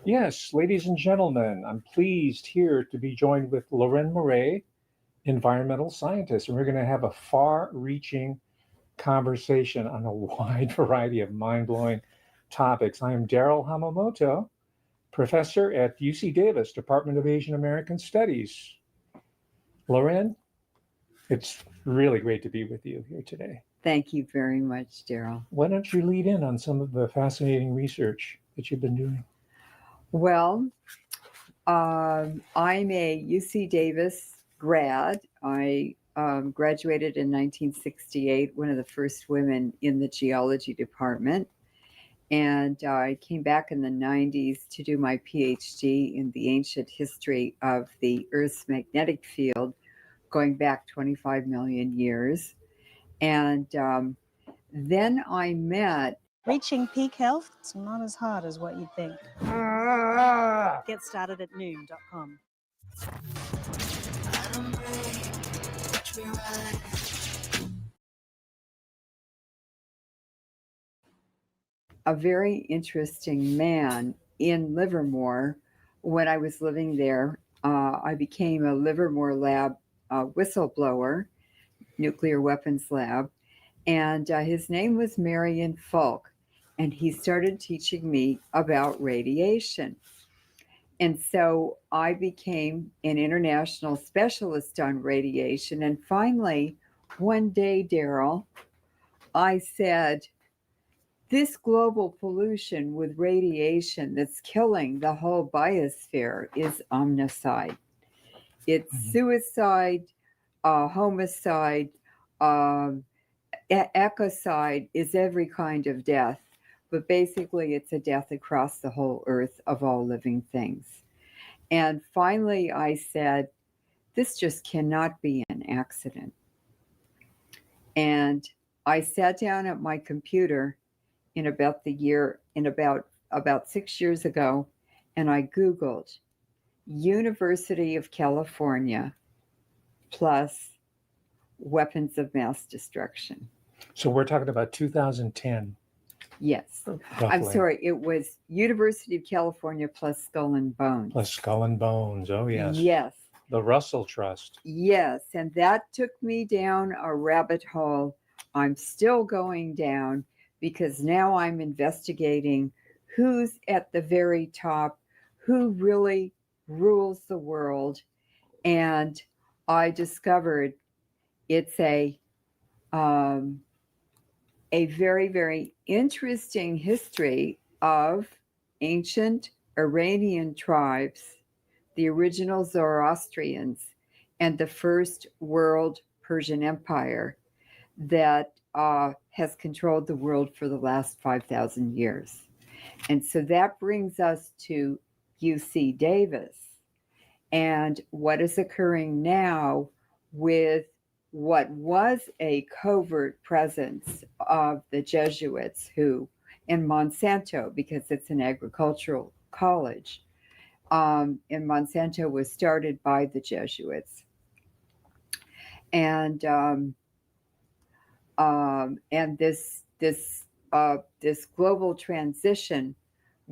Yes, ladies and gentlemen, I'm pleased here to be joined with Leuren Moret, environmental scientist, and we're going to have a far-reaching conversation on a wide variety of mind-blowing topics. I am Daryl Hamamoto, professor at UC Davis, Department of Asian American Studies. Leuren, it's really great to be with you here today. Thank you very much, Daryl. Why don't you lead in on some of the fascinating research that you've been doing? Well, I'm a UC Davis grad. I graduated in 1968, one of the first women in the geology department. And I came back in the 90s to do my PhD in the ancient history of the Earth's magnetic field, going back 25 million years. And then I met... Reaching peak health, it's not as hard as what you'd think. Get started at noon.com. a very interesting man in Livermore. When I was living there, I became a Livermore lab whistleblower, nuclear weapons lab, and his name was Marion Falk, and he started teaching me about radiation. And so I became an international specialist on radiation. And finally, one day, Daryl, I said, this global pollution with radiation that's killing the whole biosphere is omnicide. It's suicide, homicide, ecocide is every kind of death. But basically, it's a death across the whole earth of all living things. And finally, I said, this just cannot be an accident. And I sat down at my computer about 6 years ago, and I Googled University of California plus weapons of mass destruction. So we're talking about 2010. Yes. Roughly. I'm sorry. It was University of California plus Skull and Bones. Plus Skull and Bones. Oh, yes. Yes. The Russell Trust. Yes. And that took me down a rabbit hole. I'm still going down because now I'm investigating who's at the very top, who really rules the world. And I discovered it's a very, very interesting history of ancient Iranian tribes, the original Zoroastrians, and the First World Persian Empire that has controlled the world for the last 5,000 years. And so that brings us to UC Davis and what is occurring now with what was a covert presence of the Jesuits who, in Monsanto, because it's an agricultural college, and Monsanto was started by the Jesuits. And this global transition,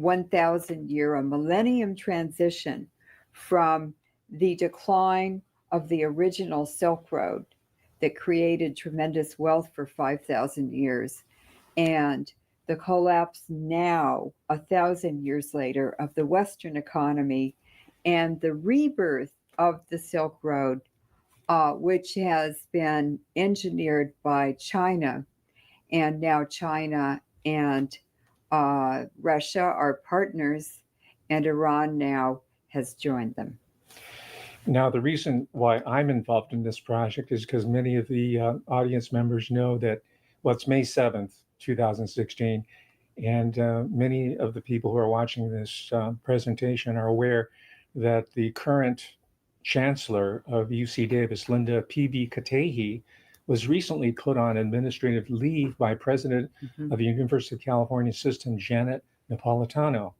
1,000-year, a millennium transition from the decline of the original Silk Road that created tremendous wealth for 5,000 years, and the collapse now, 1,000 years later, of the Western economy, and the rebirth of the Silk Road, which has been engineered by China. And now China and Russia are partners, and Iran now has joined them. Now, the reason why I'm involved in this project is because many of the audience members know that, well, it's May 7th, 2016, and many of the people who are watching this presentation are aware that the current chancellor of UC Davis, Linda P.B. Katehi, was recently put on administrative leave by President of the University of California System, Janet Napolitano.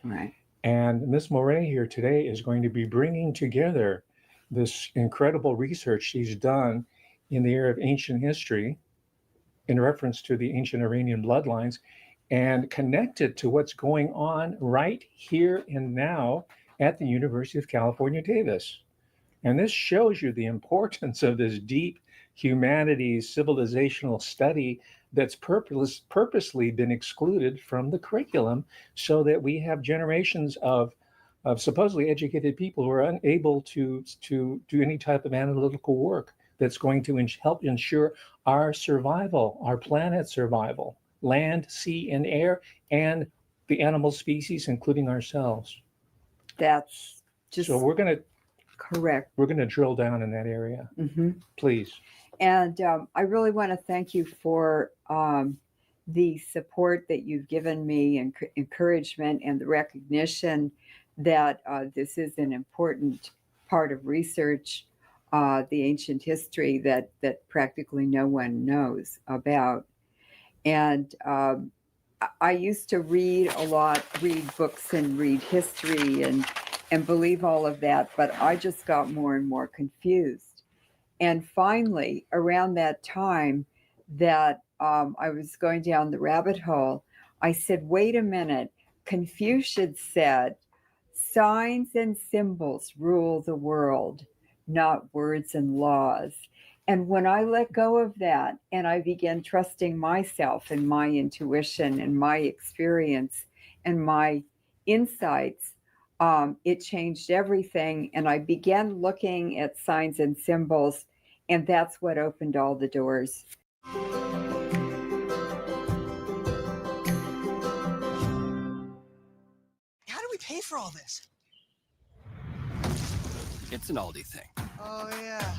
Right. And Ms. Moret here today is going to be bringing together this incredible research she's done in the area of ancient history in reference to the ancient Iranian bloodlines and connect it to what's going on right here and now at the University of California, Davis. And this shows you the importance of this deep humanities civilizational study that's purposely been excluded from the curriculum so that we have generations of supposedly educated people who are unable to do any type of analytical work that's going to help ensure our survival, our planet's survival, land, sea, and air, and the animal species, including ourselves. That's just So we're going to correct. we're going to drill down in that area. Mm-hmm. Please. And I really want to thank you for the support that you've given me and encouragement and the recognition that this is an important part of research, the ancient history that practically no one knows about. And I used to read a lot, read books and read history and believe all of that, but I just got more and more confused. And finally, around that time that I was going down the rabbit hole, I said, wait a minute. Confucius said, signs and symbols rule the world, not words and laws. And when I let go of that and I began trusting myself and my intuition and my experience and my insights, it changed everything. And I began looking at signs and symbols, and that's what opened all the doors. How do we pay for all this? It's an Aldi thing. Oh, yeah.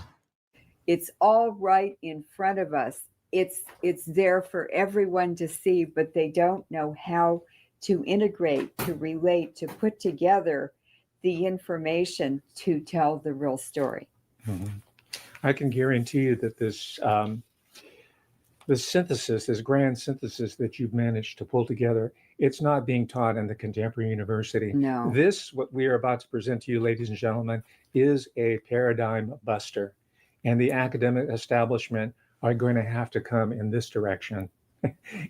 It's all right in front of us. It's there for everyone to see, but they don't know how to integrate, to relate, to put together the information to tell the real story. Mm-hmm. I can guarantee you that this synthesis, this grand synthesis that you've managed to pull together, it's not being taught in the contemporary university. No. This, what we are about to present to you, ladies and gentlemen, is a paradigm buster. And the academic establishment are going to have to come in this direction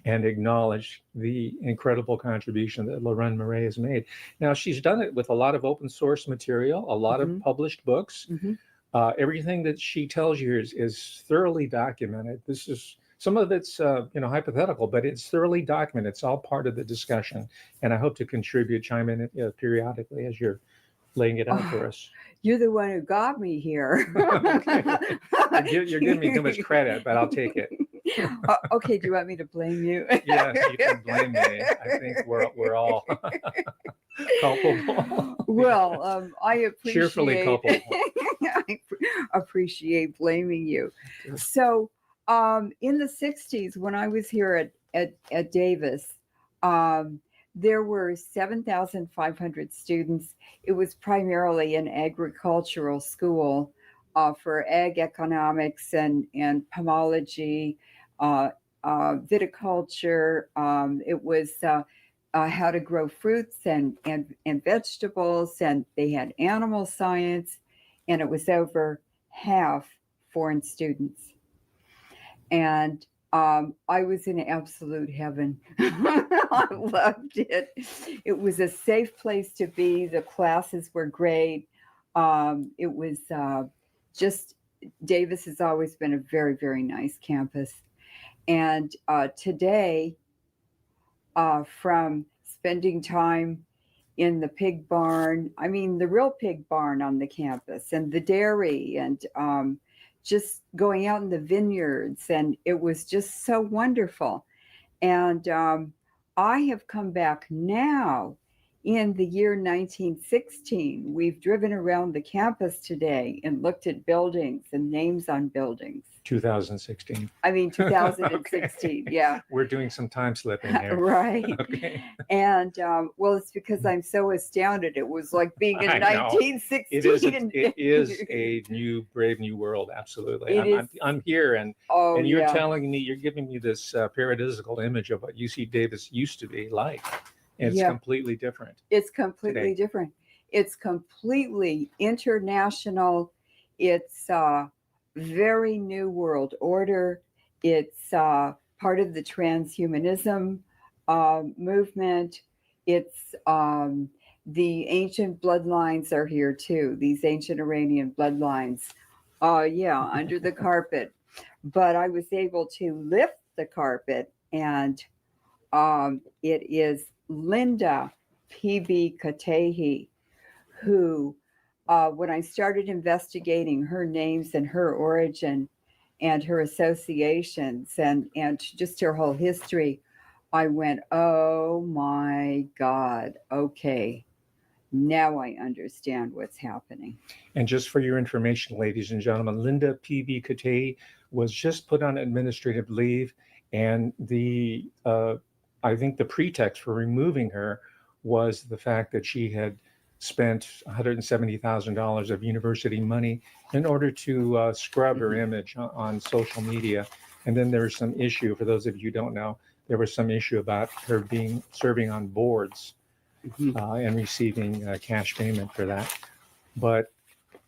and acknowledge the incredible contribution that Leuren Moret has made. Now, she's done it with a lot of open source material, a lot of published books. Everything that she tells you is thoroughly documented. This is some of it's hypothetical, but it's thoroughly documented. It's all part of the discussion, and I hope to chime in periodically as you're laying it out for us. You're the one who got me here. Okay. You're giving me too much credit, but I'll take it. Okay, do you want me to blame you? Yes, you can blame me. I think we're all culpable. Well, I appreciate Cheerfully culpable. I appreciate blaming you. So, in the 60s, when I was here at Davis, there were 7,500 students. It was primarily an agricultural school for ag economics and pomology, viticulture. It was how to grow fruits and vegetables, and they had animal science, and it was over half foreign students. And I was in absolute heaven. I loved it. It was a safe place to be. The classes were great. It was just, Davis has always been a very, very nice campus. And today, from spending time in the pig barn, I mean, the real pig barn on the campus, and the dairy, and just going out in the vineyards, and it was just so wonderful. And I have come back now in the year 1916. We've driven around the campus today and looked at buildings and names on buildings. 2016. I mean, 2016, okay. Yeah. We're doing some time slipping here. Right. Okay. And, well, it's because I'm so astounded. It was like being in 1916. It is a new, brave new world. Absolutely. I'm here, and you're telling me, you're giving me this paradisical image of what UC Davis used to be like. And it's completely different. It's completely different. It's completely international. It's very new world order. It's part of the transhumanism movement. It's the ancient bloodlines are here too. These ancient Iranian bloodlines. Yeah, under the carpet. But I was able to lift the carpet, and it is Linda P.B. Katehi, who, when I started investigating her names and her origin and her associations and just her whole history, I went, oh my God, okay, now I understand what's happening. And just for your information, ladies and gentlemen, Linda P.B. Kate was just put on administrative leave, and I think the pretext for removing her was the fact that she had spent $170,000 of university money in order to scrub her image on social media. And then there was some issue, for those of you who don't know, there was some issue about her serving on boards and receiving cash payment for that. But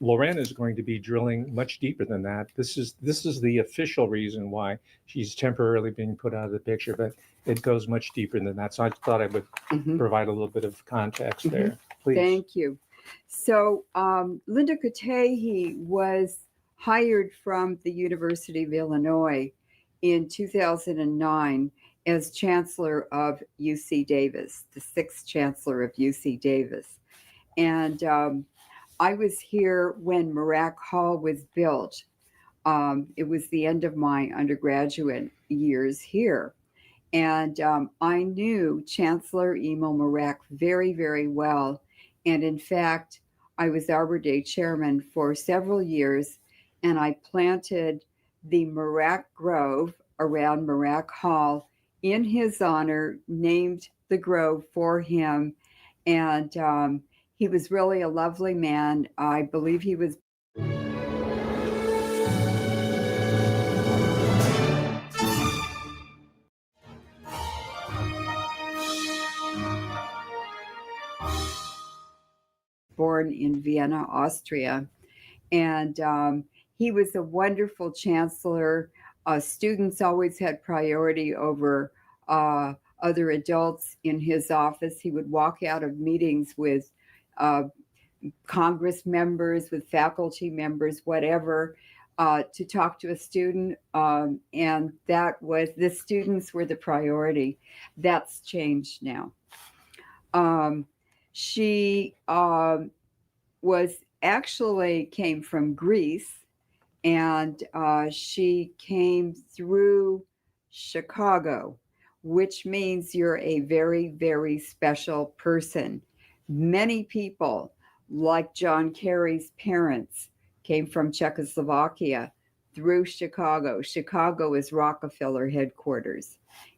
Leuren is going to be drilling much deeper than that. This is the official reason why she's temporarily being put out of the picture, but it goes much deeper than that. So I thought I would provide a little bit of context there. Please. Thank you. So Linda Katehi was hired from the University of Illinois in 2009 as Chancellor of UC Davis, the sixth Chancellor of UC Davis. And I was here when Moret Hall was built. It was the end of my undergraduate years here. And I knew Chancellor Emil Moret very, very well. And in fact, I was Arbor Day chairman for several years, and I planted the Moret Grove around Moret Hall in his honor, named the grove for him. And he was really a lovely man. I believe he was born in Vienna, Austria. And he was a wonderful chancellor. Students always had priority over other adults in his office. He would walk out of meetings with Congress members, with faculty members, whatever, to talk to a student. And that was, the students were the priority. That's changed now. She was actually came from Greece, and she came through Chicago, which means you're a very, very special person. Many people, like John Kerry's parents, came from Czechoslovakia through Chicago. Chicago is Rockefeller headquarters,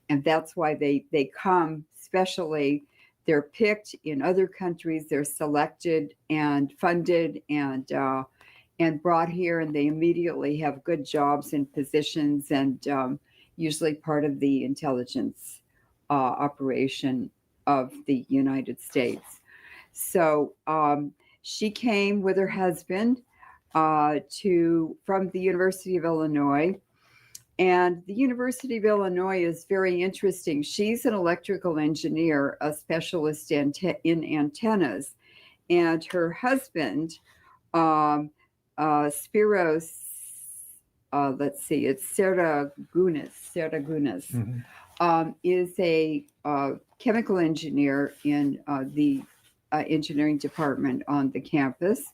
and that's why they come specially. They're picked in other countries. They're selected and funded and brought here, and they immediately have good jobs and positions, and usually part of the intelligence operation of the United States. So she came with her husband from the University of Illinois. And the University of Illinois is very interesting. She's an electrical engineer, a specialist in antennas. And her husband, Spiros, let's see, it's Seragunas, is a chemical engineer in the engineering department on the campus.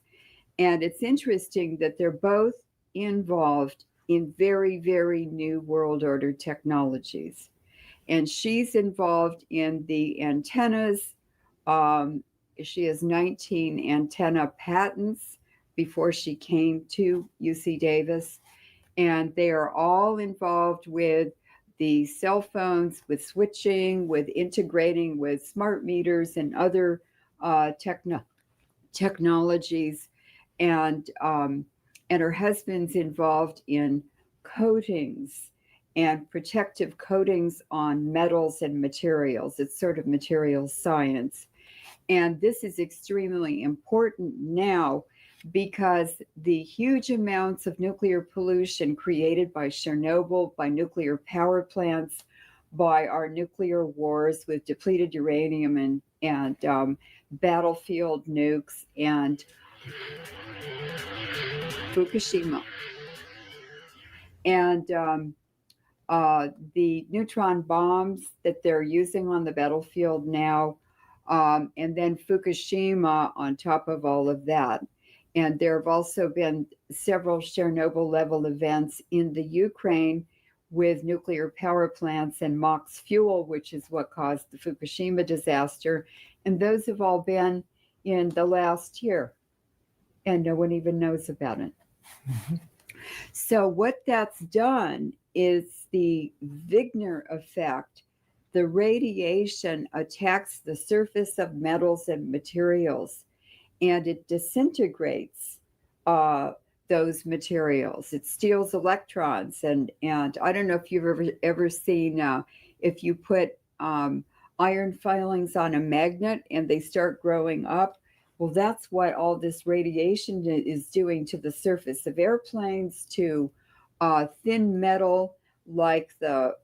And it's interesting that they're both involved in very, very new world order technologies. And she's involved in the antennas. She has 19 antenna patents before she came to UC Davis. And they are all involved with the cell phones, with switching, with integrating with smart meters and other technologies. And her husband's involved in coatings and protective coatings on metals and materials. It's sort of materials science. And this is extremely important now because the huge amounts of nuclear pollution created by Chernobyl, by nuclear power plants, by our nuclear wars with depleted uranium and battlefield nukes and Fukushima. And the neutron bombs that they're using on the battlefield now, and then Fukushima on top of all of that. And there have also been several Chernobyl level events in the Ukraine with nuclear power plants and MOX fuel, which is what caused the Fukushima disaster. And those have all been in the last year, and no one even knows about it. Mm-hmm. So what that's done is the Wigner effect. The radiation attacks the surface of metals and materials, and it disintegrates those materials. It steals electrons, and I don't know if you've ever seen if you put iron filings on a magnet and they start growing up. Well, that's what all this radiation is doing to the surface of airplanes, to thin metal, like the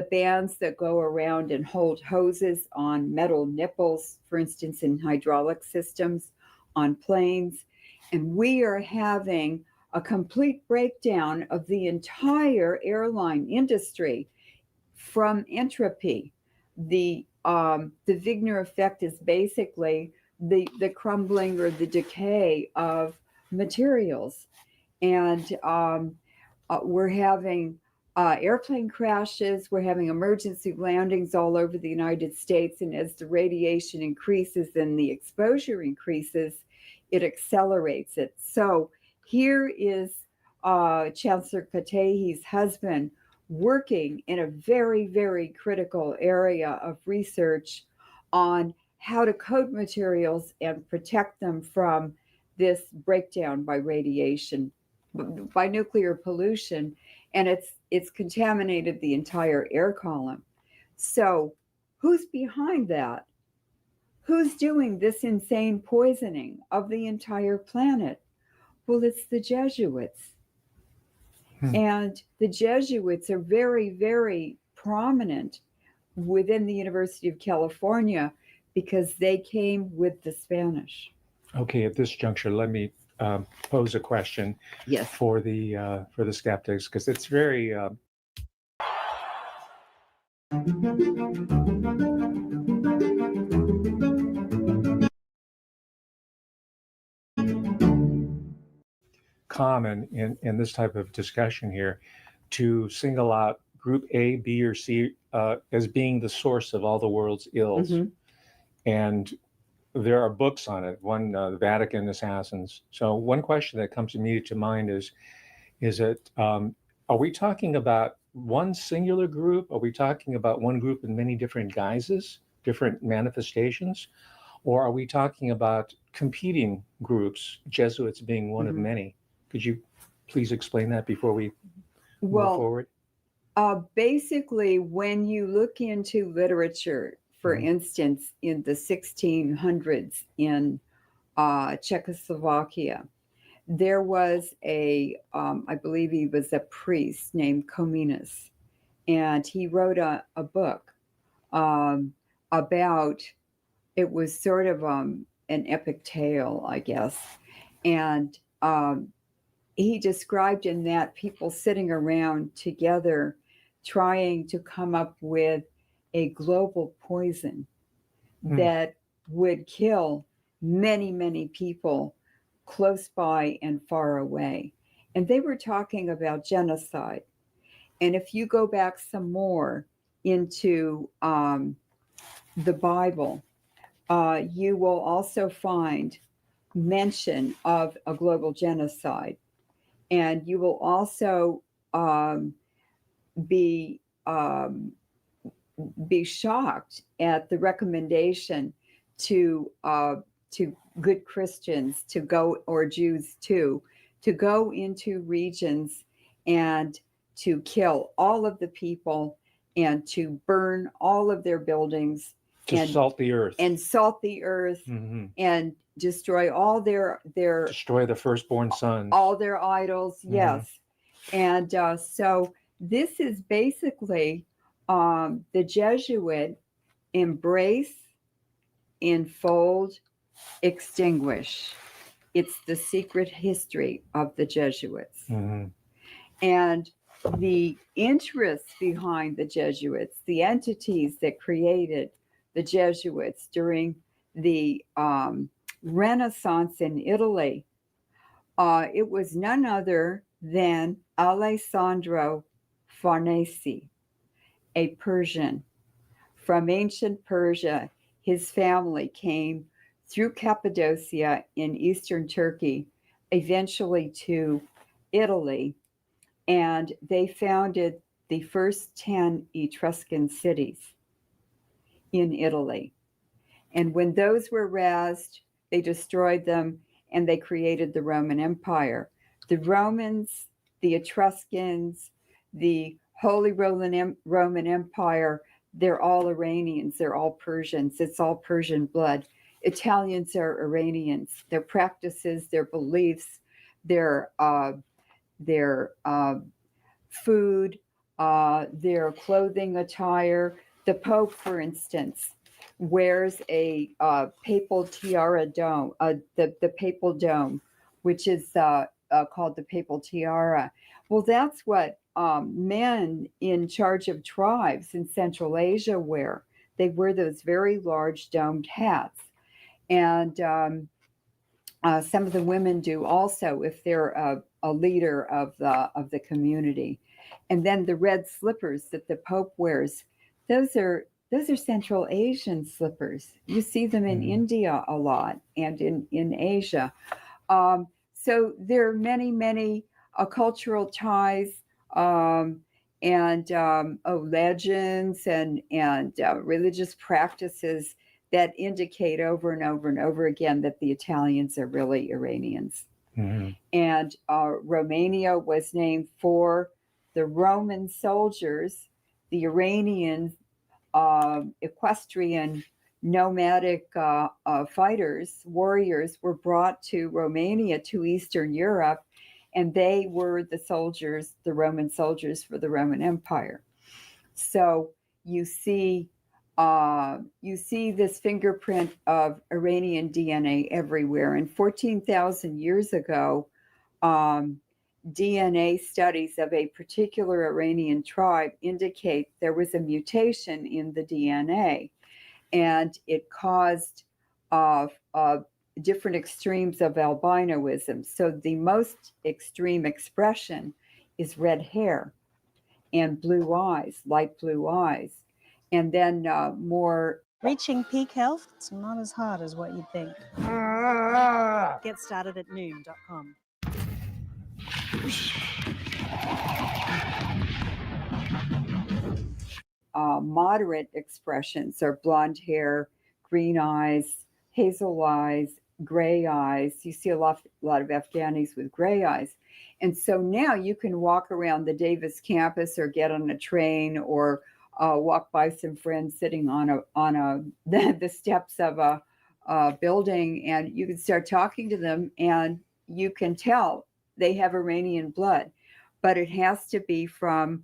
bands that go around and hold hoses on metal nipples, for instance, in hydraulic systems on planes. And we are having a complete breakdown of the entire airline industry from entropy. The Wigner effect is basically the crumbling or the decay of materials. And we're having airplane crashes, we're having emergency landings all over the United States. And as the radiation increases and the exposure increases, it accelerates it. So here is Chancellor Katehi's husband working in a very, very critical area of research on how to coat materials and protect them from this breakdown by radiation, by nuclear pollution, and it's contaminated the entire air column. So who's behind that? Who's doing this insane poisoning of the entire planet? Well, it's the Jesuits. And the Jesuits are very, very prominent within the University of California because they came with the Spanish. Okay, at this juncture, let me pose a question Yes. for the skeptics, because it's very common in this type of discussion here to single out group A, B, or C as being the source of all the world's ills. Mm-hmm. And there are books on it, one, the Vatican Assassins. So one question that comes immediately to mind is it, are we talking about one singular group? Are we talking about one group in many different guises, different manifestations? Or are we talking about competing groups, Jesuits being one of many? Could you please explain that before we move forward? Basically, when you look into literature, for instance, in the 1600s in Czechoslovakia, there was I believe he was a priest named Comenius, and he wrote a book about, it was sort of an epic tale, I guess. And he described in that people sitting around together trying to come up with a global poison that would kill many, many people close by and far away. And they were talking about genocide. And if you go back some more into the Bible, you will also find mention of a global genocide. And you will also be shocked at the recommendation to good Christians to go, or Jews too, to go into regions and to kill all of the people and to burn all of their buildings, to salt the earth and destroy all their destroy the firstborn sons, all their idols. Yes. And so this is basically the Jesuit embrace, enfold, extinguish. It's the secret history of the Jesuits. Mm-hmm. And the interests behind the Jesuits, the entities that created the Jesuits during the Renaissance in Italy, it was none other than Alessandro Farnese, a Persian from ancient Persia. His family came through Cappadocia in eastern Turkey, eventually to Italy, and they founded the first 10 Etruscan cities in Italy. And when those were razed, they destroyed them and they created the Roman Empire. The Romans, the Etruscans, the Holy Roman Empire, they're all Iranians, they're all Persians, it's all Persian blood. Italians are Iranians. Their practices, their beliefs, their food, their clothing attire. The Pope, for instance, wears a papal tiara dome, the papal dome, which is called the papal tiara. Well, that's what men in charge of tribes in Central Asia wear. They wear those very large domed hats. And some of the women do also if they're a leader of the community. And then the red slippers that the Pope wears, those are Central Asian slippers. You see them in India a lot and in Asia. So there are many cultural ties and legends and religious practices that indicate over and over and over again that the Italians are really Iranians. Mm-hmm. And Romania was named for the Roman soldiers, the Iranian equestrian nomadic fighters, warriors were brought to Romania, to Eastern Europe, and they were the soldiers, the Roman soldiers for the Roman Empire. So you see this fingerprint of Iranian DNA everywhere. And 14,000 years ago, DNA studies of a particular Iranian tribe indicate there was a mutation in the DNA, and it caused different extremes of albinoism. So the most extreme expression is red hair and blue eyes, light blue eyes. And then more. Reaching peak health, it's not as hard as what you'd think. Get started at noom.com. Moderate expressions are blonde hair, green eyes, hazel eyes, gray eyes. You see a lot of Afghanis with gray eyes. And so now you can walk around the Davis campus or get on a train or walk by some friends sitting on the steps of a building, and you can start talking to them, and you can tell they have Iranian blood, but it has to be from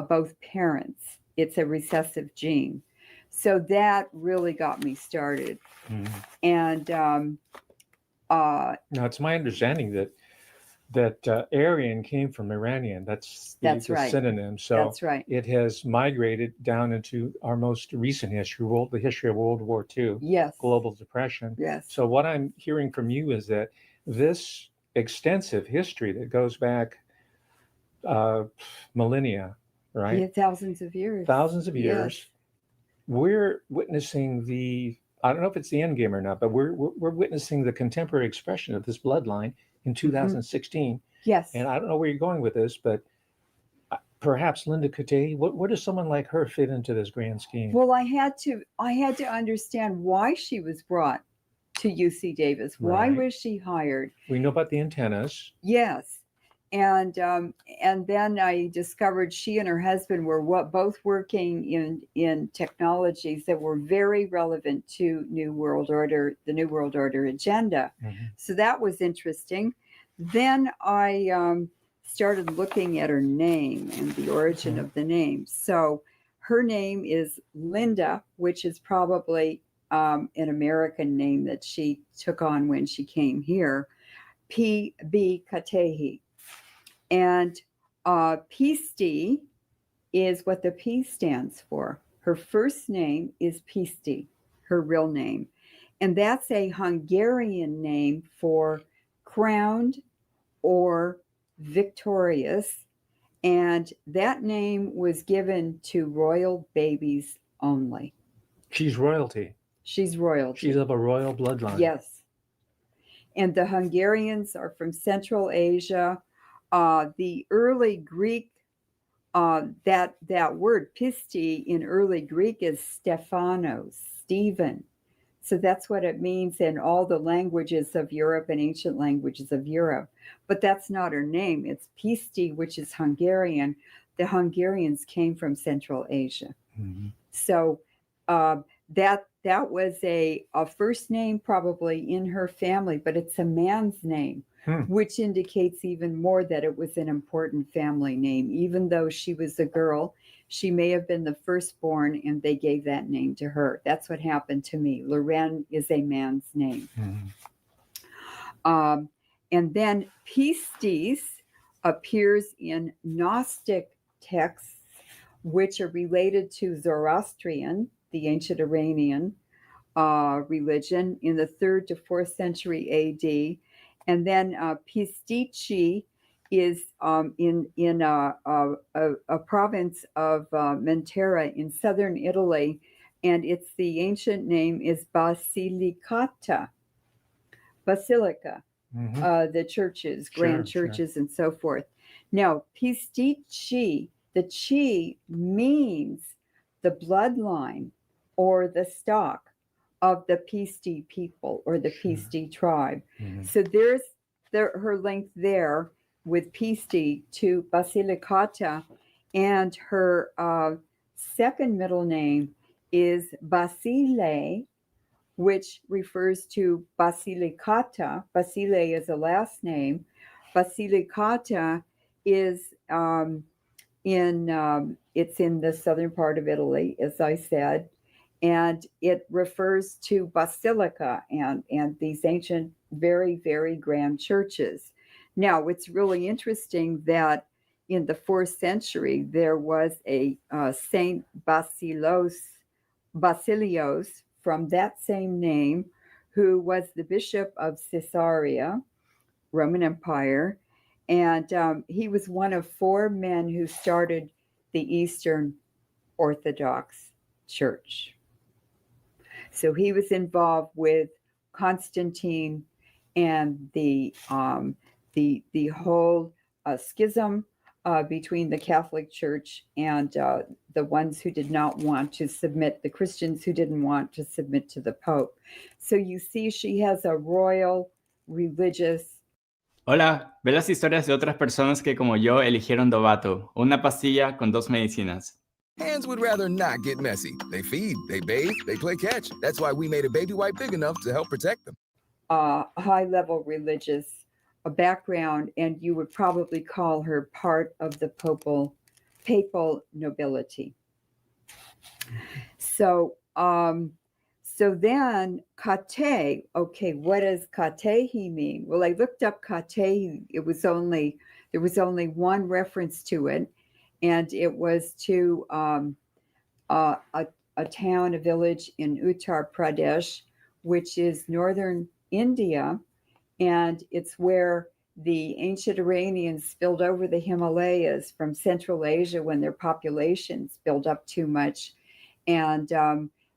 both parents. It's a recessive gene. So that really got me started. Mm-hmm. And now it's my understanding that Aryan came from Iranian. That's the right. synonym. So that's right. It has migrated down into our most recent history, the history of World War II, Yes. global depression. Yes. So what I'm hearing from you is that this extensive history that goes back millennia, right? Yeah, thousands of years. Yes. We're witnessing I don't know if it's the end game or not, but we're witnessing the contemporary expression of this bloodline in 2016. Mm-hmm. Yes. And I don't know where you're going with this, but perhaps Linda Cote, what does someone like her fit into this grand scheme? Well, I had to understand why she was brought to UC Davis. Why was she hired? We know about the antennas. Yes. And then I discovered she and her husband were both working in technologies that were very relevant to the New World Order agenda. Mm-hmm. So that was interesting. Then I started looking at her name and the origin of the name. So her name is Linda, which is probably an American name that she took on when she came here, P.B. Katehi. And Pisti is what the P stands for. Her first name is Pisti, her real name. And that's a Hungarian name for crowned or victorious. And that name was given to royal babies only. She's royalty. She's royalty. She's of a royal bloodline. Yes. And the Hungarians are from Central Asia. The early Greek, that word pisti in early Greek is Stephanos, Stephen. So that's what it means in all the languages of Europe and ancient languages of Europe. But that's not her name. It's Pisti, which is Hungarian. The Hungarians came from Central Asia. Mm-hmm. So that was a first name probably in her family, but it's a man's name, which indicates even more that it was an important family name. Even though she was a girl, she may have been the firstborn and they gave that name to her. That's what happened to me. Leuren is a man's name. Mm-hmm. And then Pistis appears in Gnostic texts, which are related to Zoroastrian, the ancient Iranian religion, in the 3rd to 4th century AD. And then Pistici is in a province of Mentera in southern Italy, and the ancient name is Basilicata, Basilica, the churches, grand churches, and so forth. Now, Pistici, the chi means the bloodline or the stock of the Pisti people or the Pisti tribe. Mm-hmm. So there's her link there with Pisti to Basilicata, and her second middle name is Basile, which refers to Basilicata. Basile is a last name. Basilicata is it's in the southern part of Italy, as I said, and it refers to basilica and these ancient, very, very grand churches. Now, it's really interesting that in the 4th century, there was a Saint Basilios from that same name, who was the bishop of Caesarea, Roman Empire. And he was one of 4 men who started the Eastern Orthodox Church. So he was involved with Constantine and the whole schism between the Catholic Church and the ones who did not want to submit, the Christians who didn't want to submit to the Pope. So you see, she has a royal religious. Hola, ve las historias de otras personas que como yo eligieron Dovato, una pastilla con 2 medicinas. Hands would rather not get messy. They feed, they bathe, they play catch. That's why we made a baby wipe big enough to help protect them. High-level religious background, and you would probably call her part of the papal nobility. So then kate, okay, what does katehi mean? Well, I looked up katehi. There was only one reference to it, and it was to a town, a village in Uttar Pradesh, which is northern India, and it's where the ancient Iranians spilled over the Himalayas from Central Asia when their populations built up too much. And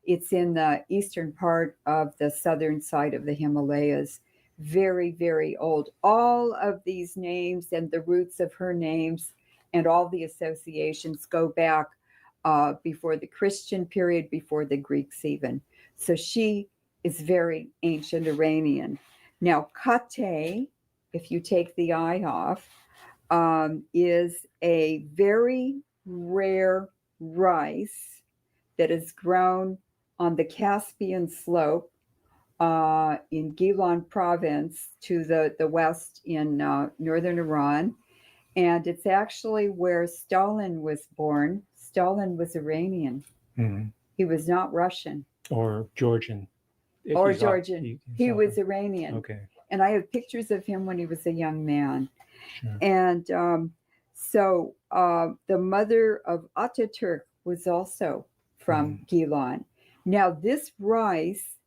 it's in the eastern part of the southern side of the Himalayas. Very, very old. All of these names and the roots of her names and all the associations go back before the Christian period, before the Greeks even. So she is very ancient Iranian. Now, kate, if you take the I off, is a very rare rice that is grown on the Caspian slope in Gilan province to the west in northern Iran. And it's actually where Stalin was born. Stalin was Iranian. Mhm. He was not Russian Or Georgian. or He's Georgian. He was Iranian. Okay, And I have pictures of him when he was a young man. sure. And so the mother of Ataturk was also from Gilan. Now, this rice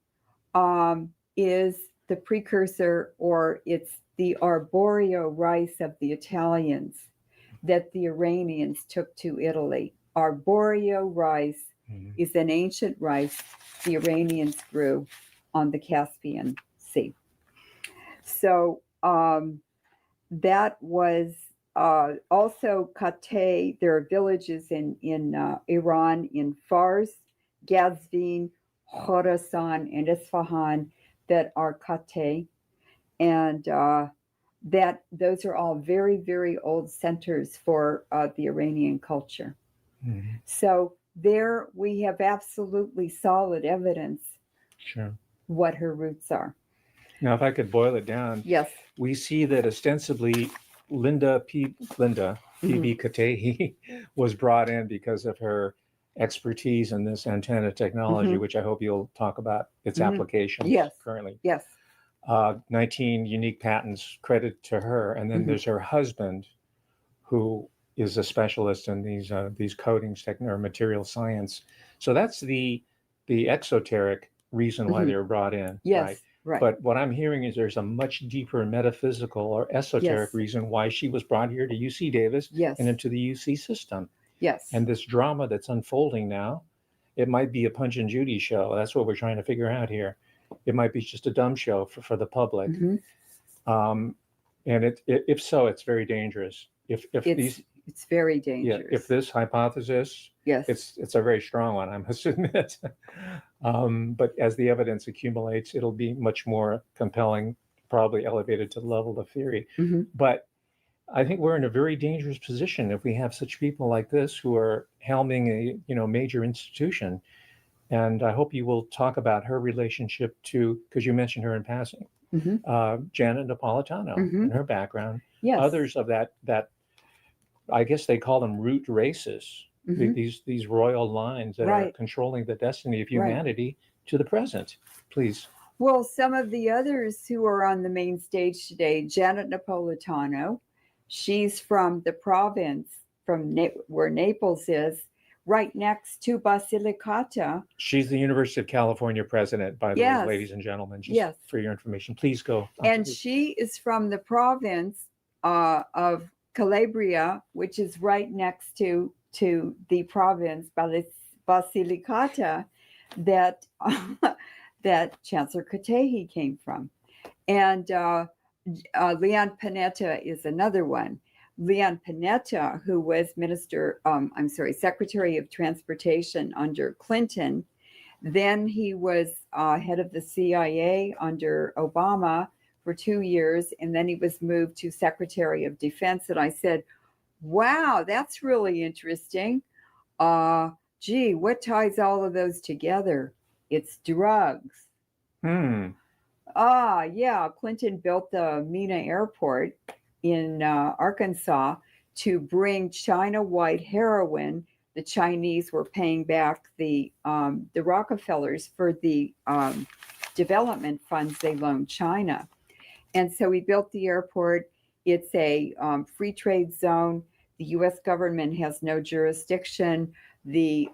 is the precursor, or it's the arborio rice of the Italians that the Iranians took to Italy. Arborio rice is an ancient rice the Iranians grew on the Caspian Sea. So that was also Katay. There are villages in Iran, in Fars, Gazvin, Khorasan, and Isfahan that are Katay. And that those are all very, very old centers for the Iranian culture. Mhm. So there we have absolutely solid evidence Sure. what her roots are. Now, if I could boil it down, Yes. we see that ostensibly Linda P.B. Katehi was brought in because of her expertise in this antenna technology, which I hope you'll talk about its applications currently. Yes. 19 unique patents credited to her. And then there's her husband, who is a specialist in these coatings or material science. So that's the exoteric reason why they were brought in. Yes. Right. But what I'm hearing is there's a much deeper metaphysical or esoteric reason why she was brought here to UC Davis and into the UC system. Yes. And this drama that's unfolding now, it might be a Punch and Judy show. That's what we're trying to figure out here. It might be just a dumb show for the public. And if so, it's very dangerous. It's very dangerous. Yeah, if this hypothesis, it's a very strong one, I must admit. But as the evidence accumulates, it'll be much more compelling, probably elevated to the level of theory. But I think we're in a very dangerous position if we have such people like this who are helming a major institution. And I hope you will talk about her relationship to, because you mentioned her in passing, Janet Napolitano and her background. Yes. Others of that I guess they call them root races. These royal lines that are controlling the destiny of humanity to the present. Please. Well, some of the others who are on the main stage today, Janet Napolitano, she's from the province, from where Naples is, right next to Basilicata. She's the University of California president, by the way, ladies and gentlemen, just for your information. Please go. And she is from the province of Calabria, which is right next to the province Basilicata that that Chancellor Katehi came from. And Leon Panetta is another one. Leon Panetta, who was Secretary of Transportation under Clinton. Then he was head of the CIA under Obama for 2 years, and then he was moved to Secretary of Defense. And I said, wow, that's really interesting. Gee, what ties all of those together? It's drugs. Clinton built the Mena Airport in Arkansas to bring China white heroin. The Chinese were paying back the Rockefellers for the development funds they loaned China. And so we built the airport. It's a free trade zone. The U.S. government has no jurisdiction. It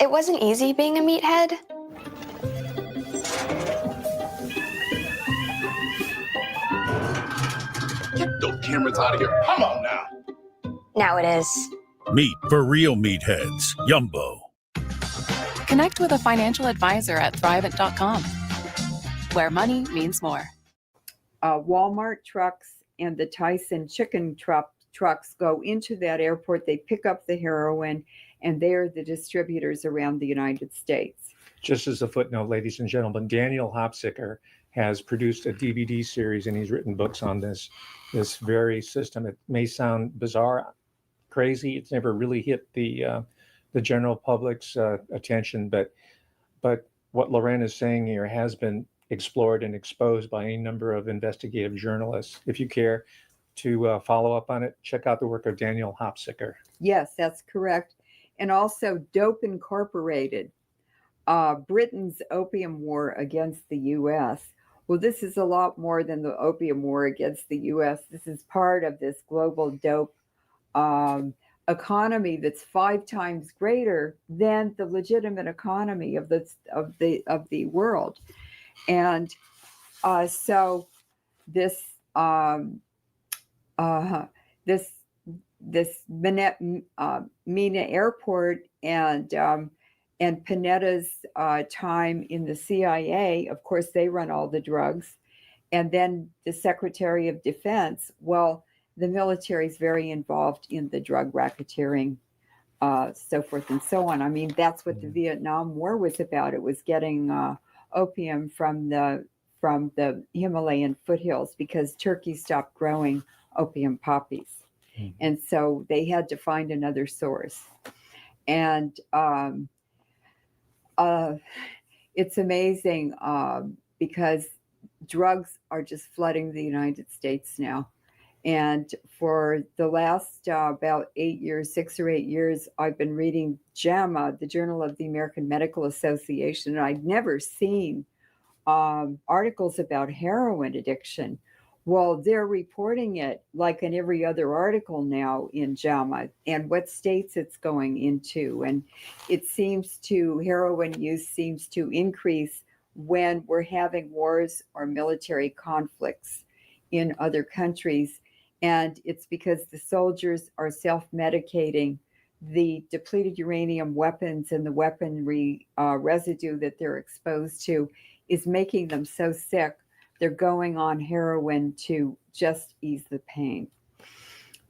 wasn't easy being a meathead. Get those cameras out of here. Come on now. Now it is. Meat for real meatheads. Yumbo. Connect with a financial advisor at Thrivent.com, where money means more. Walmart trucks and the Tyson chicken trucks go into that airport. They pick up the heroin, and they're the distributors around the United States. Just as a footnote, ladies and gentlemen, Daniel Hopsicker has produced a DVD series, and he's written books on this very system. It may sound bizarre, crazy. It's never really hit the general public's attention, but what Leuren is saying here has been explored and exposed by a number of investigative journalists. If you care, to follow up on it, check out the work of Daniel Hopsicker. Yes, that's correct. And also Dope Incorporated, Britain's opium war against the U.S. Well, this is a lot more than the opium war against the U.S. This is part of this global dope economy that's 5 times greater than the legitimate economy of the world. And so this Mina Airport and Panetta's time in the CIA, of course, they run all the drugs. And then the Secretary of Defense, well, the military is very involved in the drug racketeering, so forth and so on. I mean, that's what the Vietnam War was about. It was getting opium from the Himalayan foothills because Turkey stopped growing opium poppies. And so they had to find another source. And it's amazing because drugs are just flooding the United States now. And for the last about 8 years, 6 or 8 years, I've been reading JAMA, the Journal of the American Medical Association, and I'd never seen articles about heroin addiction. Well, they're reporting it like in every other article now in JAMA and what states it's going into. And it seems to, heroin use seems to increase when we're having wars or military conflicts in other countries. And it's because the soldiers are self-medicating. The depleted uranium weapons and the weaponry residue that they're exposed to is making them so sick, they're going on heroin to just ease the pain.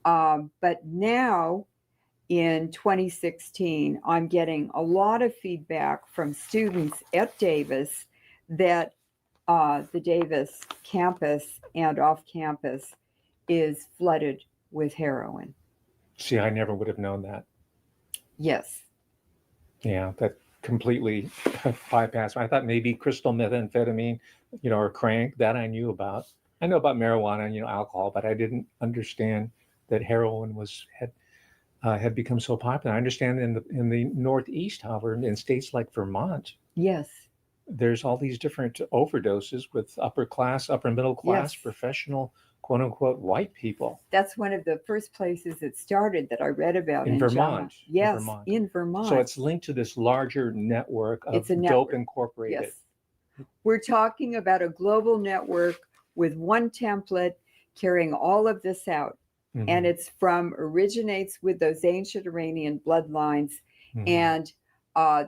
But now, in 2016, I'm getting a lot of feedback from students at Davis that the Davis campus and off campus is flooded with heroin. See, I never would have known that. Yes. Yeah, that completely bypassed. I thought maybe crystal methamphetamine, or crank, that I knew about. I know about marijuana and, alcohol, but I didn't understand that heroin had become so popular. I understand in the Northeast, however, in states like Vermont, yes, there's all these different overdoses with upper middle class, yes, professional, quote unquote, white people. That's one of the first places it started that I read about in Vermont. JAMA. Yes, in Vermont. In Vermont. So it's linked to this larger network of Dope Incorporated. Yes. We're talking about a global network with one template carrying all of this out. Mm-hmm. And it's originates with those ancient Iranian bloodlines. Mm-hmm. And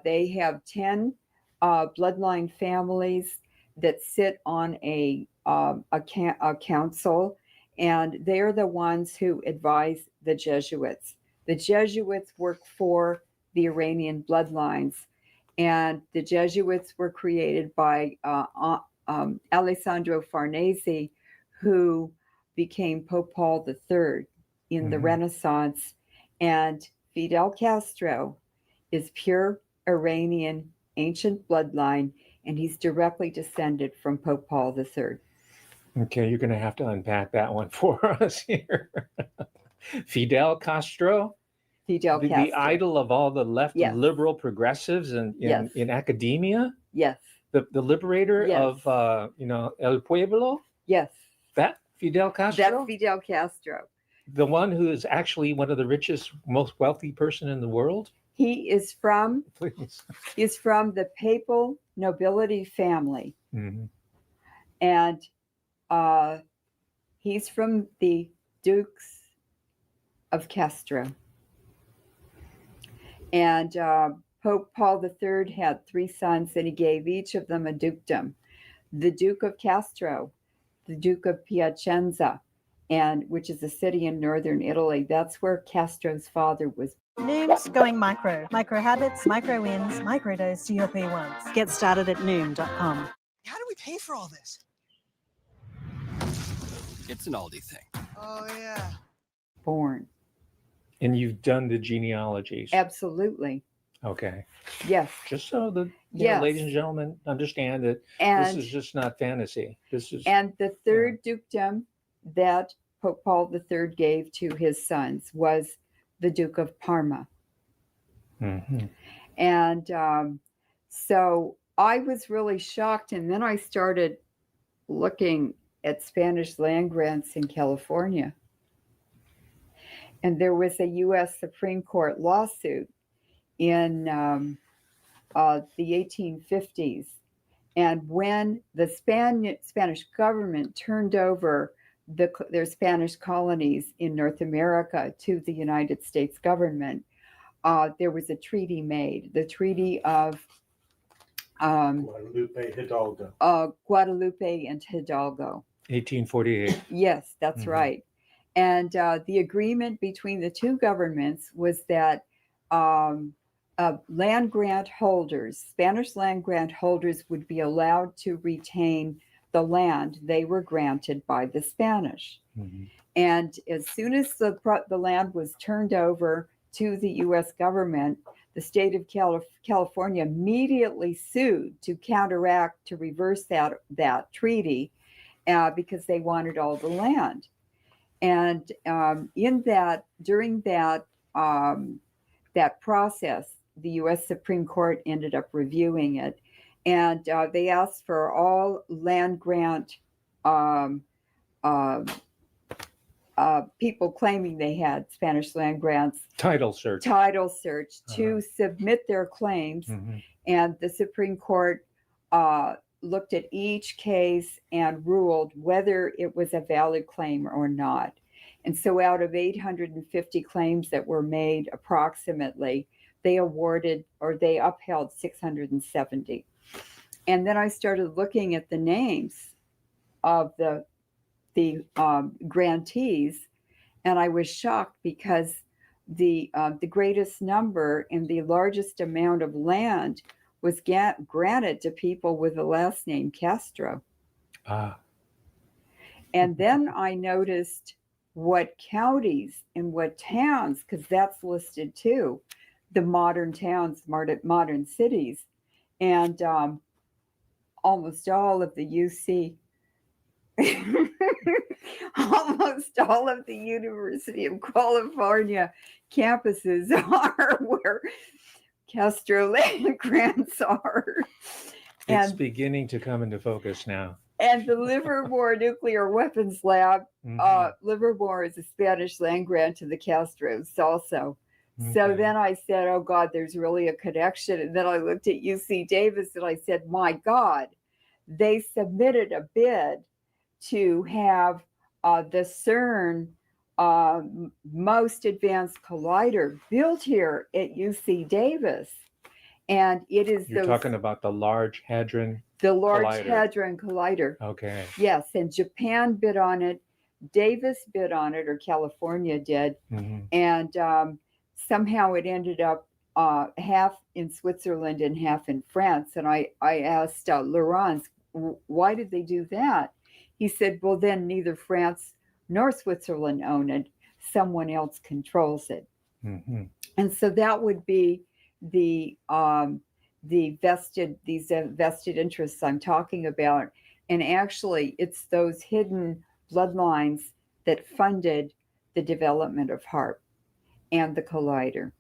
they have 10 bloodline families that sit on a council, and they're the ones who advise the Jesuits. The Jesuits work for the Iranian bloodlines, and the Jesuits were created by Alessandro Farnese, who became Pope Paul III in the Renaissance, and Fidel Castro is pure Iranian ancient bloodline, and he's directly descended from Pope Paul III. Okay, you're going to have to unpack that one for us here. Fidel Castro? The idol of all the left liberal progressives in academia? Yes. The liberator of, El Pueblo? Yes. That Fidel Castro? That's Fidel Castro. The one who is actually one of the richest, most wealthy person in the world? He is from the papal nobility family. Mm-hmm. And he's from the Dukes of Castro. And Pope Paul III had 3 sons, and he gave each of them a dukedom. The Duke of Castro, the Duke of Piacenza, which is a city in northern Italy. That's where Castro's father was. Noom's going micro. Micro habits, micro wins, microdose to your P1s. Get started at Noom.com. How do we pay for all this? It's an Aldi thing. Oh, yeah. Born. And you've done the genealogies? Absolutely. Okay. Yes. Just so the ladies and gentlemen understand that this is just not fantasy. And the third dukedom that Pope Paul III gave to his sons was the Duke of Parma. Mm-hmm. And so I was really shocked. And then I started looking at Spanish land grants in California. And there was a U.S. Supreme Court lawsuit in the 1850s. And when the Spanish government turned over their Spanish colonies in North America to the United States government, there was a treaty made, the Treaty of Guadalupe Hidalgo. Guadalupe and Hidalgo. 1848. Yes, that's right. And the agreement between the two governments was that land grant holders, Spanish land grant holders, would be allowed to retain the land they were granted by the Spanish. Mm-hmm. And as soon as the land was turned over to the U.S. government, the state of California immediately sued to counteract, to reverse that treaty, because they wanted all the land. And during that process, the U.S. Supreme Court ended up reviewing it, and they asked for all land grant people claiming they had Spanish land grants Title search to submit their claims. Mm-hmm. And the Supreme Court looked at each case and ruled whether it was a valid claim or not. And so out of 850 claims that were made approximately, they upheld 670. And then I started looking at the names of the grantees, and I was shocked because the greatest number and the largest amount of land was granted to people with the last name Castro. And then I noticed what counties and what towns, because that's listed too, the modern towns, modern cities, and almost all of the UC, almost all of the University of California campuses are where Castro land grants are. It's beginning to come into focus now. And the Livermore Nuclear Weapons Lab, Livermore is a Spanish land grant to the Castros also. So then I said, oh God, there's really a connection. And then I looked at UC Davis and I said, my God, they submitted a bid to have the CERN most advanced collider built here at UC Davis. And it is You're talking about the Large Hadron Hadron Collider. Okay. Yes, and Japan bid on it, Davis bid on it, or California did, and somehow it ended up half in Switzerland and half in France. And I asked Leuren, why did they do that? He said, well, then neither France nor Switzerland own it. Someone else controls it. And so that would be these vested interests I'm talking about. And actually, it's those hidden bloodlines that funded the development of HAARP and the collider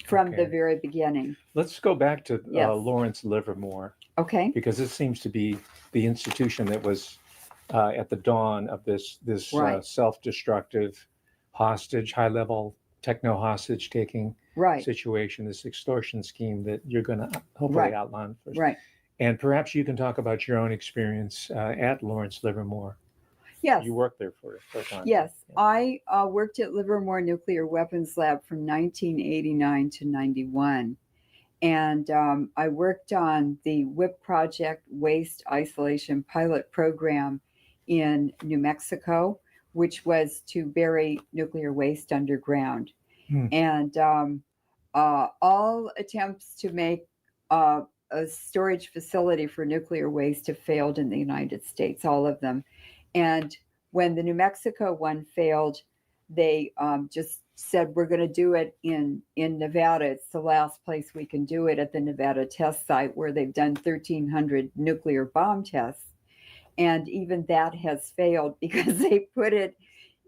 from the very beginning. Let's go back to Lawrence Livermore. Okay. Because this seems to be the institution that was at the dawn of this self-destructive hostage, high-level techno-hostage taking situation, this extortion scheme that you're going to hopefully outline first. Right. And perhaps you can talk about your own experience at Lawrence Livermore. Yes. You worked there for a time. Yes. I worked at Livermore Nuclear Weapons Lab from 1989 to 91. And I worked on the WIP project waste isolation pilot program in New Mexico, which was to bury nuclear waste underground. And all attempts to make a storage facility for nuclear waste have failed in the United States, all of them. And when the New Mexico one failed, they just said, we're going to do it in Nevada. It's the last place we can do it, at the Nevada test site where they've done 1,300 nuclear bomb tests. And even that has failed because they put it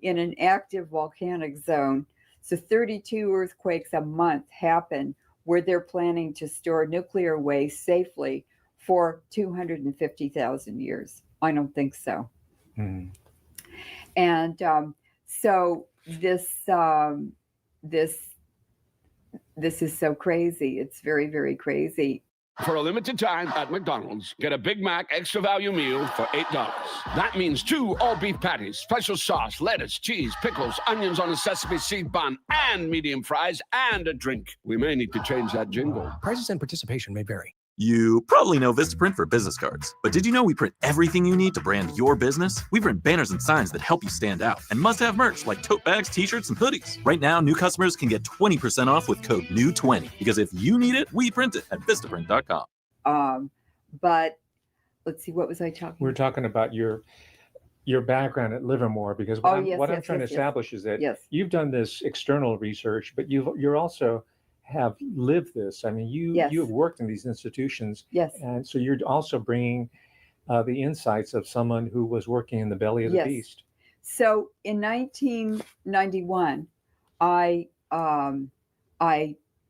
in an active volcanic zone. So 32 earthquakes a month happen where they're planning to store nuclear waste safely for 250,000 years. I don't think so. Hmm. And so this is so crazy. It's very, very crazy. For a limited time at McDonald's, get a Big Mac extra value meal for $8. That means 2 all-beef patties, special sauce, lettuce, cheese, pickles, onions on a sesame seed bun, and medium fries, and a drink. We may need to change that jingle. Prices and participation may vary. You probably know Vistaprint for business cards, but did you know we print everything you need to brand your business? We print banners and signs that help you stand out, and must-have merch like tote bags, t-shirts, and hoodies. Right now, new customers can get 20% off with code NEW20, because if you need it, we print it at Vistaprint.com. But let's see, what was I talking We're about? talking about your background at Livermore, because what I'm trying to establish is that you've done this external research, but you're also have lived this. I mean, you have worked in these institutions, and so you're also bringing the insights of someone who was working in the belly of the beast. So in 1991, I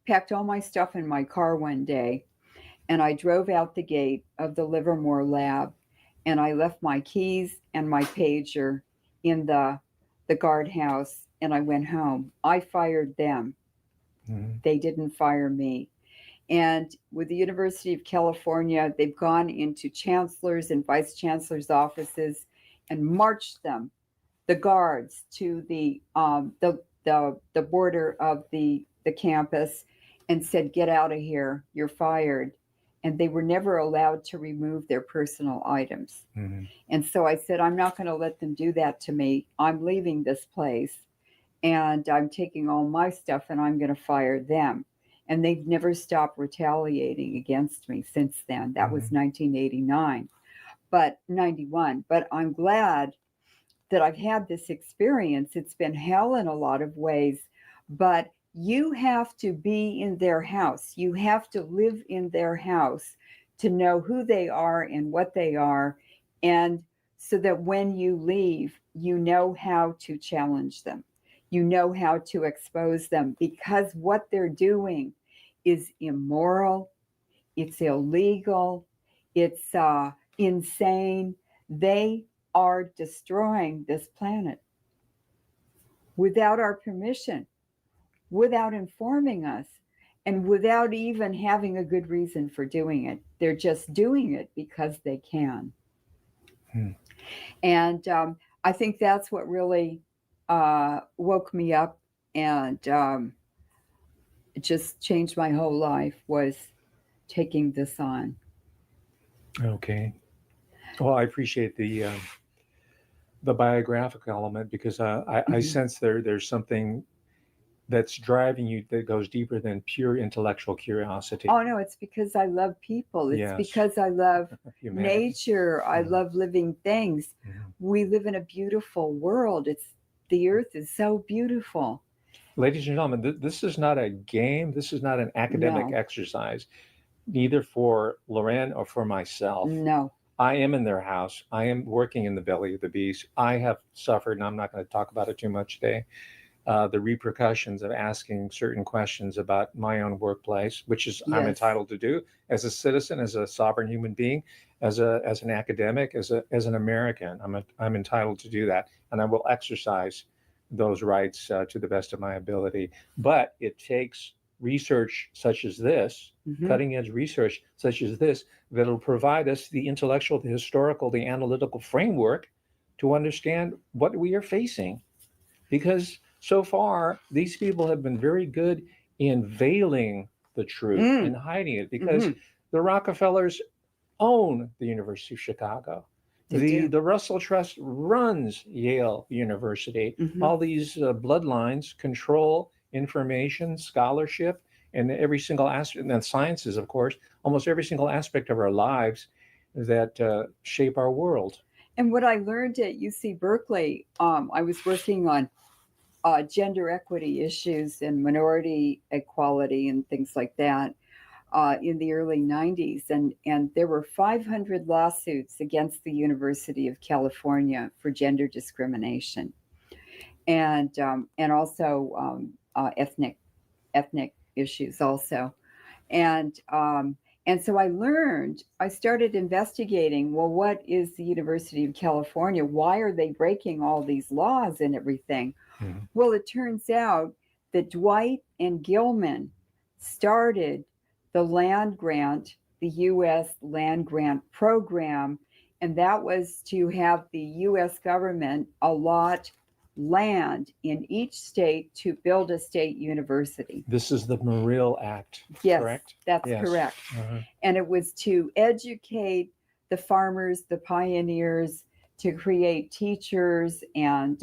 packed all my stuff in my car one day, and I drove out the gate of the Livermore lab, and I left my keys and my pager in the guardhouse, and I went home. I fired them. They didn't fire me. And with the University of California, they've gone into chancellors and vice chancellors' offices and marched them, the guards, to the border of the campus and said, "Get out of here, you're fired." And they were never allowed to remove their personal items. And so I said, I'm not going to let them do that to me. I'm leaving this place. And I'm taking all my stuff and I'm going to fire them. And they've never stopped retaliating against me since then. That was 1989, but 91. But I'm glad that I've had this experience. It's been hell in a lot of ways, but you have to be in their house. You have to live in their house to know who they are and what they are. And so that when you leave, you know how to challenge them. You know how to expose them, because what they're doing is immoral, it's illegal, it's insane. They are destroying this planet without our permission, without informing us, and without even having a good reason for doing it. They're just doing it because they can. And I think that's what really woke me up and it just changed my whole life, was taking this on. Okay. Well, I appreciate the biographical element, because I sense there's something that's driving you that goes deeper than pure intellectual curiosity. Oh no, it's because I love people. It's because I love nature. I love living things. We live in a beautiful world. The earth is so beautiful. Ladies and gentlemen, this is not a game. This is not an academic exercise, neither for Leuren or for myself. No. I am in their house. I am working in the belly of the beast. I have suffered, and I'm not going to talk about it too much today, the repercussions of asking certain questions about my own workplace, which is I'm entitled to do as a citizen, as a sovereign human being, as an academic, as an American. I'm entitled to do that, and I will exercise those rights to the best of my ability. But it takes research such as this, cutting edge research such as this, that'll provide us the intellectual, the historical, the analytical framework to understand what we are facing. Because so far, these people have been very good in veiling the truth and hiding it, because the Rockefellers own the University of Chicago. The Russell Trust runs Yale University. All these bloodlines control information, scholarship, and every single aspect, and sciences, of course, almost every single aspect of our lives that shape our world. And what I learned at UC Berkeley, I was working on gender equity issues and minority equality and things like that. in the early 90s, and there were 500 lawsuits against the University of California for gender discrimination, and also ethnic issues also, and so I started investigating, well, what is the University of California? Why are they breaking all these laws and everything? Mhm. Well, it turns out that Dwight and Gilman started the land grant, the U.S. land grant program, and that was to have the U.S. government allot land in each state to build a state university. This is the Morrill Act, Yes, correct? that's Yes. correct. Uh-huh. And it was to educate the farmers, the pioneers, to create teachers and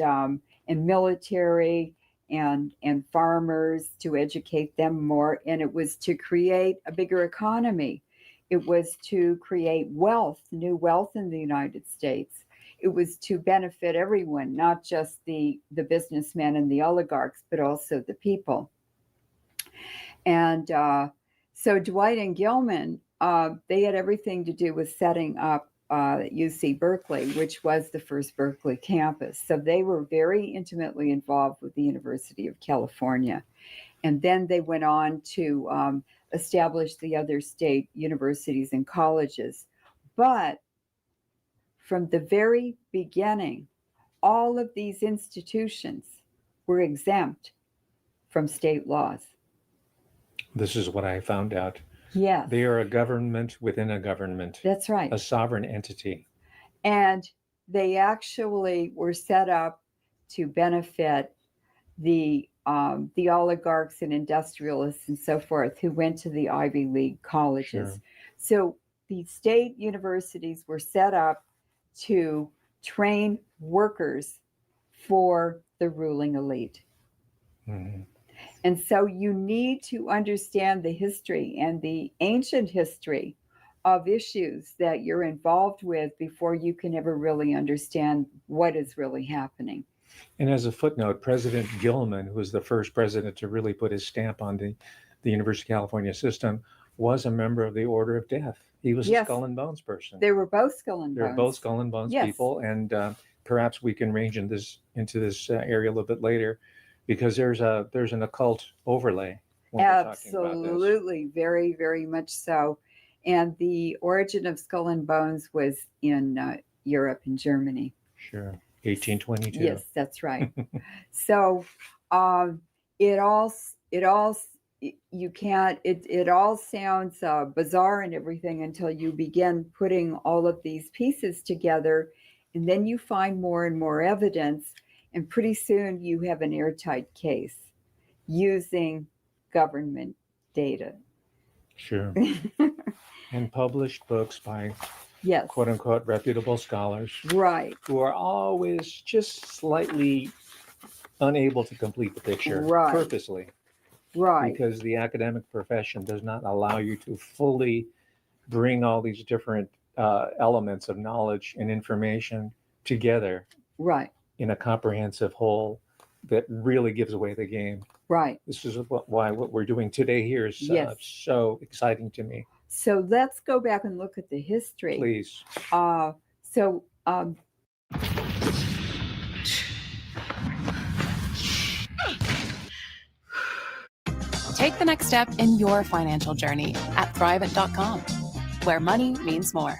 military and farmers, to educate them more. And it was to create a bigger economy. It was to create wealth, new wealth in the United States. It was to benefit everyone, not just the businessmen and the oligarchs, but also the people. And so Dwight and Gilman, they had everything to do with setting up UC Berkeley, which was the first Berkeley campus. So they were very intimately involved with the University of California. And then they went on to establish the other state universities and colleges. But from the very beginning, all of these institutions were exempt from state laws. This is what I found out. Yes. They are a government within a government. That's right. A sovereign entity. And they actually were set up to benefit the oligarchs and industrialists and so forth who went to the Ivy League colleges. Sure. So the state universities were set up to train workers for the ruling elite. Mhm. And so you need to understand the history and the ancient history of issues that you're involved with before you can ever really understand what is really happening. And as a footnote, President Gilman, who was the first president to really put his stamp on the University of California system, was a member of the Order of Death. He was Yes. a Skull and Bones person. They were both Skull and They're Bones. both Skull and Bones Yes. people, and perhaps we can range into this area a little bit later, because there's an occult overlay when we're talking about this. Absolutely, very, very much so. And the origin of Skull and Bones was in Europe and Germany. Sure, 1822. Yes, that's right. So it all sounds bizarre and everything until you begin putting all of these pieces together, and then you find more and more evidence, and pretty soon you have an airtight case using government data. Sure. And published books by Yes. quote unquote reputable scholars, Right. who are always just slightly unable to complete the picture, Right. purposely, Right. because the academic profession does not allow you to fully bring all these different elements of knowledge and information together Right. in a comprehensive whole that really gives away the game. Right. This is why what we're doing today here is Yes. so exciting to me. So let's go back and look at the history. Please. Take the next step in your financial journey at Thrivent.com, where money means more.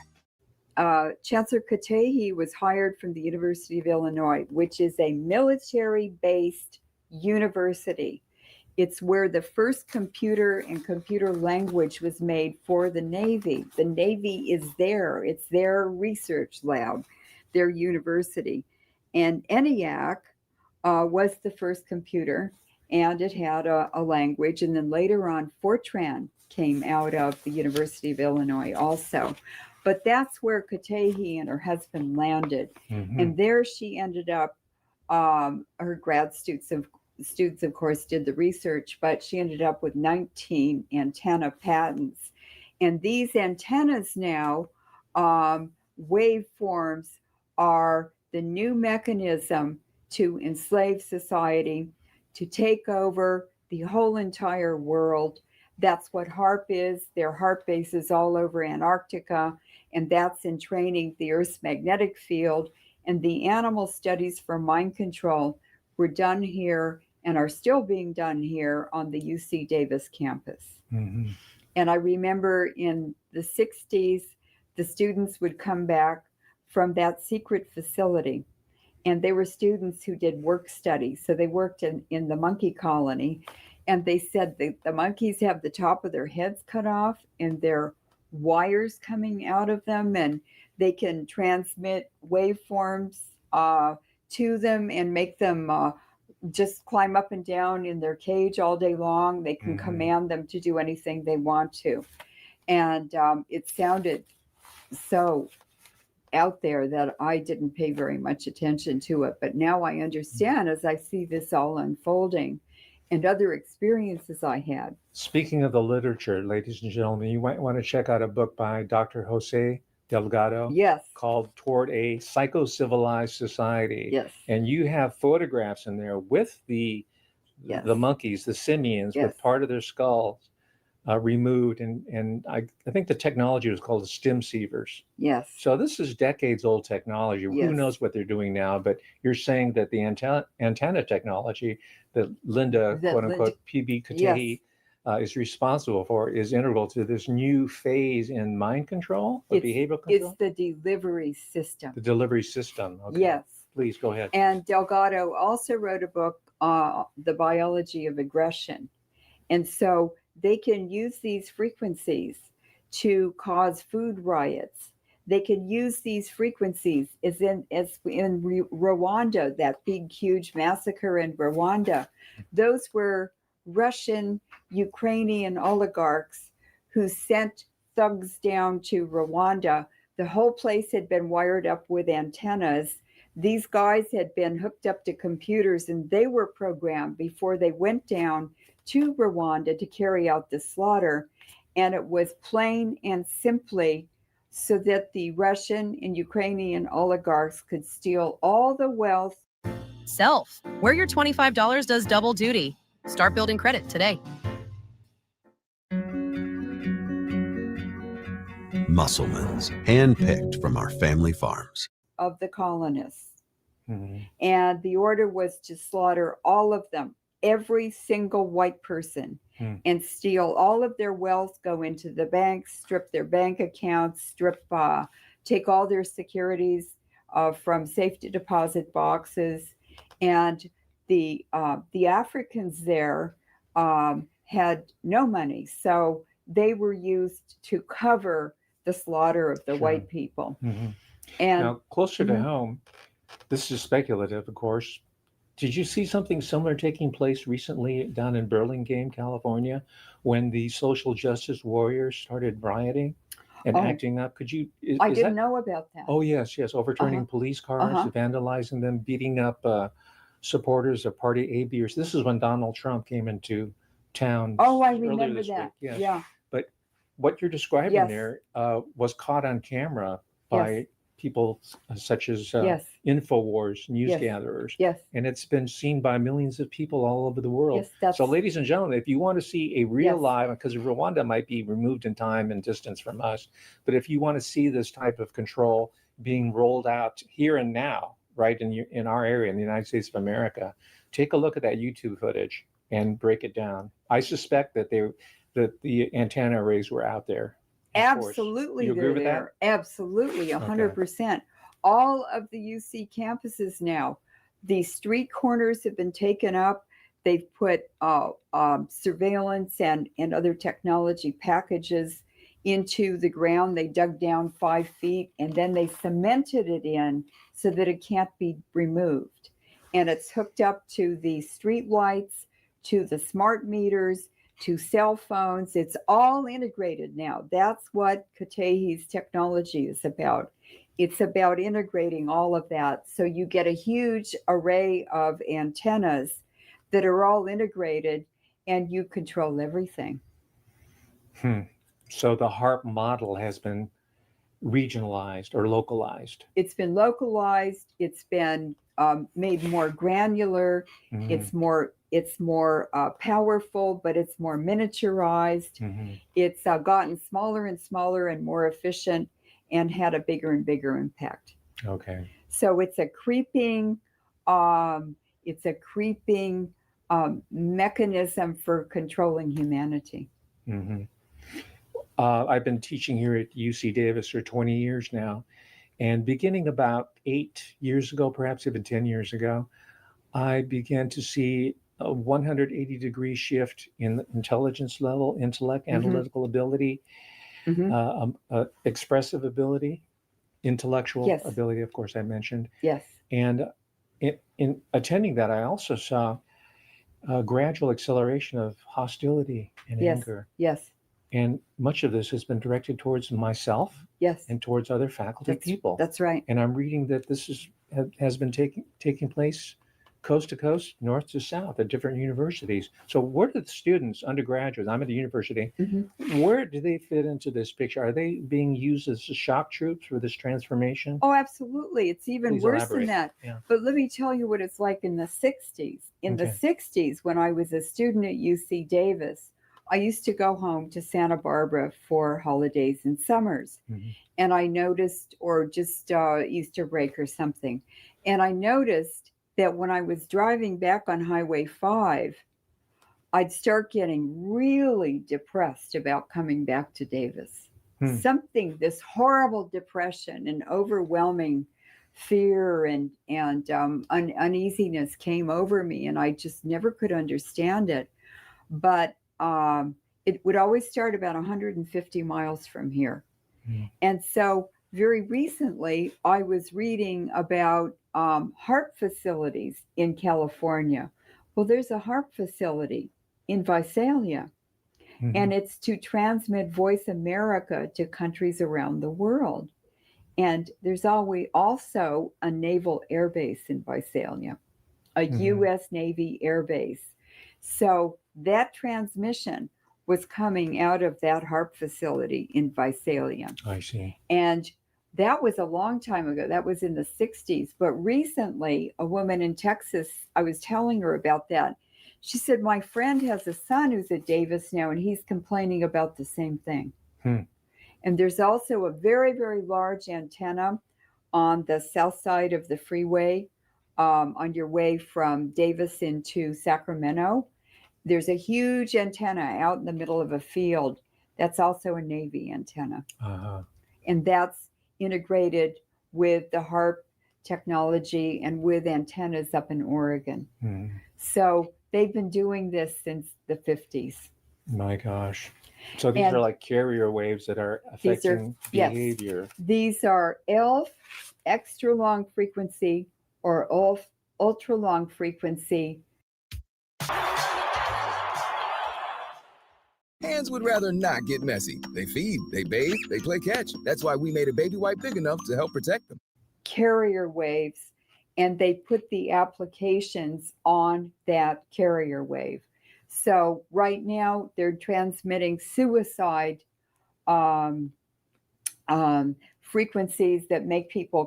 Chancellor Katehi was hired from the University of Illinois, which is a military-based university. It's where the first computer and computer language was made for the Navy. The Navy is there. It's their research lab, their university. And ENIAC was the first computer, and it had a language. And then later on, Fortran came out of the University of Illinois also. But that's where Katehi and her husband landed. Mhm. And there she ended up, her grad students, of course, did the research, but she ended up with 19 antenna patents. And these antennas now, waveforms, are the new mechanism to enslave society, to take over the whole entire world. That's what HARP is. Their HARP base is all over Antarctica, and that's in training the Earth's magnetic field. And the animal studies for mind control were done here and are still being done here on the UC Davis campus. Mm-hmm. And I remember in the 60s, the students would come back from that secret facility, and they were students who did work study. So they worked in the monkey colony, and they said the monkeys have the top of their heads cut off and their wires coming out of them, and they can transmit waveforms to them and make them just climb up and down in their cage all day long. They can command them to do anything they want to. And it sounded so out there that I didn't pay very much attention to it. But now I understand as I see this all unfolding and other experiences I had. Speaking of the literature, ladies and gentlemen, you might want to check out a book by Dr. Jose Delgado. Yes. Called Toward a Psycho-Civilized Society. Yes. And you have photographs in there with the monkeys, the simians, with part of their skulls removed. And I think the technology was called the stem sievers. Yes. So this is decades old technology. Yes. Who knows what they're doing now? But you're saying that the antenna technology that Linda, quote unquote, PB Katehi, is responsible for is integral to this new phase in mind control, behavioral control? It's the delivery system. The delivery system. Okay. Yes. Please go ahead. And Delgado also wrote a book, The Biology of Aggression. And so they can use these frequencies to cause food riots. They can use these frequencies as in Rwanda, that big, huge massacre in Rwanda. Those were Russian, Ukrainian oligarchs who sent thugs down to Rwanda. The whole place had been wired up with antennas. These guys had been hooked up to computers, and they were programmed before they went down to Rwanda to carry out the slaughter. And it was plain and simply so that the Russian and Ukrainian oligarchs could steal all the wealth. Self, where your $25 does double duty. Start building credit today. Musselmans, handpicked from our family farms. Of the colonists. And the order was to slaughter all of them, every single white person, and steal all of their wealth, go into the banks, strip their bank accounts, take all their securities from safety deposit boxes. And the Africans there had no money, so they were used to cover the slaughter of the white people. And now, closer to home, this is speculative, of course. Did you see something similar taking place recently down in Burlingame, California, when the social justice warriors started rioting and acting up? I didn't know about that. Oh, yes, overturning police cars, vandalizing them, beating up supporters of Party A, B, or C. This is when Donald Trump came into town. Oh, I remember that. Yes. Yeah. But what you're describing there was caught on camera by people such as InfoWars, news gatherers. Yes. And it's been seen by millions of people all over the world. Yes, so ladies and gentlemen, if you want to see a real live, because Rwanda might be removed in time and distance from us, but if you want to see this type of control being rolled out here and now, right in our area, in the United States of America, take a look at that YouTube footage and break it down. I suspect that the antenna arrays were out there. Absolutely, you agree with that? Absolutely, 100%. All of the UC campuses now, the street corners have been taken up. They've put surveillance and other technology packages into the ground. They dug down 5 feet and then they cemented it in so that it can't be removed. And it's hooked up to the street lights, to the smart meters, to cell phones. It's all integrated now. That's what Katehi's technology is about. It's about integrating all of that. So you get a huge array of antennas that are all integrated and you control everything. So the HARP model has been regionalized or localized? It's been localized. It's been made more granular. Mhm. It's more powerful, but it's more miniaturized. Mhm. It's gotten smaller and smaller and more efficient, and had a bigger and bigger impact. Okay. So it's a creeping um, mechanism for controlling humanity. Mhm. I've been teaching here at UC Davis for 20 years now. And beginning about 8 years ago, perhaps even 10 years ago, I began to see a 180-degree shift in the intelligence level, intellect, analytical ability, expressive ability, intellectual ability, of course, I mentioned. Yes. And in attending that, I also saw a gradual acceleration of hostility and anger. Yes. And much of this has been directed towards myself Yes. and towards other faculty people. That's right. And I'm reading that this has been taking place coast to coast, north to south at different universities. So where do the students, undergraduates, I'm at a university, where do they fit into this picture? Are they being used as shock troops for this transformation? Oh, absolutely. It's even Please worse elaborate. than that. Yeah. But let me tell you what it's like in the 60s. In the Okay. 60s, when I was a student at UC Davis, I used to go home to Santa Barbara for holidays and summers. And I noticed, or just Easter break or something, and I noticed that when I was driving back on Highway 5, I'd start getting really depressed about coming back to Davis. This horrible depression and overwhelming fear and uneasiness came over me, and I just never could understand it. But it would always start about 150 miles from here. And so very recently, I was reading about HARP facilities in California. Well, there's a HARP facility in Visalia, and it's to transmit Voice America to countries around the world. And there's also a naval air base in Visalia, a U.S. Navy air base. So that transmission was coming out of that HARP facility in Visalia. I see. And that was a long time ago. That was in the 60s. But recently, a woman in Texas, I was telling her about that. She said, my friend has a son who's at Davis now, and he's complaining about the same thing. And there's also a very, very large antenna on the south side of the freeway on your way from Davis into Sacramento. There's a huge antenna out in the middle of a field. That's also a Navy antenna. And that's integrated with the HARP technology and with antennas up in Oregon. So they've been doing this since the 50s. My gosh. So these are like carrier waves that are affecting behavior. Yes, these are ELF, extra long frequency, or ultra long frequency. Hands would rather not get messy. They feed, they bathe, they play catch. That's why we made a baby wipe big enough to help protect them. Carrier waves, and they put the applications on that carrier wave. So right now they're transmitting suicide frequencies that make people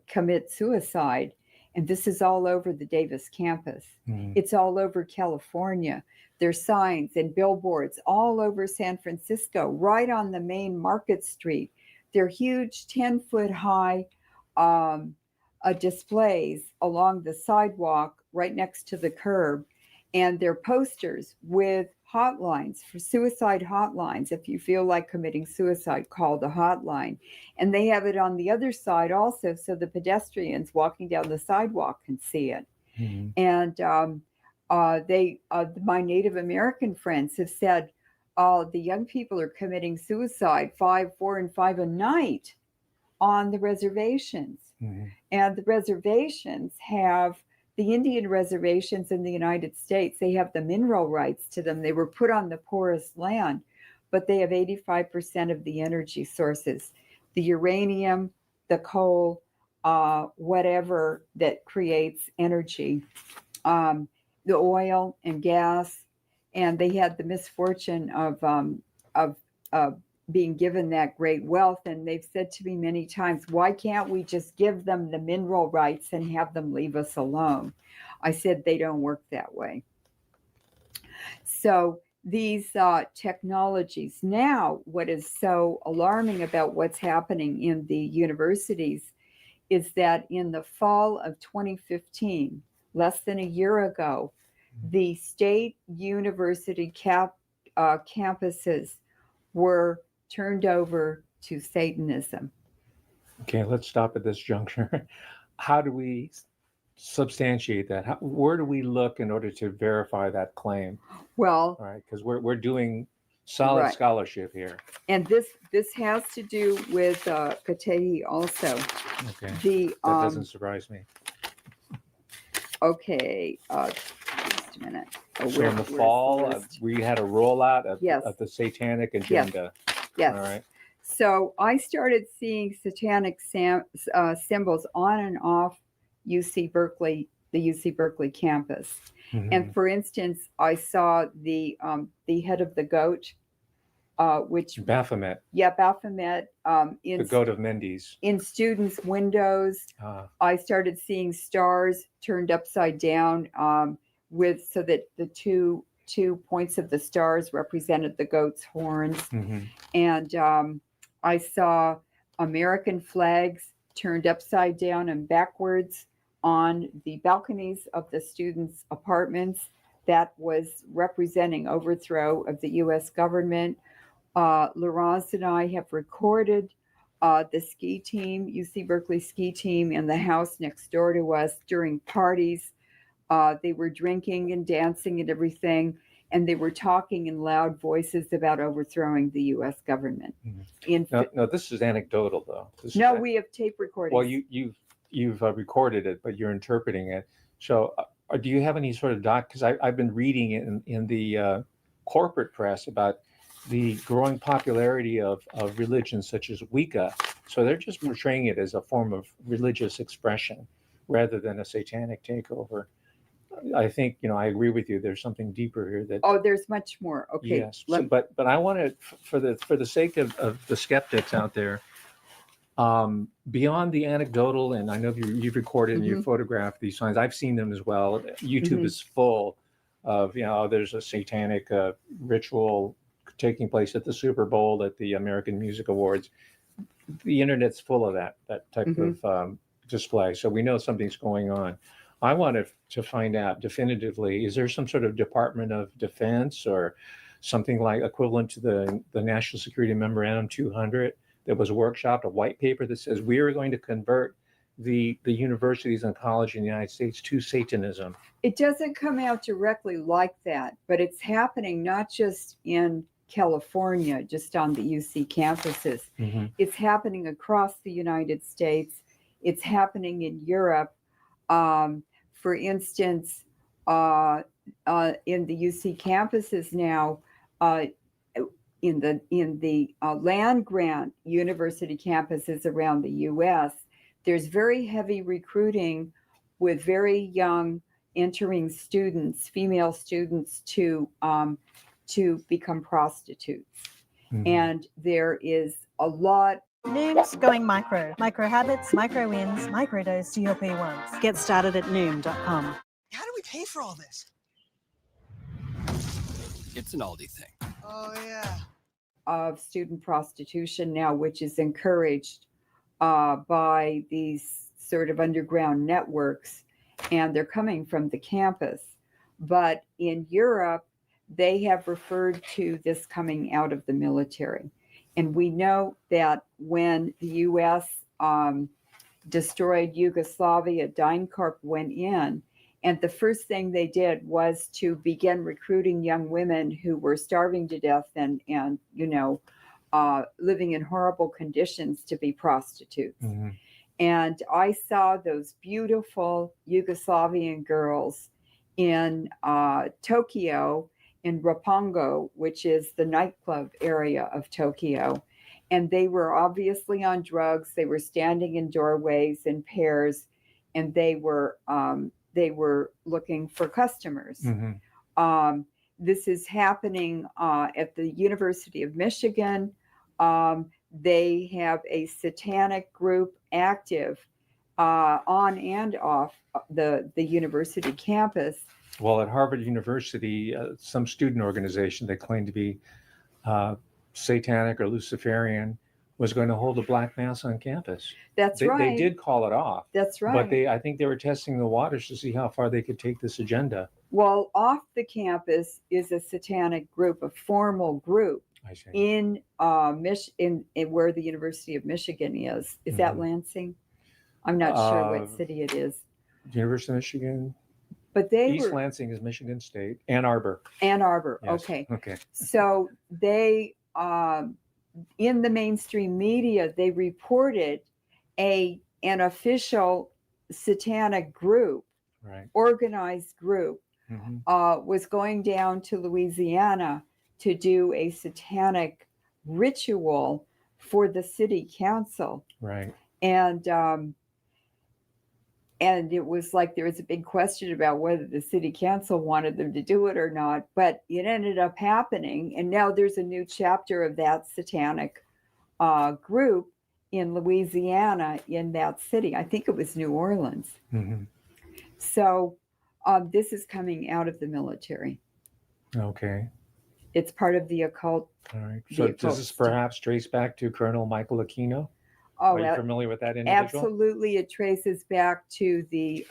commit suicide. And this is all over the Davis campus. It's all over California. There's signs and billboards all over San Francisco, right on the main Market Street. They're huge 10-foot high displays along the sidewalk right next to the curb. And they're posters with hotlines for suicide hotlines. If you feel like committing suicide, call the hotline. And they have it on the other side also, so the pedestrians walking down the sidewalk can see it. And my Native American friends have said, the young people are committing suicide 5, 4, and 5 a night on the reservations. And the reservations have the Indian reservations in the United States. They have the mineral rights to them. They were put on the poorest land, but they have 85% of the energy sources, the uranium, the coal, whatever that creates energy, the oil and gas. And they had the misfortune of being given that great wealth. And they've said to me many times, why can't we just give them the mineral rights and have them leave us alone? I said, they don't work that way. So these technologies now, what is so alarming about what's happening in the universities is that in the fall of 2015, less than a year ago, the state university campuses were turned over to Satanism. Okay, let's stop at this juncture. How do we substantiate that? Where do we look in order to verify that claim? Well, all right, because we're doing solid scholarship here. And this has to do with Katehi also. Okay, that doesn't surprise me. Okay, just a minute. So in the fall, we had a rollout of the satanic agenda. Yes. All right. So I started seeing satanic symbols on and off UC Berkeley, the UC Berkeley campus. Mm-hmm. And for instance, I saw the head of the goat, which Baphomet. Yeah, Baphomet. The goat of Mendes. In students' windows, I started seeing stars turned upside down, so that the two points of the stars represented the goat's horns. Mm-hmm. And I saw American flags turned upside down and backwards on the balconies of the students' apartments. That was representing overthrow of the U.S. government. Leuren and I have recorded the ski team, UC Berkeley ski team, in the house next door to us during parties. They were drinking and dancing and everything, and they were talking in loud voices about overthrowing the U.S. government. Mm-hmm. No, this is anecdotal, though. We have tape recordings. Well, you've recorded it, but you're interpreting it. So, do you have any sort of because I've been reading in the corporate press about the growing popularity of religions such as Wicca. So they're just portraying it as a form of religious expression rather than a satanic takeover. I think, I agree with you. There's something deeper here that. Oh, there's much more. Okay. Yes. But I want to, for the sake of the skeptics out there, beyond the anecdotal, and I know you've recorded and you've photographed these signs. I've seen them as well. YouTube is full of, there's a satanic ritual taking place at the Super Bowl, at the American Music Awards. The internet's full of that type of display. So we know something's going on. I wanted to find out definitively, is there some sort of Department of Defense or something like equivalent to the National Security Memorandum 200 that was workshopped, a white paper that says we are going to convert the universities and college in the United States to Satanism? It doesn't come out directly like that, but it's happening not just in California, just on the UC campuses. Mm-hmm. It's happening across the United States. It's happening in Europe. For instance, in the UC campuses now, in the land grant university campuses around the U.S., there's very heavy recruiting with very young entering students, female students, to become prostitutes. Mm-hmm. And there is a lot. Noom's going micro. Micro habits, micro wins, microdose to your P1s. Get started at Noom.com. How do we pay for all this? It's an Aldi thing. Oh, yeah. Of student prostitution now, which is encouraged by these sort of underground networks, and they're coming from the campus. But in Europe, they have referred to this coming out of the military. And we know that when the U.S. Destroyed Yugoslavia, DynCorp went in, and the first thing they did was to begin recruiting young women who were starving to death and living in horrible conditions to be prostitutes. Mm-hmm. And I saw those beautiful Yugoslavian girls in Tokyo, in Roppongi, which is the nightclub area of Tokyo. And they were obviously on drugs. They were standing in doorways in pairs, and they were looking for customers. Mm-hmm. This is happening at the University of Michigan. They have a satanic group active on and off the university campus. Well, at Harvard University, some student organization that claimed to be satanic or Luciferian was going to hold a black mass on campus. That's right. They did call it off. That's right. But I think they were testing the waters to see how far they could take this agenda. Well, off the campus is a satanic group, a formal group in where the University of Michigan is. Is that Lansing? I'm not sure what city it is. University of Michigan. But East Lansing is Michigan State. Ann Arbor. Ann Arbor. Yes. Okay. Okay. So they, in the mainstream media, they reported an official satanic group, organized group, was going down to Louisiana to do a satanic ritual for the city council. Right. And it was like there was a big question about whether the city council wanted them to do it or not, but it ended up happening. And now there's a new chapter of that satanic group in Louisiana, in that city. I think it was New Orleans. So this is coming out of the military. Okay. It's part of the occult. All right. So does this perhaps trace back to Colonel Michael Aquino? Oh, are you familiar with that individual? Absolutely. It traces back to the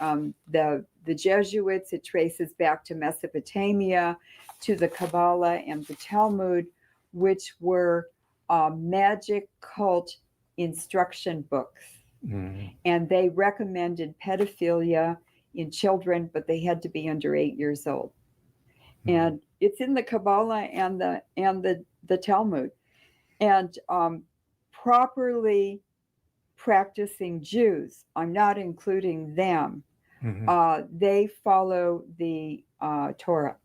Jesuits. It traces back to Mesopotamia, to the Kabbalah and the Talmud, which were magic cult instruction books. And they recommended pedophilia in children, but they had to be under 8 years old. And it's in the Kabbalah and the Talmud. And properly practicing Jews, I'm not including them, they follow the Torah.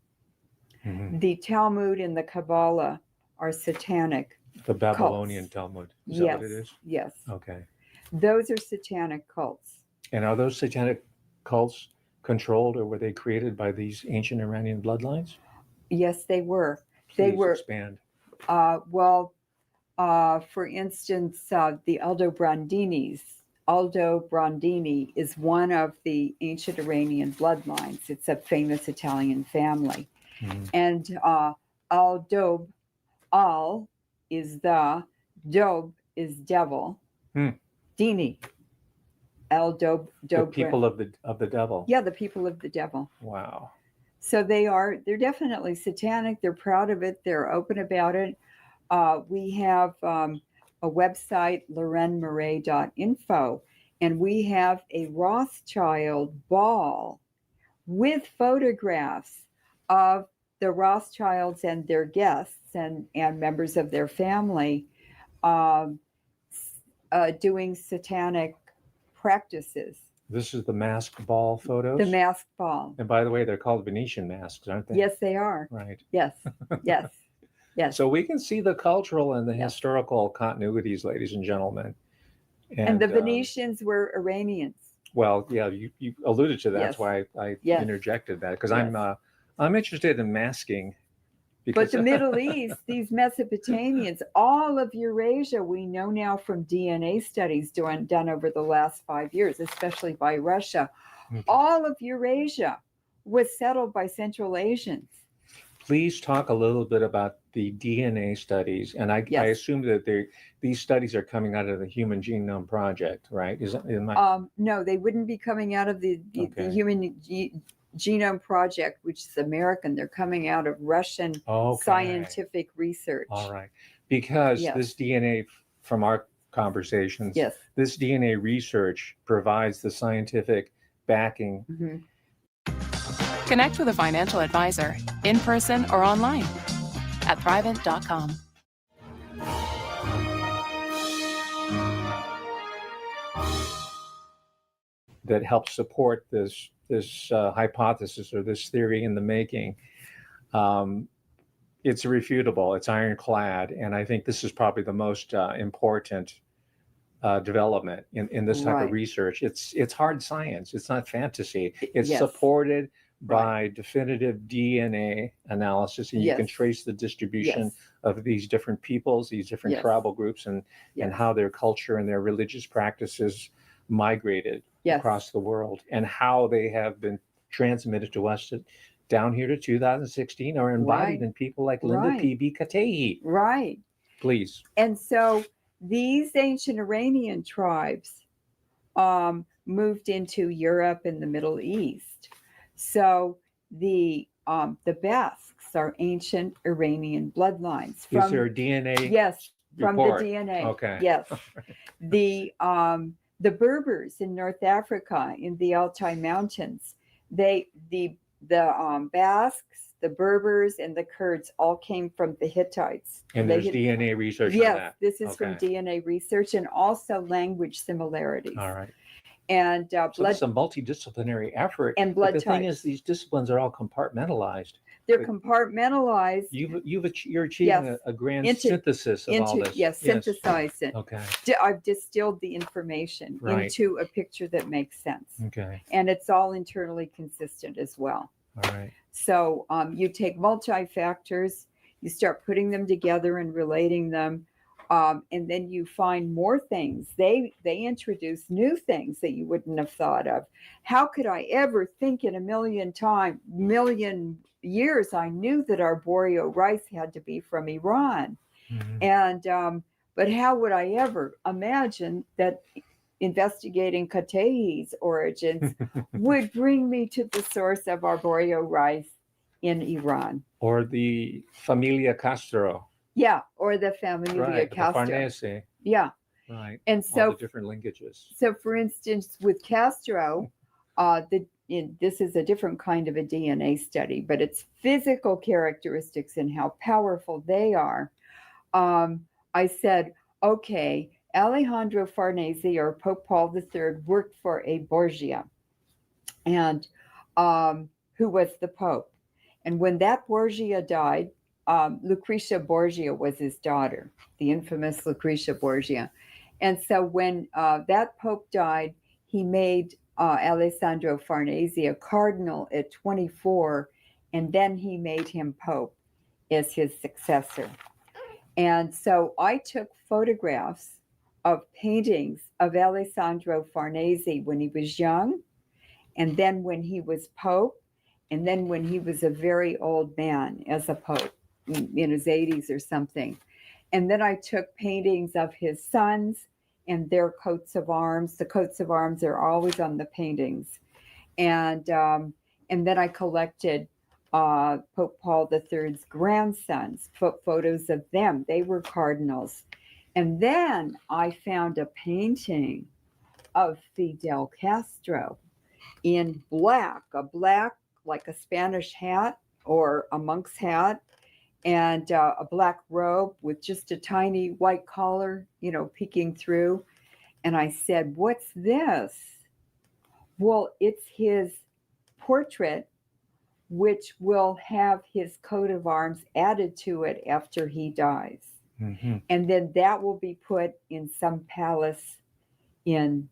The Talmud and the Kabbalah are satanic. The Babylonian cults. Talmud. Is Yes, that what it is? yes. Okay. Those are satanic cults. And are those satanic cults controlled, or were they created by these ancient Iranian bloodlines? Yes, they were. Please expand. For instance, the Aldobrandini is one of the ancient Iranian bloodlines. It's a famous Italian family. And Al-Dob, Al is the, Dob is devil. Dini. Al-Dob. The people of the devil. Yeah, the people of the devil. Wow. So they're definitely satanic. They're proud of it. They're open about it. We have a website, LeurenMoret.info, and we have a Rothschild ball with photographs of the Rothschilds and their guests and members of their family doing satanic practices. This is the masked ball photos? The masked ball. And by the way, they're called Venetian masks, aren't they? Yes, they are. Right. Yes, yes. Yes. So we can see the cultural and the historical continuities, ladies and gentlemen. And the Venetians were Iranians. Well, yeah, you alluded to that. Yes. That's why I Yes. interjected that, because Yes. I'm interested in masking. But the Middle East, these Mesopotamians, all of Eurasia, we know now from DNA studies done over the last 5 years, especially by Russia, all of Eurasia was settled by Central Asians. Please talk a little bit about the DNA studies, and I assume that these studies are coming out of the Human Genome Project, right? No, they wouldn't be coming out of the Human Genome Project, which is American. They're coming out of Russian scientific research. All right, because this DNA, from our conversations, this DNA research provides the scientific backing. Connect with a financial advisor in person or online at Thrivent.com. That helps support this hypothesis or this theory in the making. It's irrefutable. It's ironclad, and I think this is probably the most important development in this type of research. It's hard science. It's not fantasy. It's supported by definitive DNA analysis, and you can Yes. trace the distribution Yes. of these different peoples, these different Yes. tribal groups, and Yes. how their culture and their religious practices migrated Yes. across the world, and how they have been transmitted to us down here to 2016 are embodied Right. in people like Linda Right. P.B. Katehi. Right. Please. And so these ancient Iranian tribes moved into Europe and the Middle East. So the Basques are ancient Iranian bloodlines. Is there a DNA? Yes, from report? the DNA. Okay. Yes. The Berbers in North Africa in the Altai Mountains, the Basques, the Berbers, and the Kurds all came from the Hittites. And They there's had- DNA research on Yes, that. this is from Okay. DNA research and also language similarities. All right. And So blood, this is a multidisciplinary effort. And but blood the thing types. is, these disciplines are all compartmentalized. they're compartmentalized. You're achieving Yes. a grand Into- synthesis of all this. Yes, synthesized it. Okay. I've distilled the information Right. into a picture that makes sense. Okay. And it's all internally consistent as well. All right. So you take multi-factors, you start putting them together and relating them, and then you find more things. They introduce new things that you wouldn't have thought of. How could I ever think in a million years I knew that arboreal rice had to be from Iran? And but how would I ever imagine that investigating Katehi's origins would bring me to the source of arboreal rice in Iran? Or the Familia Castro. Yeah, or the Familia Right. The Castro. Farnese. Yeah. Right. And All so the different linkages. So, for instance, with Castro, this is a different kind of a DNA study, but it's physical characteristics and how powerful they are. I said, okay, Alejandro Farnese or Pope Paul III worked for a Borgia, and who was the Pope. And when that Borgia died, Lucretia Borgia was his daughter, the infamous Lucretia Borgia. And so when that Pope died, he made Alessandro Farnese a cardinal at 24, and then he made him Pope as his successor. And so I took photographs of paintings of Alessandro Farnese when he was young, and then when he was Pope, and then when he was a very old man as a Pope in his 80s or something. And then I took paintings of his sons and their coats of arms. The coats of arms are always on the paintings. And then I collected Pope Paul III's grandsons, photos of them. They were cardinals. And then I found a painting of Fidel Castro in black, like a Spanish hat or a monk's hat, and a black robe with just a tiny white collar, peeking through. And I said, "What's this?" Well, it's his portrait, which will have his coat of arms added to it after he dies. Mm-hmm. And then that will be put in some palace in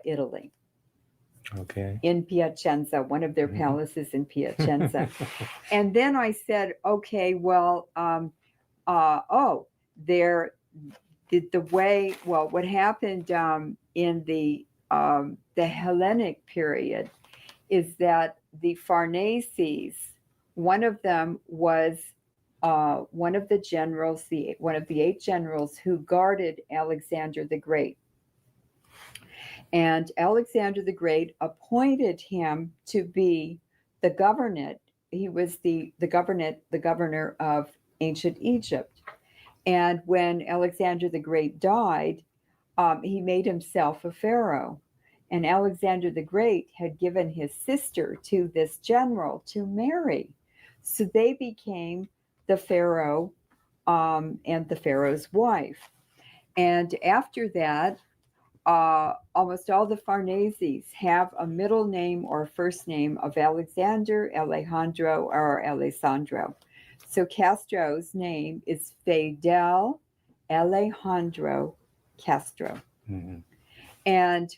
Italy. Okay. In Piacenza, one of their palaces in Piacenza. And then I said, okay, well, what happened in the Hellenic period is that the Farneses, one of them was one of the generals, one of the 8 generals who guarded Alexander the Great. And Alexander the Great appointed him to be the governor. He was the governor of ancient Egypt. And when Alexander the Great died, he made himself a pharaoh. And Alexander the Great had given his sister to this general to marry. So they became the pharaoh and the pharaoh's wife. And after that, almost all the Farneses have a middle name or first name of Alexander, Alejandro, or Alessandro. So Castro's name is Fidel Alejandro Castro. Mm-hmm. And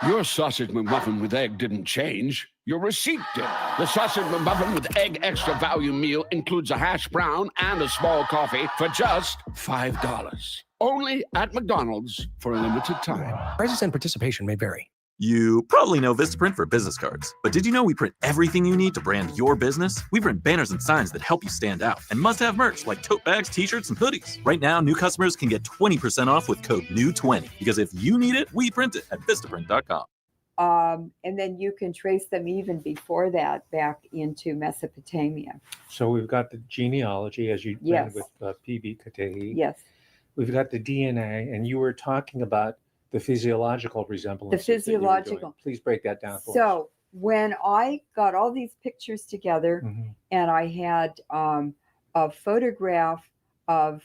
your sausage McMuffin with egg didn't change. Your receipt did. The sausage McMuffin with egg extra value meal includes a hash brown and a small coffee for just $5. Only at McDonald's for a limited time. Prices and participation may vary. You probably know Vistaprint for business cards, but did you know we print everything you need to brand your business? We print banners and signs that help you stand out, and must-have merch like tote bags, t-shirts, and hoodies. Right now, new customers can get 20% off with code NEW20, because if you need it, we print it at Vistaprint.com. And then you can trace them even before that back into Mesopotamia. So we've got the genealogy, as you Yes. did with P.B. Katehi. Yes. We've got the DNA, and you were talking about the physiological resemblance. physiological. Please break that down for us. So when I got all these pictures together, Mhm. and I had a photograph of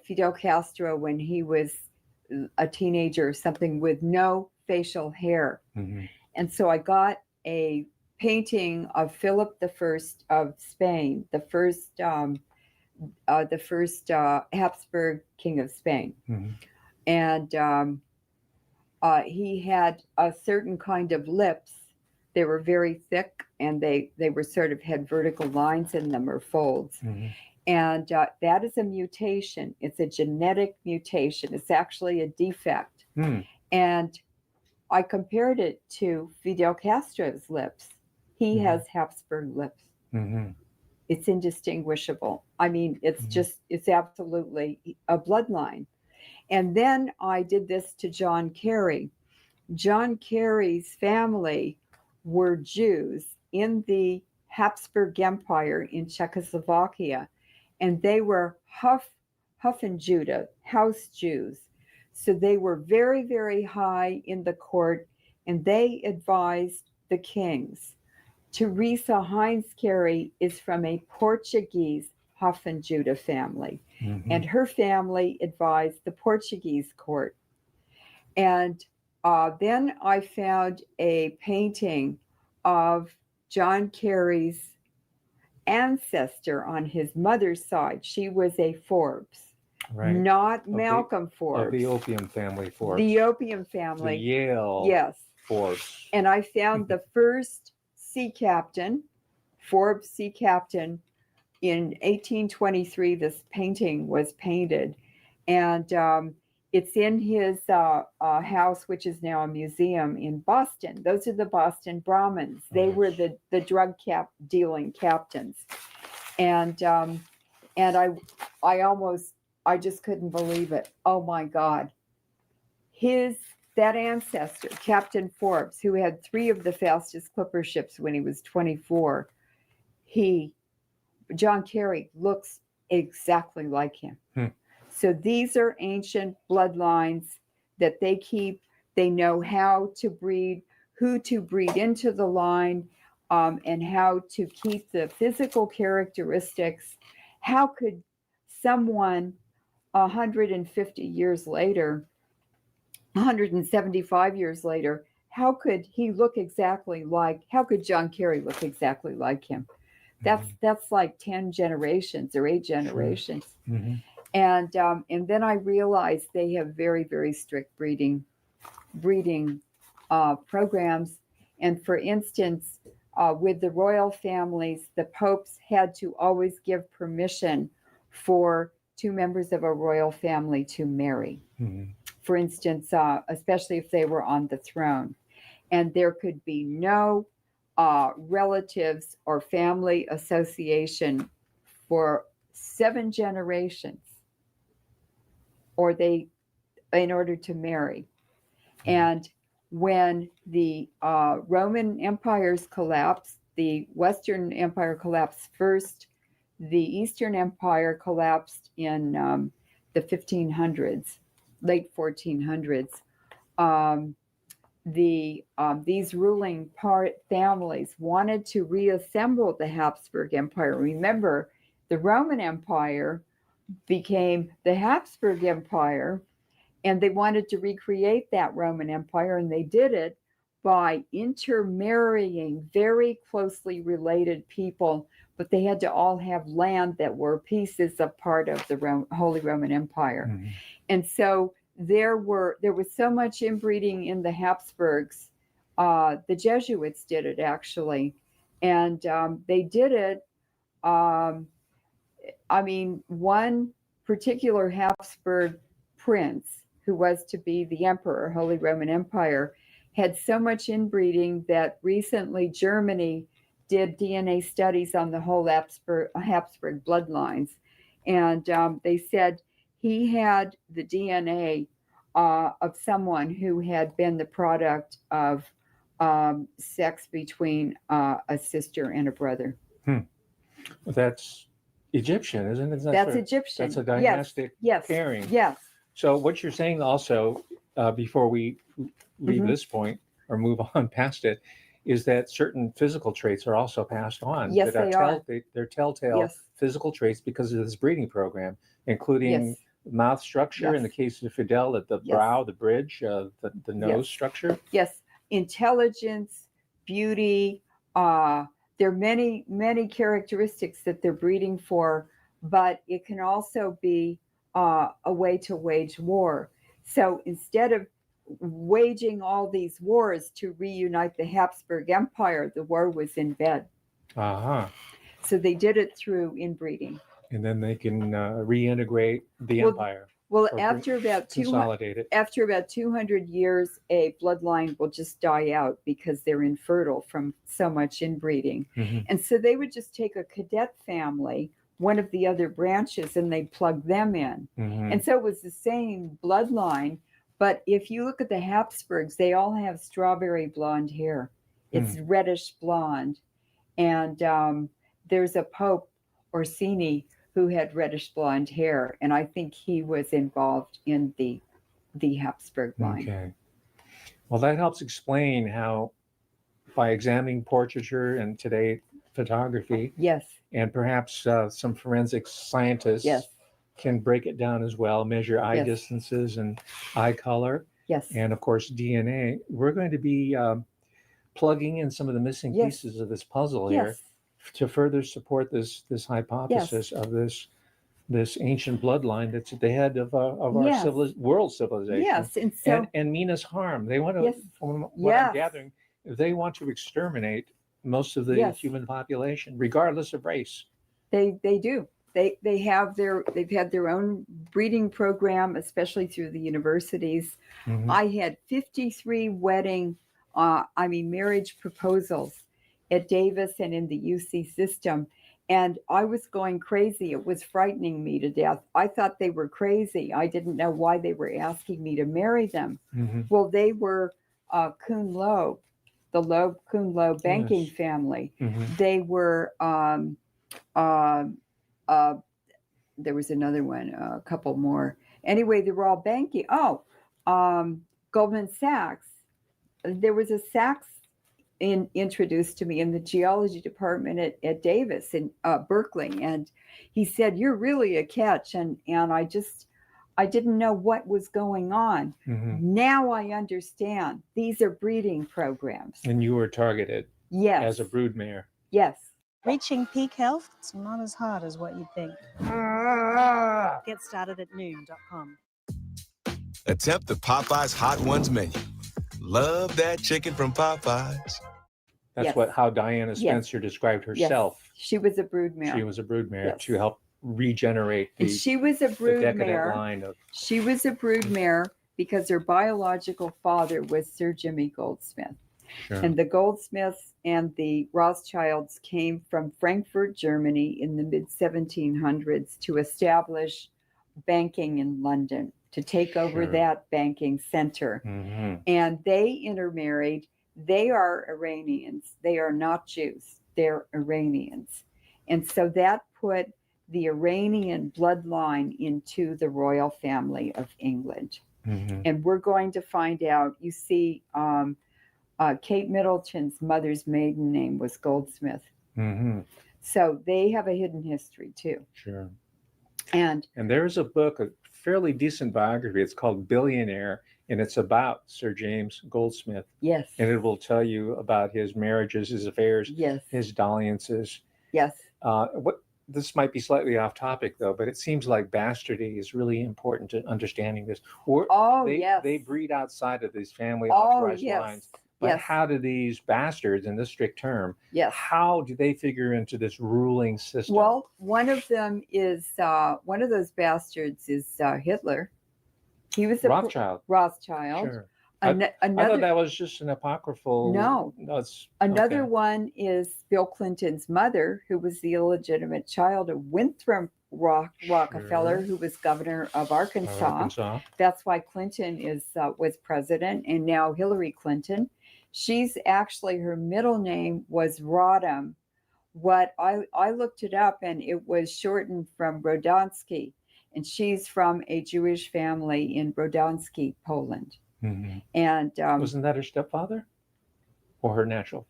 Fidel Castro when he was a teenager or something with no facial hair. Mhm. And so I got a painting of Philip I of Spain, the first Habsburg king of Spain. Mhm. And he had a certain kind of lips. They were very thick, and they were sort of had vertical lines in them or folds. Mhm. And that is a mutation. It's a genetic mutation. It's actually a defect. Hmm. And I compared it to Fidel Castro's lips. He Mhm. has Habsburg lips. Mhm. It's indistinguishable. I mean, it's just, it's absolutely a bloodline. And then I did this to John Kerry. John Kerry's family were Jews in the Habsburg Empire in Czechoslovakia, and they were Hohenjuda, house Jews. So they were very, very high in the court, and they advised the kings. Teresa Heinz Kerry is from a Portuguese Hohenjuda family, and her family advised the Portuguese court. And then I found a painting of John Kerry's ancestor on his mother's side. She was a Forbes, Right. not Of the- Malcolm Forbes. Of the Opium family Forbes. The Opium The family. Yale Yes. Forbes. And I found the first sea captain, Forbes sea captain, in 1823. This painting was painted, and it's in his house, which is now a museum in Boston. Those are the Boston Brahmins. They were the drug dealing captains, and I just couldn't believe it. Oh my God! That ancestor, Captain Forbes, who had 3 of the fastest clipper ships when he was 24, John Kerry looks exactly like him. So these are ancient bloodlines that they keep. They know how to breed, who to breed into the line, and how to keep the physical characteristics. How could someone 150 years later, 175 years later, how could John Kerry look exactly like him? That's like 10 generations or 8 generations. Mhm. And then I realized they have very, very strict breeding programs. And for instance, with the royal families, the popes had to always give permission for 2 members of a royal family to marry. Mhm. For instance, especially if they were on the throne. And there could be no relatives or family association for 7 generations, or in order to marry. And when the Roman empires collapsed, the Western Empire collapsed first, the Eastern Empire collapsed in the 1500s, late 1400s. These ruling families wanted to reassemble the Habsburg Empire. Remember, the Roman Empire became the Habsburg Empire, and they wanted to recreate that Roman Empire, and they did it by intermarrying very closely related people, but they had to all have land that were pieces of part of the Holy Roman Empire. Mhm. And so there was so much inbreeding in the Habsburgs The Jesuits did it actually, and they did it. I mean, one particular Habsburg prince who was to be the emperor, Holy Roman Empire, had so much inbreeding that recently Germany did DNA studies on the whole Habsburg bloodlines. And they said he had the DNA of someone who had been the product of sex between a sister and a brother. That's Egyptian, isn't it? That's Egyptian. That's a dynastic pairing. Yes. So what you're saying also, before we leave this point or move on past it, is that certain physical traits are also passed on. Yes, that they are. They're telltale physical traits because of this breeding program, including mouth structure, in the case of Fidel, at the brow, the bridge, the nose structure. Yes, intelligence, beauty. There are many, many characteristics that they're breeding for, but it can also be a way to wage war. So instead of waging all these wars to reunite the Habsburg Empire, the war was in bed. So they did it through inbreeding. And then they can reintegrate the empire. Well, after about 200 years, a bloodline will just die out because they're infertile from so much inbreeding. And so they would just take a cadet family, one of the other branches, and they plug them in. And so it was the same bloodline. But if you look at the Habsburgs, they all have strawberry blonde hair. It's reddish blonde. And there's a Pope, Orsini, who had reddish blonde hair. And I think he was involved in the Habsburg line. Okay. Well, that helps explain how, by examining portraiture and today photography, and perhaps some forensic scientists can break it down as well, measure eye distances and eye color, and of course DNA. We're going to be plugging in some of the missing pieces of this puzzle here to further support this hypothesis of this ancient bloodline that's at the head of our world civilization. And so and mean us harm. They want to, from what I'm gathering, they want to exterminate most of the human population, regardless of race. They do. They've had their own breeding program, especially through the universities. I had 53 marriage proposals at Davis and in the UC system. And I was going crazy. It was frightening me to death. I thought they were crazy. I didn't know why they were asking me to marry them. Well, they were Kuhn Loeb, the Loeb Kuhn Loeb banking family. They were, there was another one, a couple more. Anyway, they were all banking. Goldman Sachs. There was a Sachs introduced to me in the geology department at Davis in Berkeley, and he said, "You're really a catch," and I didn't know what was going on. Now I understand. These are breeding programs. And you were targeted as a broodmare. Reaching peak health, it's not as hard as what you'd think. Get started at noon.com. Attempt the Popeyes Hot Ones menu. Love that chicken from Popeyes. That's how Diana Spencer described herself. She was a broodmare. She was a broodmare to help regenerate the, she was a decadent line of. She was a broodmare because her biological father was Sir Jimmy Goldsmith. And the Goldsmiths and the Rothschilds came from Frankfurt, Germany in the mid-1700s to establish banking in London, to take over that banking center. And they intermarried. They are Iranians. They are not Jews. They're Iranians. And so that put the Iranian bloodline into the royal family of England. And we're going to find out, you see, Kate Middleton's mother's maiden name was Goldsmith. So they have a hidden history too. And there's a book, a fairly decent biography. It's called Billionaire, and it's about Sir James Goldsmith. And it will tell you about his marriages, his affairs, his dalliances. This might be slightly off topic though, but it seems like bastardy is really important to understanding this. They breed outside of these family authorized lines. But Yes. how do these bastards, in this strict term, Yes. how do they figure into this ruling system? Well, one of them is one of those bastards is Hitler. He was a Rothschild. Rothschild. Sure. Another, I thought that was just an apocryphal. No. It's, Another okay. one is Bill Clinton's mother, who was the illegitimate child of Winthrop Rockefeller, who was governor of Arkansas. That's why Clinton was president, and now Hillary Clinton. She's actually, her middle name was Rodham. What I looked it up, and it was shortened from Rodonsky, and she's from a Jewish family in Rodonsky, Poland. Mm-hmm. And wasn't that her stepfather, or her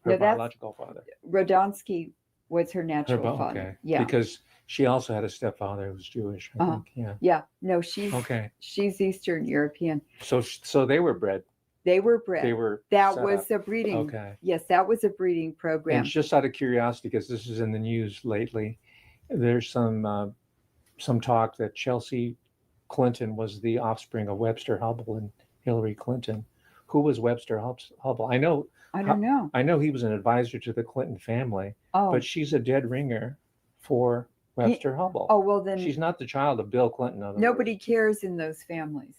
biological father? Rodonsky was her natural father. Okay. Yeah, because she also had a stepfather who was Jewish. I think. Yeah. Yeah. No, she's okay. She's Eastern European. So they were bred. They were bred. They were. That was a breeding. Okay. Yes, that was a breeding program. And just out of curiosity, because this is in the news lately, there's some talk that Chelsea Clinton was the offspring of Webster Hubbell and Hillary Clinton. Who was Webster Hubbell? I don't know. I know he was an advisor to the Clinton family, but she's a dead ringer for Webster Hubbell. Oh, well then she's not the child of Bill Clinton. Nobody cares in those families.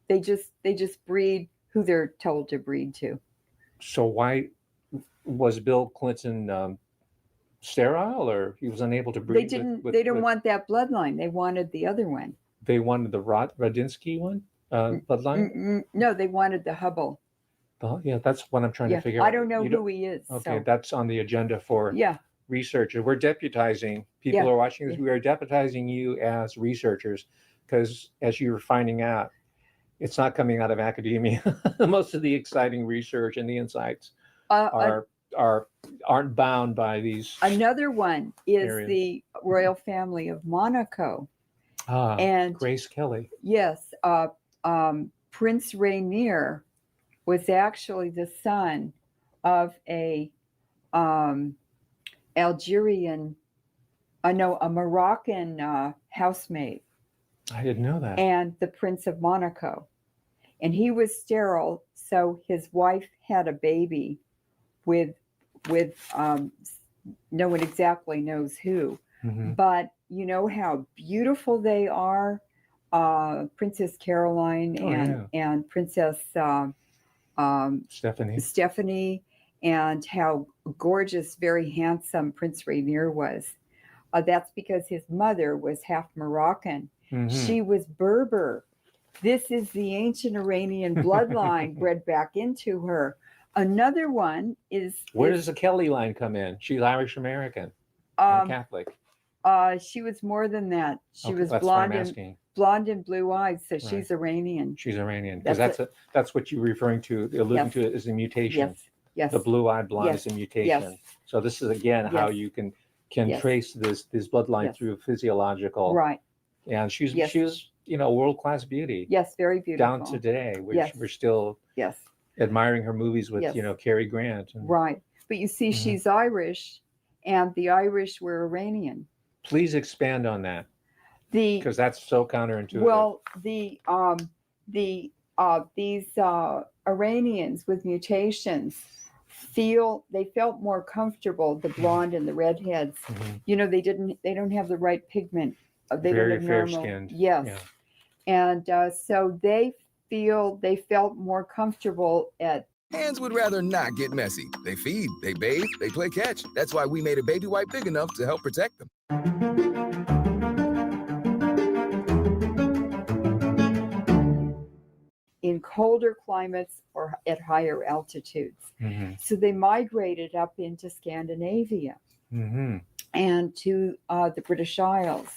They just breed who they're told to breed to. So why was Bill Clinton sterile, or he was unable to breed? They didn't want that bloodline. They wanted the other one. They wanted the Rodinsky one. Bloodline? No, they wanted the Hubbell. Yeah, that's what I'm trying to figure out. I don't know who he is. Okay, so. that's on the agenda for research. We're deputizing people who are watching this. We are deputizing you as researchers, because as you were finding out, it's not coming out of academia. Most of the exciting research and the insights aren't bound by these. Another one is areas. The royal family of Monaco. And Grace Kelly. Yes, Prince Rainier was actually the son of a Moroccan housemaid. I didn't know that. And the Prince of Monaco. And he was sterile, so his wife had a baby with no one exactly knows who. Mm-hmm. But you know how beautiful they are, Princess Caroline and Princess Stephanie, and how gorgeous, very handsome Prince Rainier was. That's because his mother was half Moroccan. Mm-hmm. She was Berber. This is the ancient Iranian bloodline bred back into her. Another one is... Where does the Kelly line come in? She's Irish American and Catholic. She was more than that. She was that's blonde and blue eyes, so she's Iranian. She's Iranian, because that's what you're referring to, alluding to it as a mutation. Yes. The blue-eyed blonde is a mutation. Yes. So this is again how you can trace this bloodline through physiological. Right. And she's world-class beauty. Yes, very beautiful. Down to today, which we're still admiring her movies with Cary Grant. Right. But you see, she's Irish, and the Irish were Iranian. Please expand on that, because that's so counterintuitive. Well, these Iranians with mutations felt more comfortable, the blonde and the redheads. Mm-hmm. They don't have the right pigment. They very don't fair skinned. Yes. Yeah. And so they felt more comfortable at. Hands would rather not get messy. They feed, they bathe, they play catch. That's why we made a baby wipe big enough to help protect them. In colder climates or at higher altitudes. Mm-hmm. So they migrated up into Scandinavia and to the British Isles.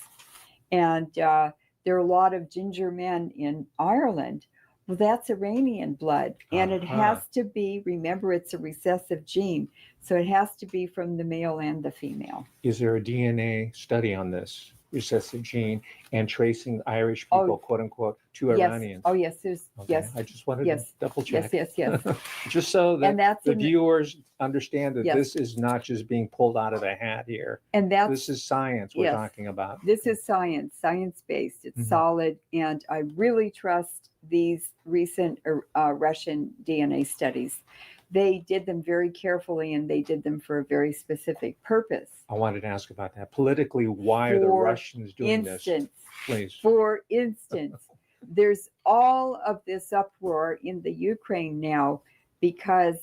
And there are a lot of ginger men in Ireland. Well, that's Iranian blood. And it has to be, remember, it's a recessive gene. So it has to be from the male and the female. Is there a DNA study on this recessive gene and tracing Irish people, quote unquote, to Iranians? Oh, yes. There's, yes. I just wanted to double check. Yes. Just so that the viewers understand that this is not just being pulled out of a hat here. And this is science we're talking about. This is science-based. It's solid. And I really trust these recent Russian DNA studies. they did them very carefully, and they did them for a very specific purpose. I wanted to ask about that. Politically, why are the Russians doing this? Please. For instance, there's all of this uproar in the Ukraine now because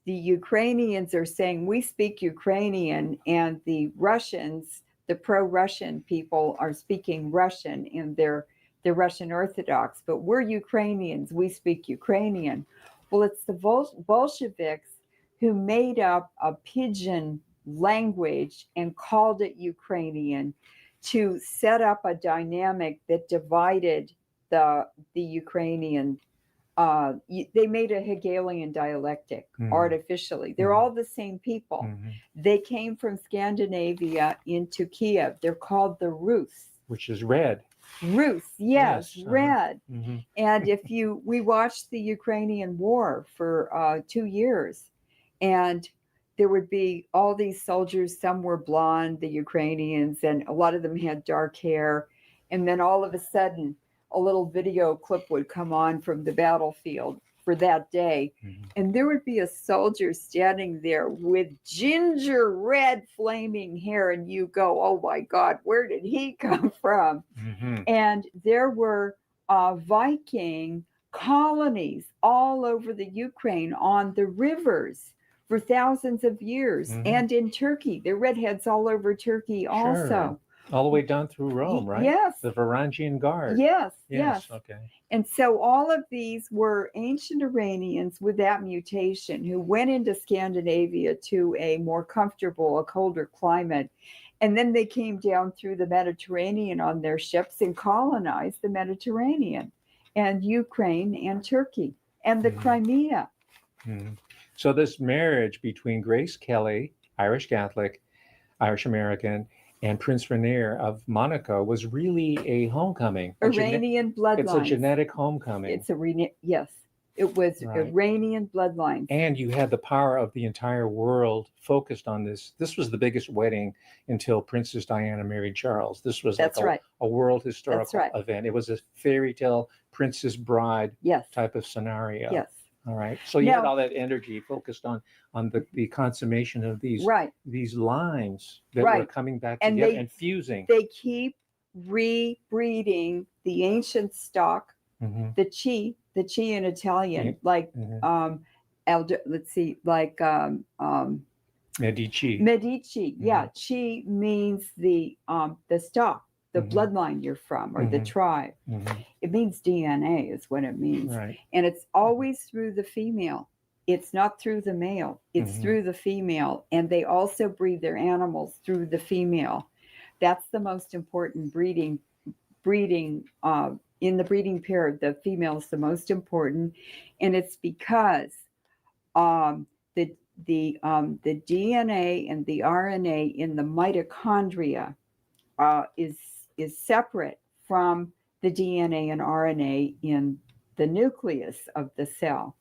the Ukrainians are saying we speak Ukrainian, and the Russians, the pro-Russian people, are speaking Russian, and they're Russian Orthodox, but we're Ukrainians, we speak Ukrainian. Well, it's the Bolsheviks who made up a pidgin language and called it Ukrainian to set up a dynamic that divided the Ukrainian. They made a Hegelian dialectic artificially. They're all the same people. They came from Scandinavia into Kiev. They're called the Rus. Which is red. Rus, yes, red. Mm-hmm. And we watched the Ukrainian war for 2 years, and there would be all these soldiers. Some were blonde, the Ukrainians, and a lot of them had dark hair. And then all of a sudden, a little video clip would come on from the battlefield for that day. And there would be a soldier standing there with ginger red flaming hair. And you go, oh my God, where did he come from? And there were Viking colonies all over the Ukraine on the rivers for thousands of years. And in Turkey, there are redheads all over Turkey also. Sure. All the way down through Rome, right? Yes. The Varangian Guard. Yes. Okay. And so all of these were ancient Iranians with that mutation who went into Scandinavia to a more comfortable, a colder climate. And then they came down through the Mediterranean on their ships and colonized the Mediterranean and Ukraine and Turkey and the Crimea. So this marriage between Grace Kelly, Irish Catholic, Irish American, and Prince Rainier of Monaco was really a homecoming. Iranian bloodlines. It's a genetic homecoming. Yes, it was Iranian bloodlines. And you had the power of the entire world focused on this. This was the biggest wedding until Princess Diana married Charles. This was like a world historical event. It was a fairy tale Princess Bride type of scenario. Yes. All right. So you had all that energy focused on the consummation of these lines that were coming back together and fusing. They keep rebreeding the ancient stock, the chi in Italian, like let's see, like Medici. Medici. Yeah, chi means the stock, the bloodline you're from, or the tribe. It means DNA is what it means. And it's always through the female. It's not through the male. It's through the female. And they also breed their animals through the female. That's the most important breeding in the breeding pair. The female is the most important. And it's because the DNA and the RNA in the mitochondria is separate from the DNA and RNA in the nucleus of the cell.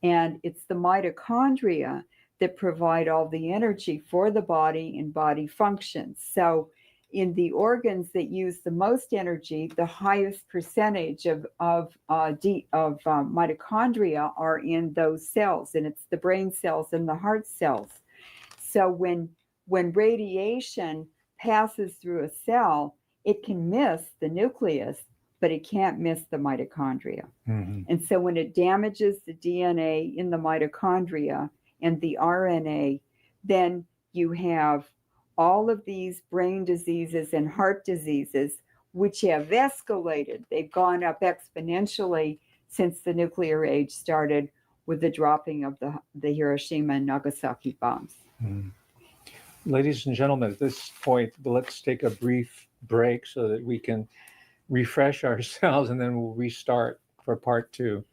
And it's the mitochondria that provide all the energy for the body and body functions. So in the organs that use the most energy, the highest percentage of mitochondria are in those cells, and it's the brain cells and the heart cells. So when radiation passes through a cell, it can miss the nucleus, but it can't miss the mitochondria. And so when it damages the DNA in the mitochondria and the RNA, then you have all of these brain diseases and heart diseases, which have escalated. They've gone up exponentially since the nuclear age started with the dropping of the Hiroshima and Nagasaki bombs. Ladies and gentlemen, at this point, let's take a brief break so that we can refresh ourselves, and then we'll restart for part 2.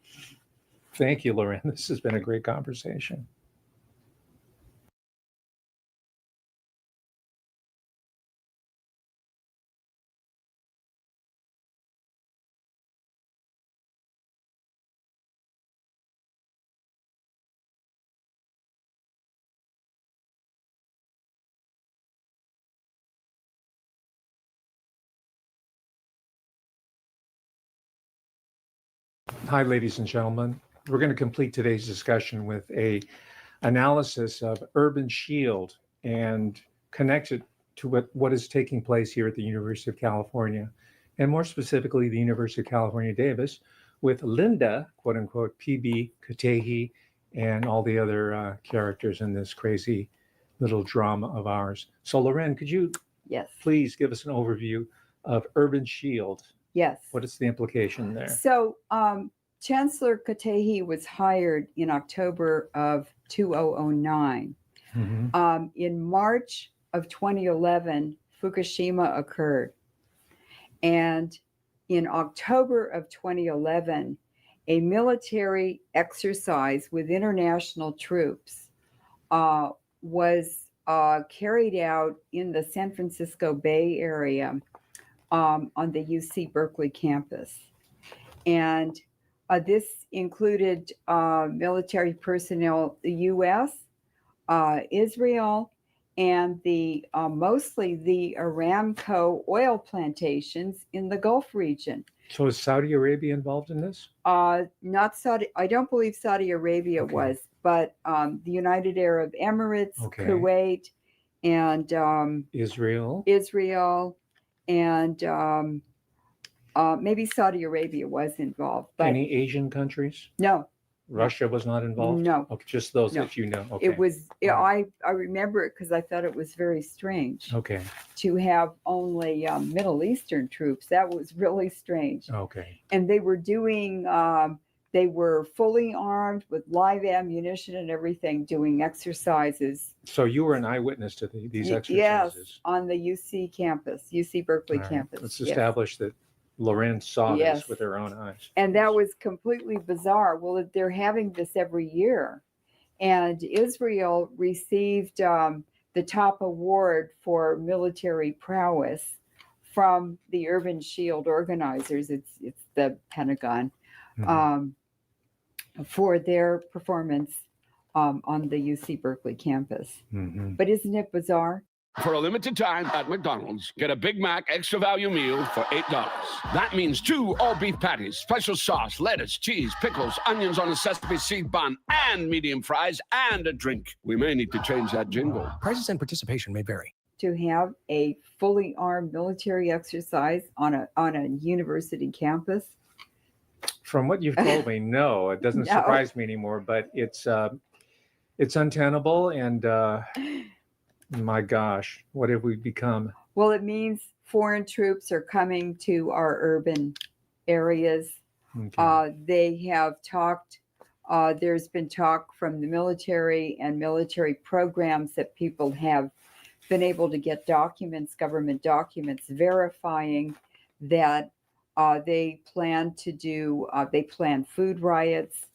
Thank you, Leuren. This has been a great conversation. Hi, ladies and gentlemen. we're going to complete today's discussion with a analysis of Urban Shield and connect it to what is taking place here at the University of California, and more specifically, the University of California, Davis, with Linda, quote unquote, PB Katehi, and all the other characters in this crazy little drama of ours. So, Leuren, could you please give us an overview of Urban Shield? Yes. What is the implication there? So, Chancellor Katehi was hired in October of 2009. In March of 2011, Fukushima occurred. And in October of 2011, a military exercise with international troops was carried out in the San Francisco Bay Area on the UC Berkeley campus. And this included military personnel, the U.S., Israel, and the mostly the Aramco oil plantations in the Gulf region. So is Saudi Arabia involved in this? Not Saudi. I don't believe Saudi Arabia was, but the United Arab Emirates, Kuwait, and Israel, and maybe Saudi Arabia was involved. But any Asian countries? No. Russia was not involved? No. Okay, just those that you know. Okay. It was, I remember it because I thought it was very strange. Okay. To have only Middle Eastern troops. That was really strange. Okay. And they were doing, they were fully armed with live ammunition and everything, doing exercises. So you were an eyewitness to these exercises? Yes, on the UC campus, UC Berkeley campus. Let's establish that Leuren saw this with her own eyes. And that was completely bizarre. Well, they're having this every year. And Israel received the top award for military prowess from the Urban Shield organizers. It's the Pentagon for their performance on the UC Berkeley campus. But isn't it bizarre? For a limited time at McDonald's, get a Big Mac extra value meal for $8. That means 2 all-beef patties, special sauce, lettuce, cheese, pickles, onions on a sesame seed bun, and medium fries, and a drink. We may need to change that jingle. Prices and participation may vary. To have a fully armed military exercise on a university campus? From what you've told me, no, it doesn't surprise me anymore, but it's untenable, and my gosh, what have we become? Well, it means foreign troops are coming to our urban areas. They have talked, there's been talk from the military and military programs that people have been able to get documents, government documents, verifying that they plan food riots.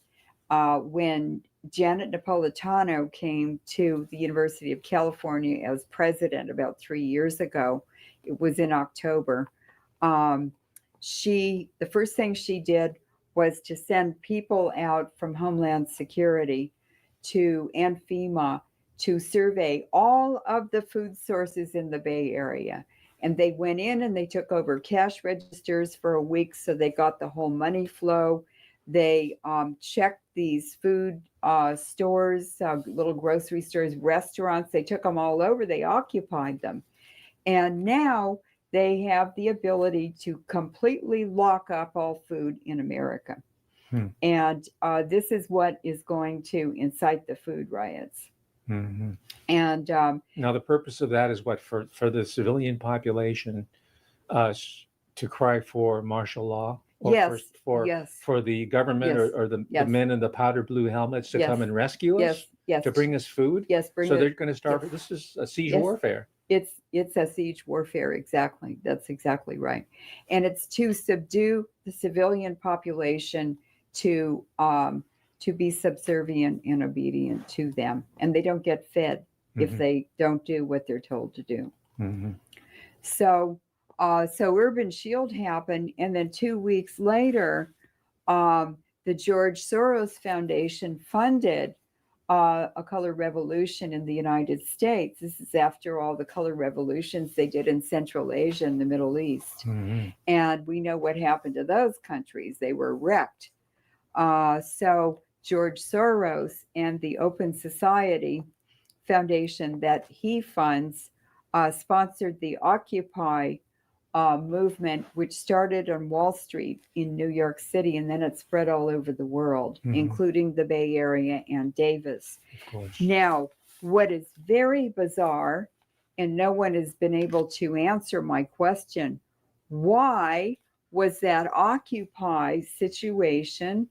When Janet Napolitano came to the University of California as president about 3 years ago. It was in October. The first thing she did was to send people out from Homeland Security and FEMA to survey all of the food sources in the Bay Area. And they went in and they took over cash registers for a week, so they got the whole money flow. They checked these food stores, little grocery stores, restaurants. They took them all over. They occupied them. And now they have the ability to completely lock up all food in America. And this is what is going to incite the food riots. And now the purpose of that is what, for the civilian population to cry for martial law? Or for the government or the men in the powder blue helmets to come and rescue us? To bring us food? So they're going to start. This is a siege warfare. It's a siege warfare. Exactly. That's exactly right. And it's to subdue the civilian population to be subservient and obedient to them. And they don't get fed if they don't do what they're told to do. So Urban Shield happened, and then 2 weeks later, the George Soros Foundation funded a color revolution in the United States. This is after all the color revolutions they did in Central Asia and the Middle East. And we know what happened to those countries. They were wrecked. So George Soros and the Open Society Foundation that he funds sponsored the Occupy movement, which started on Wall Street in New York City, and then it spread all over the world, including the Bay Area and Davis. Of course. Now, what is very bizarre, and no one has been able to answer my question, why was that Occupy situation,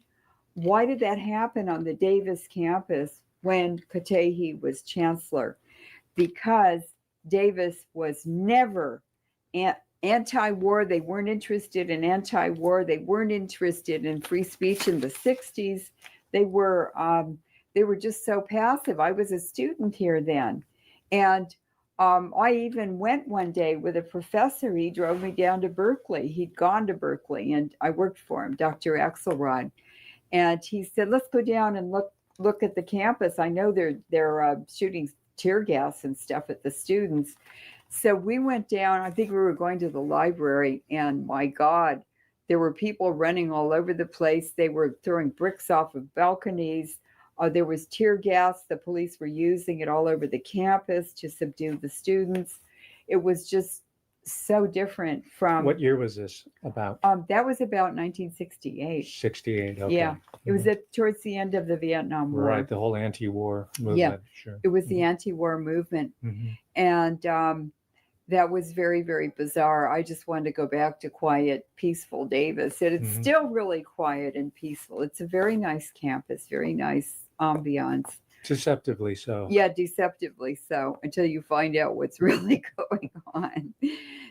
why did that happen on the Davis campus when Katehi was chancellor? Because Davis was never anti-war. They weren't interested in anti-war. They weren't interested in free speech in the 60s. They were just so passive. I was a student here then. And I even went one day with a professor. He drove me down to Berkeley. He'd gone to Berkeley, and I worked for him, Dr. Axelrod. And he said, let's go down and look at the campus. I know they're shooting tear gas and stuff at the students. So we went down. I think we were going to the library, and my God, there were people running all over the place. They were throwing bricks off of balconies. There was tear gas. The police were using it all over the campus to subdue the students. It was just so different from... What year was this about? That was about 1968. 68, okay. Yeah, it was towards the end of the Vietnam War. Right, the whole anti-war movement. Yeah, sure. It was the anti-war movement. And that was very, very bizarre. I just wanted to go back to quiet, peaceful Davis. And it's still really quiet and peaceful. It's a very nice campus, very nice ambiance. Deceptively so. Yeah, deceptively so, until you find out what's really going on.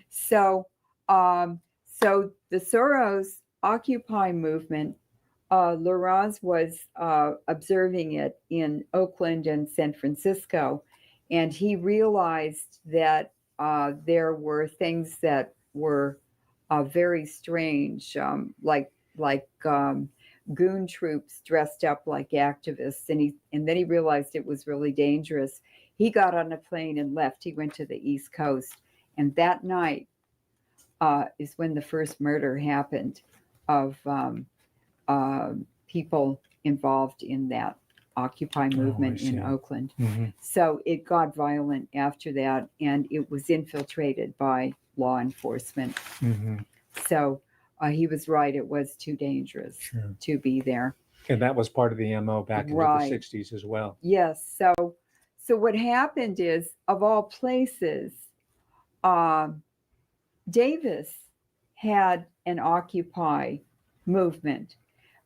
So, so the Soros Occupy movement, Leuren was observing it in Oakland and San Francisco, and he realized that there were things that were very strange, like goon troops dressed up like activists, and then he realized it was really dangerous. He got on a plane and left. He went to the East Coast, and that night is when the first murder happened of people involved in that Occupy movement in Oakland. So it got violent after that, and it was infiltrated by law enforcement. So he was right. It was too dangerous to be there. And that was part of the MO back into the 60s as well. Yes. So what happened is, of all places, Davis had an Occupy movement,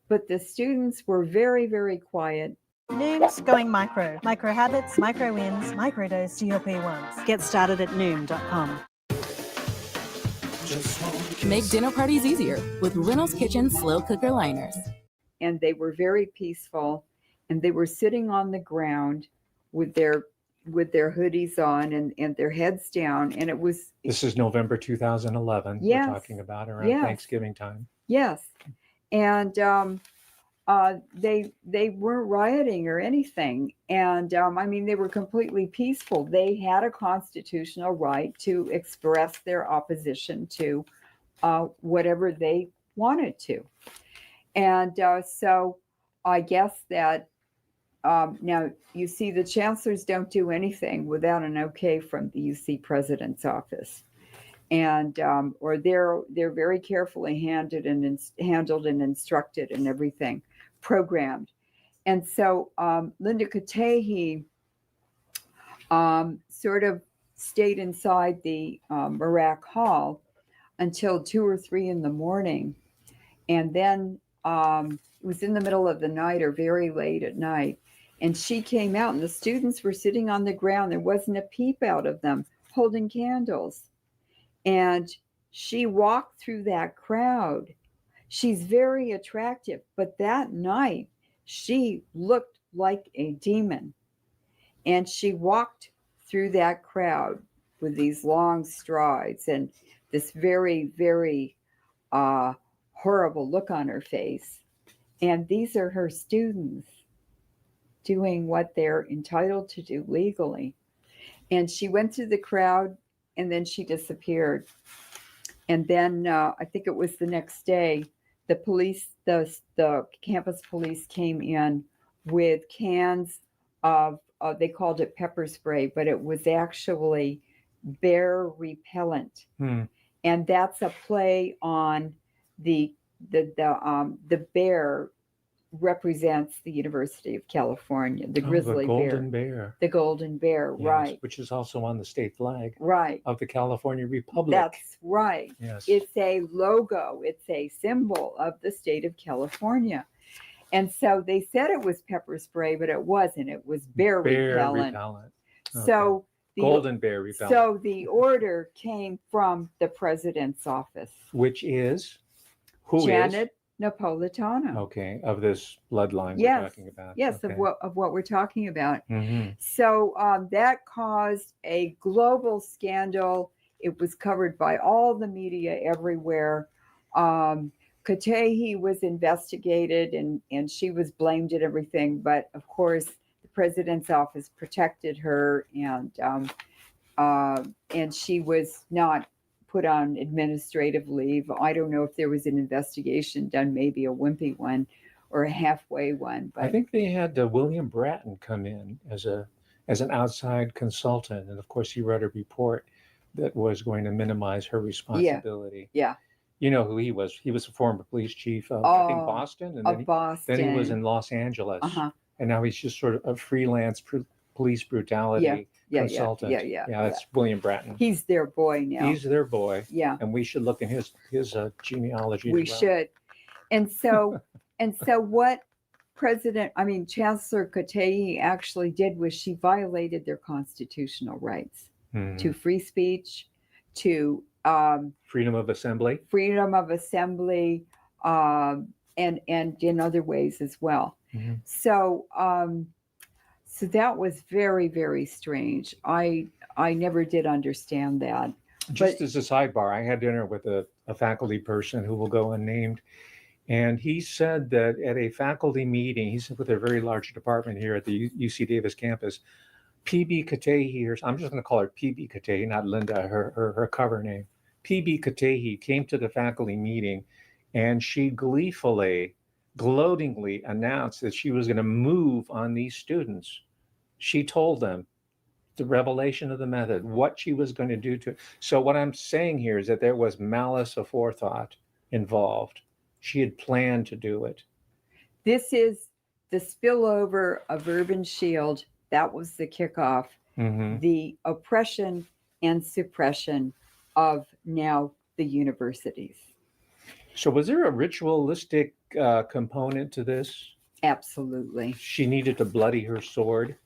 but the students were very, very quiet. Noom's going micro. Micro habits, micro wins, microdose to your P1s. Get started at Noom.com. Make dinner parties easier with Reynolds Kitchen slow cooker liners. And they were very peaceful, and they were sitting on the ground with their hoodies on and their heads down, and it was... This is November 2011. Yes. We're talking about around Thanksgiving time. Yes. And they weren't rioting or anything. And I mean, they were completely peaceful. They had a constitutional right to express their opposition to whatever they wanted to. And so I guess that now you see the chancellors don't do anything without an okay from the UC president's office. And or they're very carefully handled and instructed and everything, programmed. And so Linda Katehi sort of stayed inside the Moret Hall until 2 or 3 in the morning, and then it was in the middle of the night or very late at night, and she came out, and the students were sitting on the ground. There wasn't a peep out of them, holding candles. And she walked through that crowd. She's very attractive, but that night she looked like a demon. And she walked through that crowd with these long strides and this very, very horrible look on her face. And these are her students doing what they're entitled to do legally. And she went through the crowd, and then she disappeared. And then I think it was the next day, the police, the campus police came in with cans of, they called it pepper spray, but it was actually bear repellent. And that's a play on the bear represents the University of California, the grizzly the golden bear. The golden bear, Yes, right. which is also on the state flag Right. of the California Republic. That's right. Yes. It's a logo, it's a symbol of the state of California. And so they said it was pepper spray, but it wasn't. It was bear repellent. Okay. So golden bear repellent. So the order came from the president's office. Which is? Who Janet Napolitano. Okay, of this bloodline Yes. we're talking about. Yes, okay. of what we're talking about. Mm-hmm. So that caused a global scandal. It was covered by all the media everywhere. Katehi was investigated and she was blamed and everything. But of course, the president's office protected her and she was not put on administrative leave. I don't know if there was an investigation done, maybe a wimpy one or a halfway one. But I think they had William Bratton come in as an outside consultant, and of course he wrote a report that was going to minimize her responsibility. Yeah. You know who he was? He was a former police chief of I think Boston, and then he was in Los Angeles, and now he's just sort of a freelance police brutality consultant. Yeah. That's William Bratton. He's their boy now. He's their boy. Yeah. And we should look in his genealogy. We as well. should. And so what Chancellor Katehi actually did was she violated their constitutional rights to free speech, to freedom of assembly, and in other ways as well. So so that was very, very strange. I never did understand that. Just as a sidebar, I had dinner with a faculty person who will go unnamed, and he said that at a faculty meeting, he's with a very large department here at the UC Davis campus, PB Katehi, I'm just going to call her PB Katehi, not Linda, her cover name. PB Katehi came to the faculty meeting, and she gloatingly announced that she was going to move on these students. She told them the revelation of the method, what she was going to do to it. So what I'm saying here is that there was malice aforethought involved. She had planned to do it. This is the spillover of Urban Shield. That was the kickoff. The oppression and suppression of now the universities. So was there a ritualistic component to this? Absolutely. She needed to bloody her sword.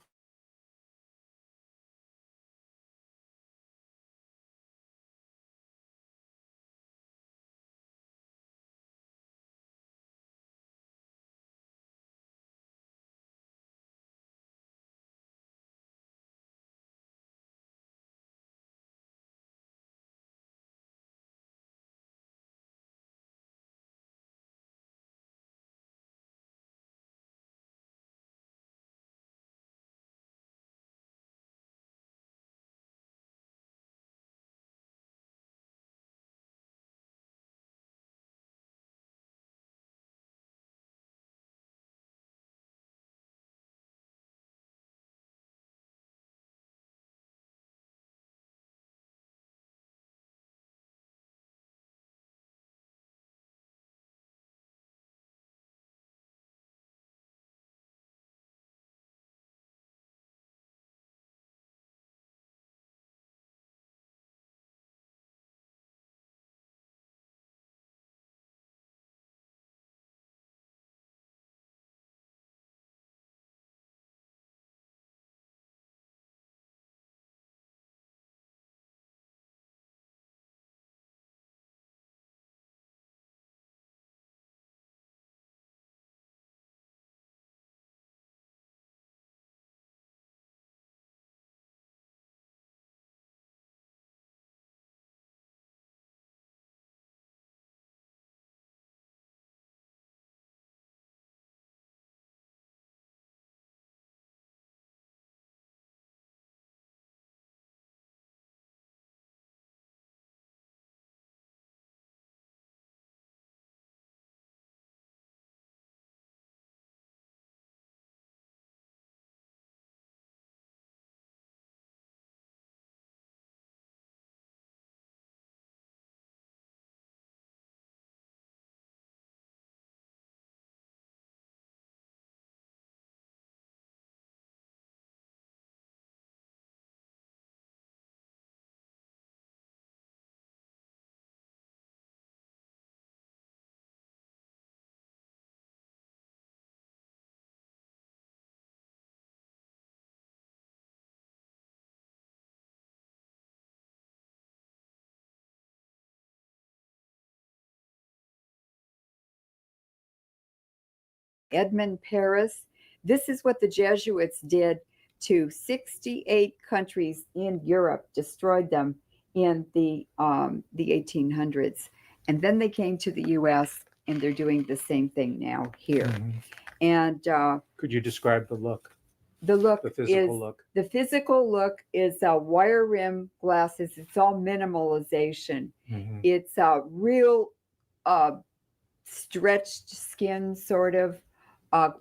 Edmund Paris. This is what the Jesuits did to 68 countries in Europe, destroyed them in the 1800s. And then they came to the U.S., and they're doing the same thing now here. And could you describe the look? The look The physical is look. the physical look is wire rim glasses. It's all minimalization. It's a real stretched skin, sort of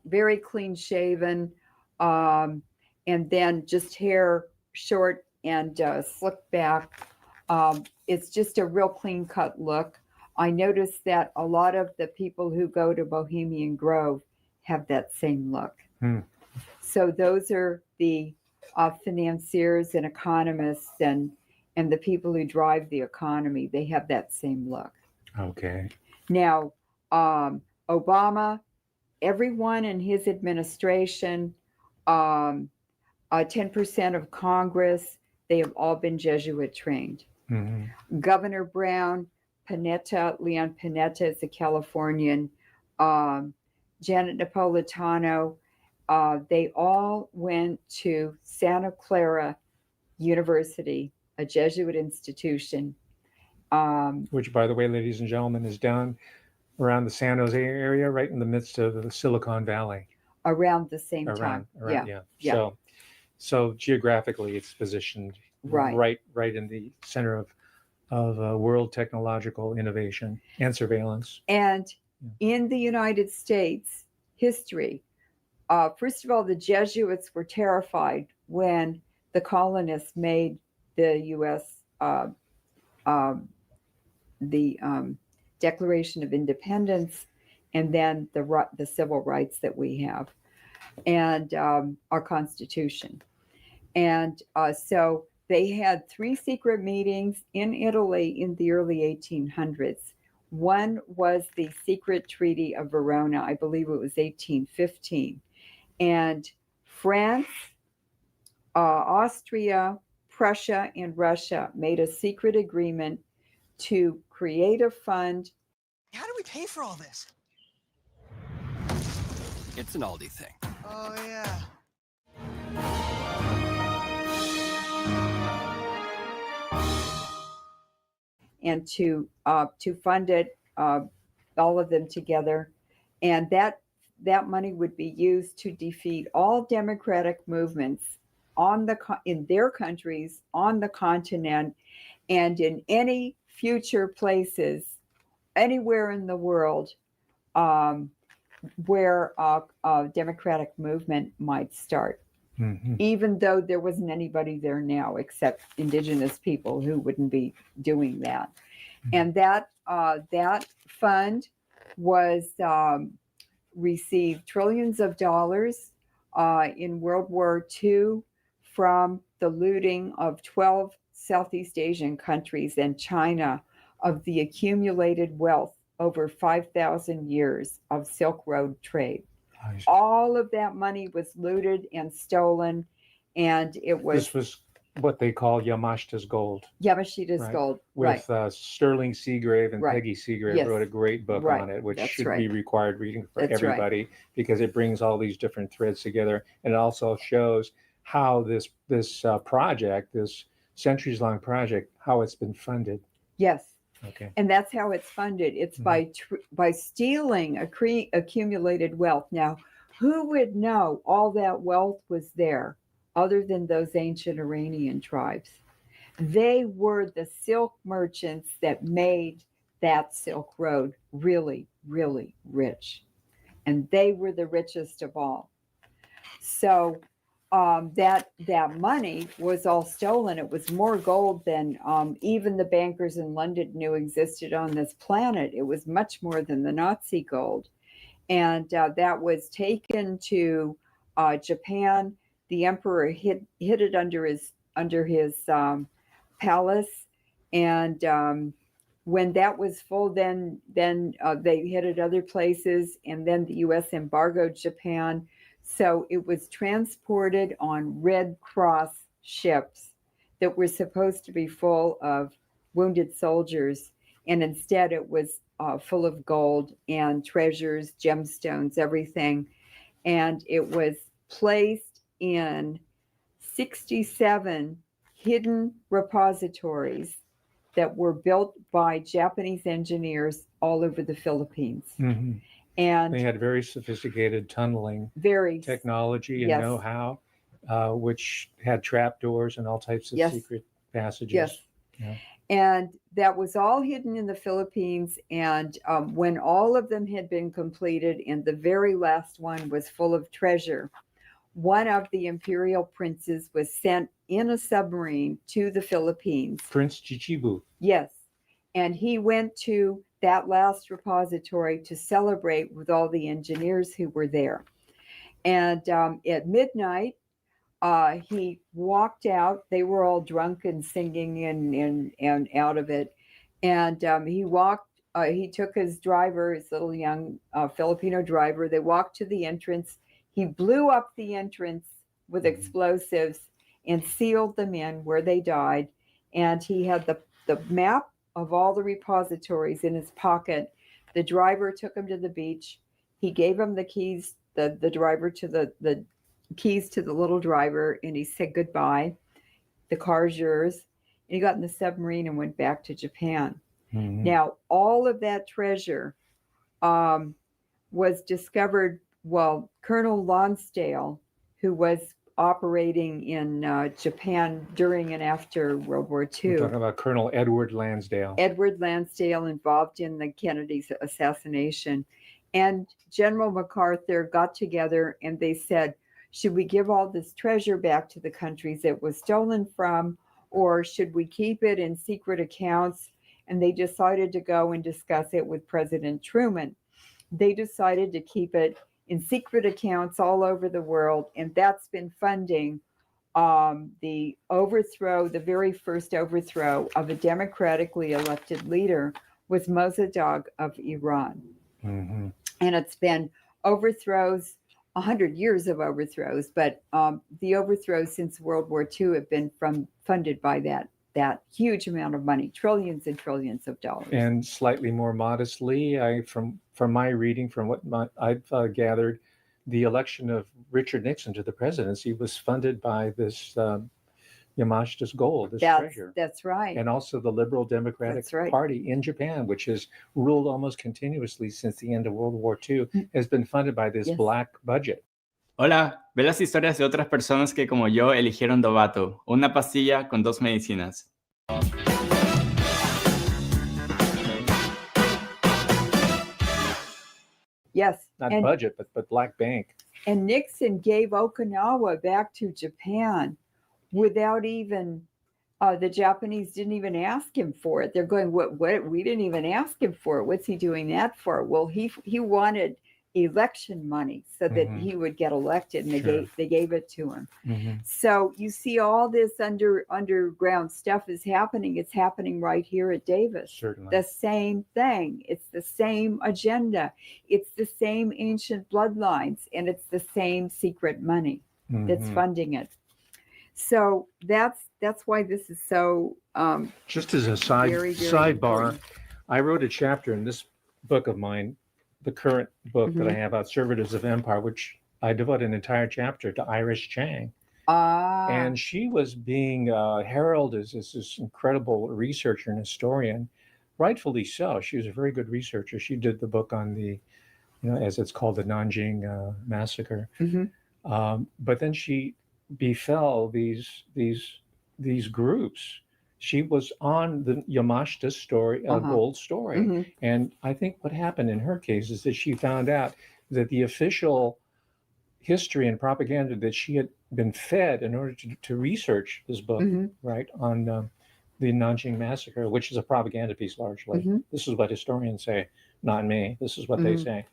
very clean shaven, and then just hair short and slicked back. It's just a real clean cut look. I noticed that a lot of the people who go to Bohemian Grove have that same look. So those are the financiers and economists and the people who drive the economy. They have that same look. Okay. Now, Obama, everyone in his administration, 10% of Congress, they have all been Jesuit trained. Governor Brown, Leon Panetta is a Californian, Janet Napolitano, they all went to Santa Clara University, a Jesuit institution. Which, by the way, ladies and gentlemen, is down around the San Jose area, right in the midst of the Silicon Valley. Around the same time. Yeah. So geographically, it's positioned right in the center of world technological innovation and surveillance. And in the United States history, first of all, the Jesuits were terrified when the colonists made the U.S. The Declaration of Independence, and then the civil rights that we have, and our Constitution. And so they had 3 secret meetings in Italy in the early 1800s. One was the secret Treaty of Verona. I believe it was 1815. And France, Austria, Prussia, and Russia made a secret agreement to create a fund. How do we pay for all this? It's an Aldi thing. Oh, yeah. And to fund it, all of them together, and that money would be used to defeat all democratic movements in their countries, on the continent, and in any future places, anywhere in the world where a democratic movement might start. Even though there wasn't anybody there now except indigenous people who wouldn't be doing that. And that fund was received trillions of dollars in World War II from the looting of 12 Southeast Asian countries and China of the accumulated wealth over 5,000 years of Silk Road trade. All of that money was looted and stolen, and it was... This was what they call Yamashita's gold. Yamashita's gold, with Sterling Seagrave and Right. Peggy Seagrave Yes. wrote a great book Right. on it, which That's should right. be required reading for That's right. everybody because it brings all these different threads together, and it also shows how this project, this centuries-long project, how it's been funded. Yes. Okay. And that's how it's funded. It's by stealing accumulated wealth. Now, who would know all that wealth was there other than those ancient Iranian tribes? They were the silk merchants that made that Silk Road really, really rich. And they were the richest of all. So that money was all stolen. It was more gold than even the bankers in London knew existed on this planet. It was much more than the Nazi gold. And that was taken to Japan. The emperor hid it under his palace. And when that was full, then they hid it other places. And then the U.S. embargoed Japan. So it was transported on Red Cross ships that were supposed to be full of wounded soldiers. And instead it was full of gold and treasures, gemstones, everything. And it was placed in 67 hidden repositories that were built by Japanese engineers all over the Philippines. Mm-hmm. And they had very sophisticated tunneling technology and yes. know-how, which had trapdoors and all types of Yes. secret passages. Yes. Yeah. And that was all hidden in the Philippines. And when all of them had been completed, and the very last one was full of treasure, one of the imperial princes was sent in a submarine to the Philippines. Prince Chichibu. Yes. And he went to that last repository to celebrate with all the engineers who were there. And at midnight, he walked out. They were all drunk and singing and out of it. And he took his driver, his little young Filipino driver. They walked to the entrance. He blew up the entrance with explosives and sealed them in where they died. And he had the map of all the repositories in his pocket. The driver took him to the beach. He gave him the keys, the driver to the keys to the little driver, and he said goodbye. The car's yours. And he got in the submarine and went back to Japan. Mm-hmm. Now, all of that treasure was discovered. Well, Colonel Lonsdale, who was operating in Japan during and after World War II. We're talking about Colonel Edward Lansdale. Edward Lansdale, involved in the Kennedy assassination. And General MacArthur got together and they said, should we give all this treasure back to the countries it was stolen from, or should we keep it in secret accounts? And they decided to go and discuss it with President Truman. They decided to keep it in secret accounts all over the world, and that's been funding the very first overthrow of a democratically elected leader was Mossadegh of Iran. Mm-hmm. And it's been overthrows, 100 years of overthrows, but the overthrows since World War II have been funded by that huge amount of money, trillions and trillions of dollars. And slightly more modestly, from my reading, from what I've gathered, the election of Richard Nixon to the presidency was funded by this Yamashita's gold, this treasure. That's right. And also the Liberal Democratic Party in Japan, which has ruled almost continuously since the end of World War II, has been funded by this black budget. Hola, ve las historias de otras personas que como yo eligieron Dovato, una pastilla con 2 medicinas. Yes. Not budget, but black bank. And Nixon gave Okinawa back to Japan without even, the Japanese didn't even ask him for it. They're going, what, we didn't even ask him for it. What's he doing that for? Well, he wanted election money so that he would get elected, and they gave it to him. Mm-hmm. So you see all this underground stuff is happening. It's happening right here at Davis. Certainly. The same thing. It's the same agenda. It's the same ancient bloodlines, and it's the same secret money that's funding it. So that's why this is so just as a very, very sidebar, important. I wrote a chapter in this book of mine, the current book that I have out, Servitors of Empire, which I devote an entire chapter to Iris Chang. And she was being heralded as this incredible researcher and historian, rightfully so. She was a very good researcher. She did the book on the, as it's called, the Nanjing massacre. But then she befell these groups. She was on the Yamashita story, gold story. And I think what happened in her case is that she found out that the official history and propaganda that she had been fed in order to research this book, right, on the Nanjing massacre, which is a propaganda piece largely. This is what historians say, not me. This is what they say.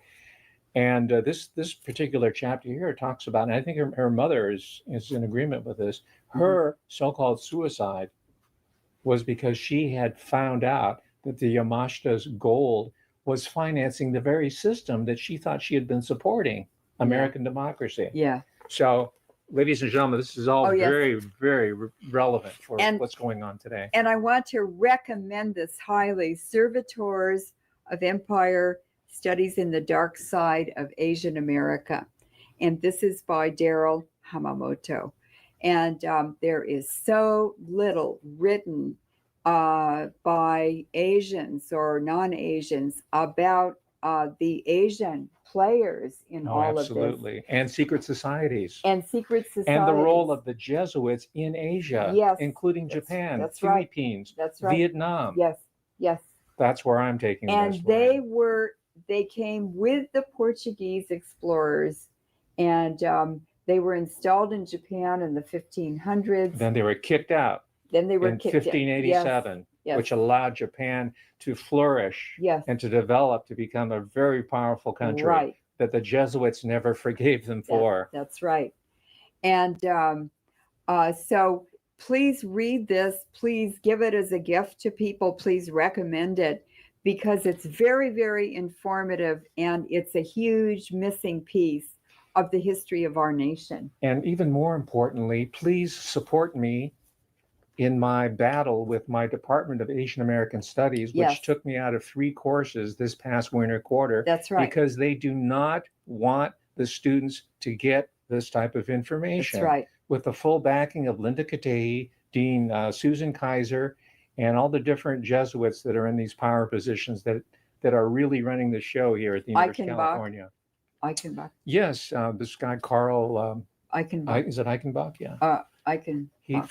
And this particular chapter here talks about, and I think her mother is in agreement with this, her so-called suicide was because she had found out that the Yamashita's gold was financing the very system that she thought she had been supporting, American democracy. Yeah. So, ladies and gentlemen, this is all very, very relevant for And- what's going on today. And I want to recommend this highly. Servitors of Empire, Studies in the Dark Side of Asian America. And this is by Daryl Hamamoto. And there is so little written by Asians or non-Asians about the Asian players in all absolutely. of this. And secret societies. And secret societies. And the role of the Jesuits in Asia, yes, including Japan, that's Philippines, that's right. Vietnam. Yes, yes. That's where I'm taking and this. They came with the Portuguese explorers, and they were installed in Japan in the 1500s. Then they were kicked out. Then they were in kicked out. 1587, Yes. which allowed Japan to flourish Yes. and to develop to become a very powerful country Right. that the Jesuits never forgave them for. That's right. And so please read this. Please give it as a gift to people. Please recommend it, because it's very, very informative, and it's a huge missing piece of the history of our nation. And even more importantly, please support me in my battle with my Department of Asian American Studies, which Yes. took me out of 3 courses this past winter quarter. That's right. Because they do not want the students to get this type of information. That's right. With the full backing of Linda Katehi, Dean Susan Kaiser, and all the different Jesuits that are in these power positions that are really running the show here at the University of California. Eichenbach. Yes, this guy Carl Eichenbach. is it Eichenbach? Yeah.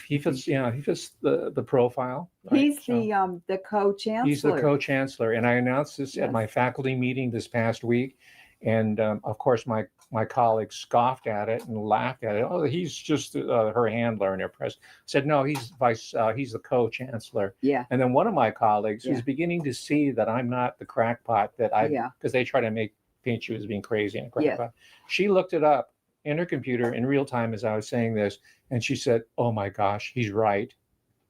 He fits the profile. Right? He's the co-chancellor. He's the co-chancellor, and I announced this at my faculty meeting this past week, and of course my colleagues scoffed at it and laughed at it. Oh, he's just her handler in her press. I said no, he's the co-chancellor. Yeah. And then one of my colleagues who's beginning to see that I'm not the crackpot that because they try to paint you as being crazy and a crackpot. She looked it up in her computer in real time as I was saying this, and she said, "Oh my gosh, he's right.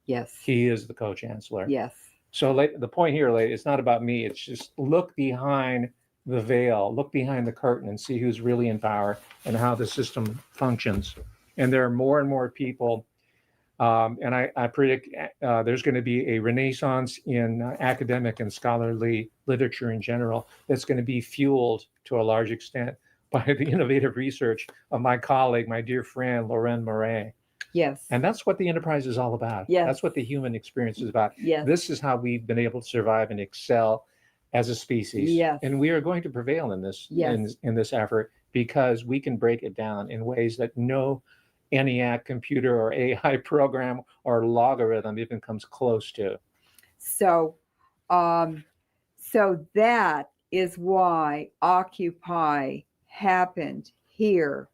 Yes, he is the co-chancellor." Yes. So the point here, it's not about me. It's just look behind the veil, look behind the curtain, and see who's really in power and how the system functions. And there are more and more people, and I predict there's going to be a renaissance in academic and scholarly literature in general that's going to be fueled to a large extent by the innovative research of my colleague, my dear friend, Leuren Moret. Yes. And that's what the enterprise is all about. Yes. That's what the human experience is about. Yes. This is how we've been able to survive and excel as a species. Yes. And we are going to prevail in this Yes. in this effort, because we can break it down in ways that no ENIAC computer or AI program or logarithm even comes close to. So, so that is why Occupy happened here.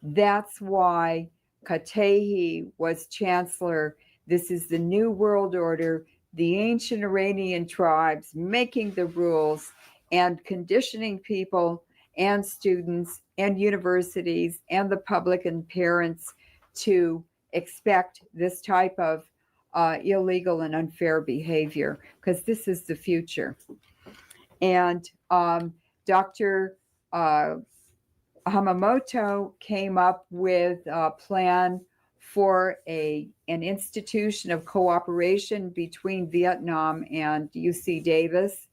That's why Katehi was chancellor. This is the New World Order, the ancient Iranian tribes making the rules and conditioning people and students and universities and the public and parents to expect this type of illegal and unfair behavior, because this is the future. And Dr. Hamamoto came up with a plan for an institution of cooperation between Vietnam and UC Davis.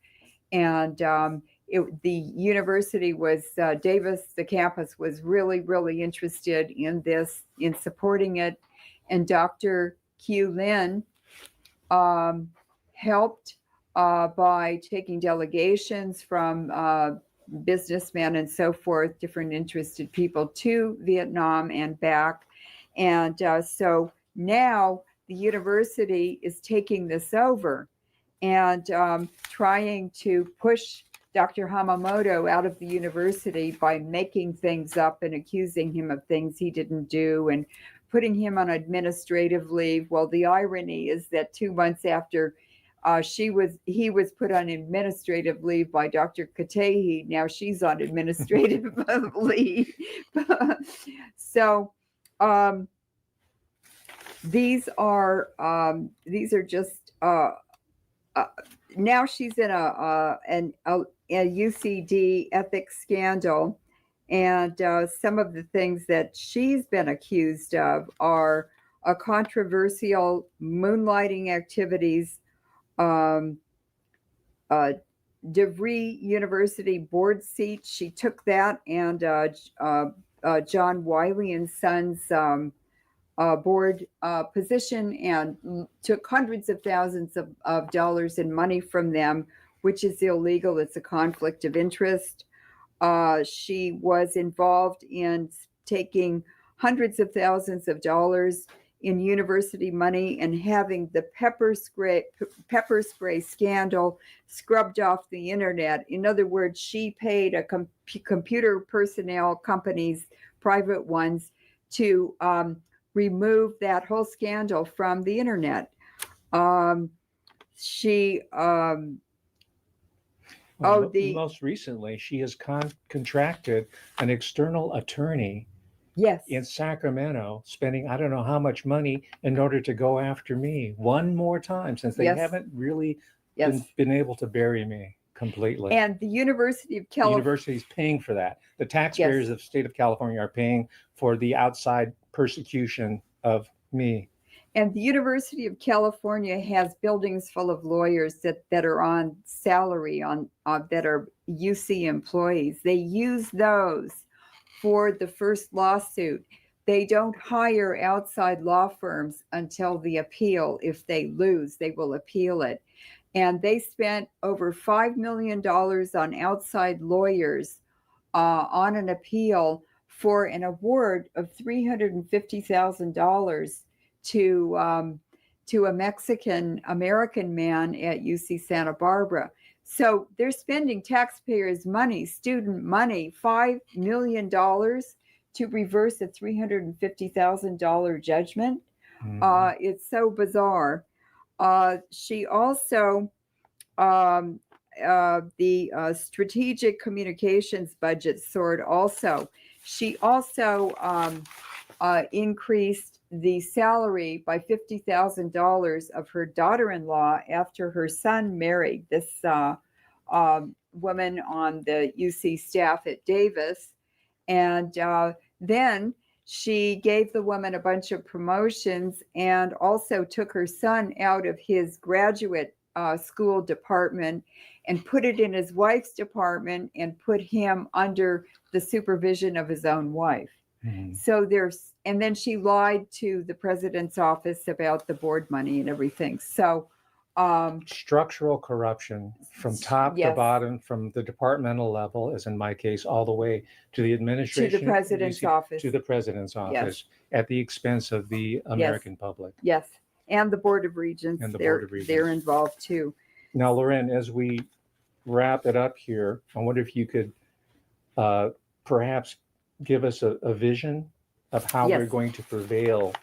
And the university was, Davis, the campus was really, really interested in this, in supporting it. And Dr. Q Lin helped by taking delegations from businessmen and so forth, different interested people to Vietnam and back. And so now the university is taking this over and trying to push Dr. Hamamoto out of the university by making things up and accusing him of things he didn't do and putting him on administrative leave. Well, the irony is that 2 months after he was put on administrative leave by Dr. Katehi, now she's on administrative leave. So these are just now she's in a UCD ethics scandal, and some of the things that she's been accused of are controversial moonlighting activities, DeVry University board seat. She took that, and John Wiley and Sons board position, and took hundreds of thousands of dollars in money from them, which is illegal. It's a conflict of interest. She was involved in taking hundreds of thousands of dollars in university money and having the pepper spray scandal scrubbed off the internet. In other words, she paid a computer personnel companies, private ones, to remove that whole scandal from the internet. Most recently, she has contracted an external attorney in Sacramento, spending I don't know how much money in order to go after me one more time, since they haven't really been able to bury me completely. And the University of The California. university is paying for that. The taxpayers of the state of California are paying for the outside persecution of me. And the University of California has buildings full of lawyers that are on salary, that are UC employees. They use those for the first lawsuit. They don't hire outside law firms until the appeal. If they lose, they will appeal it. And they spent over $5 million on outside lawyers on an appeal for an award of $350,000 to a Mexican-American man at UC Santa Barbara. So they're spending taxpayers' money, student money, $5 million to reverse a $350,000 judgment. It's so bizarre. She also, the strategic communications budget soared also. She also increased the salary by $50,000 of her daughter-in-law after her son married this woman on the UC staff at Davis. And then she gave the woman a bunch of promotions and also took her son out of his graduate school department and put it in his wife's department and put him under the supervision of his own wife. So and then she lied to the president's office about the board money and everything. So structural corruption from top to bottom, from the departmental level, as in my case, all the way to the administration, to the president's office, at the expense of the American public. Yes, and the Board of Regents. They're involved too. Now, Leuren, as we wrap it up here, I wonder if you could perhaps give us a vision of how we're going to prevail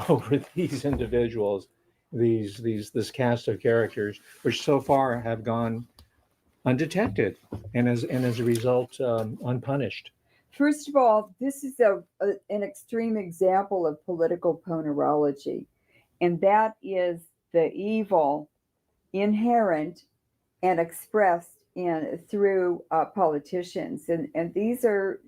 over these individuals, this cast of characters, which so far have gone undetected and as a result unpunished. First of all, this is an extreme example of political ponerology, and that is the evil inherent and expressed through politicians, and these are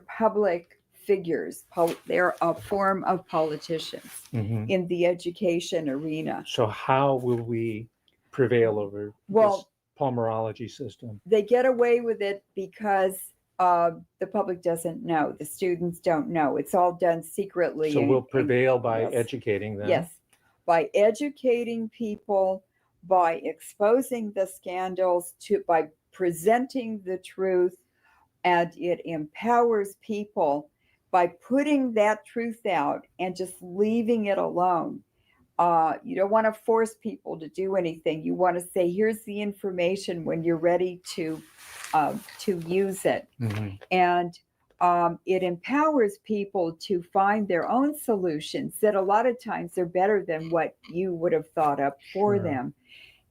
public figures. They're a form of politicians in the education arena. So how will we prevail over this ponerology system? They get away with it because the public doesn't know. The students don't know. It's all done secretly. So we'll prevail by educating them. Yes, by educating people, by exposing the scandals, by presenting the truth, and it empowers people by putting that truth out and just leaving it alone. You don't want to force people to do anything. You want to say, here's the information when you're ready to use it. And it empowers people to find their own solutions that a lot of times are better than what you would have thought up for them.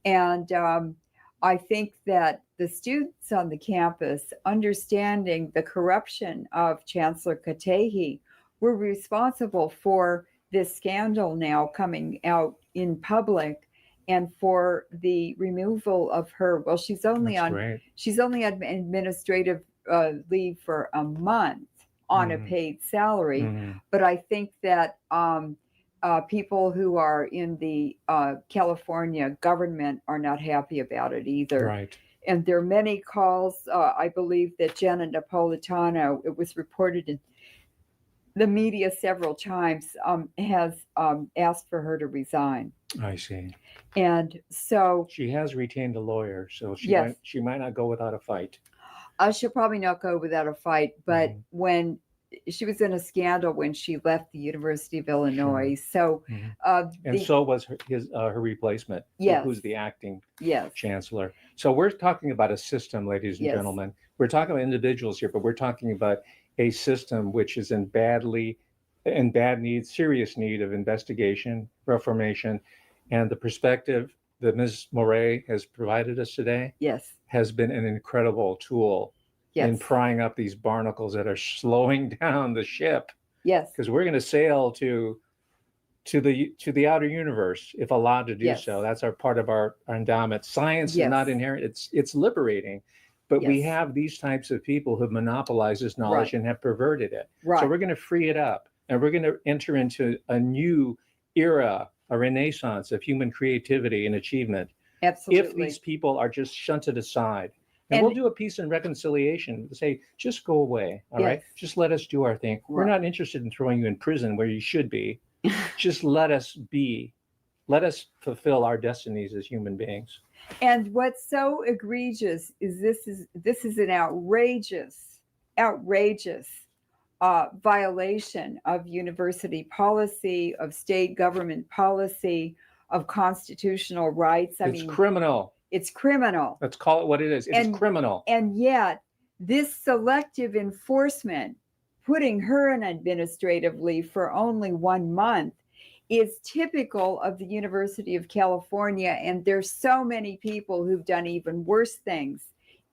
And I think that the students on the campus, understanding the corruption of Chancellor Katehi, were responsible for this scandal now coming out in public and for the removal of her. Well, she's only on administrative leave for a month on a paid salary. But I think that people who are in the California government are not happy about it either. And there are many calls. I believe that Jenna Napolitano, it was reported in the media several times, has asked for her to resign. I see. And so she has retained a lawyer, so she might not go without a fight. She'll probably not go without a fight, but when she was in a scandal when she left the University of Illinois, so and so was her replacement, who's the acting chancellor. So we're talking about a system, ladies and gentlemen. We're talking about individuals here, but we're talking about a system which is in bad need, serious need of investigation, reformation, and the perspective that Ms. Moret has provided us today has been an incredible tool in prying up these barnacles that are slowing down the ship. Because we're going to sail to the outer universe if allowed to do so. That's our part of our endowment. Science is not inherent. It's liberating. But we have these types of people who monopolize this knowledge and have perverted it. So we're going to free it up, and we're going to enter into a new era, a renaissance of human creativity and achievement. Absolutely. If these people are just shunted aside. And we'll do a peace and reconciliation. Say, just go away, all right? Just let us do our thing. We're not interested in throwing you in prison where you should be. Just let us be. Let us fulfill our destinies as human beings. And what's so egregious is this is an outrageous violation of university policy, of state government policy, of constitutional rights. It's criminal. It's criminal. Let's call it what it is. It's criminal. And yet, this selective enforcement, putting her on administrative leave for only 1 month, is typical of the University of California. And there's so many people who've done even worse things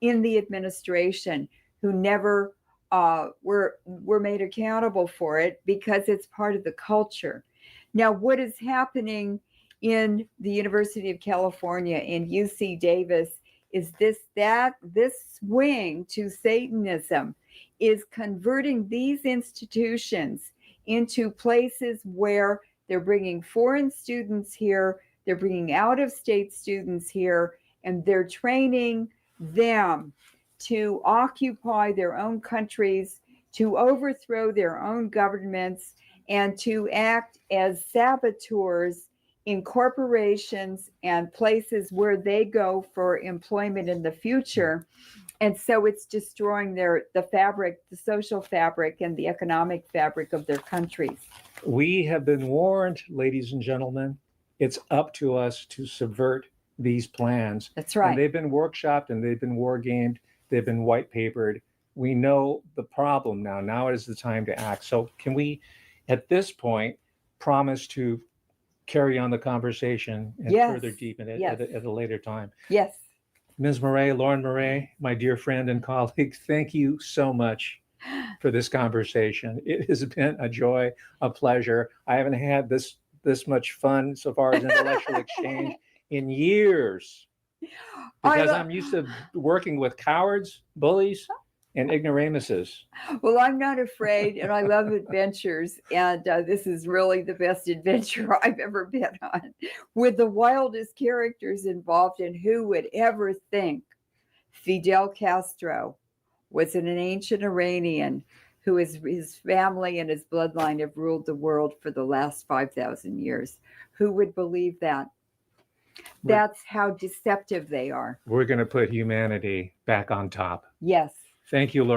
in the administration who never were made accountable for it because it's part of the culture. Now, what is happening in the University of California and UC Davis is this swing to Satanism is converting these institutions into places where they're bringing foreign students here, they're bringing out-of-state students here, and they're training them to occupy their own countries, to overthrow their own governments, and to act as saboteurs in corporations and places where they go for employment in the future. And so it's destroying the fabric, the social fabric, and the economic fabric of their countries. We have been warned, ladies and gentlemen. It's up to us to subvert these plans. That's right. And they've been workshopped and they've been war gamed. They've been white papered. We know the problem now. Now is the time to act. So can we, at this point, promise to carry on the conversation and further deepen it at a later time? Yes. Ms. Moret, Leuren Moret, my dear friend and colleague, thank you so much for this conversation. It has been a joy, a pleasure. I haven't had this much fun so far as intellectual exchange in years, because I'm used to working with cowards, bullies, and ignoramuses. Well, I'm not afraid, and I love adventures, and this is really the best adventure I've ever been on, with the wildest characters involved. And who would ever think Fidel Castro was an ancient Iranian who his family and his bloodline have ruled the world for the last 5,000 years? Who would believe that? That's how deceptive they are. We're going to put humanity back on top. Yes. Thank you, Leuren.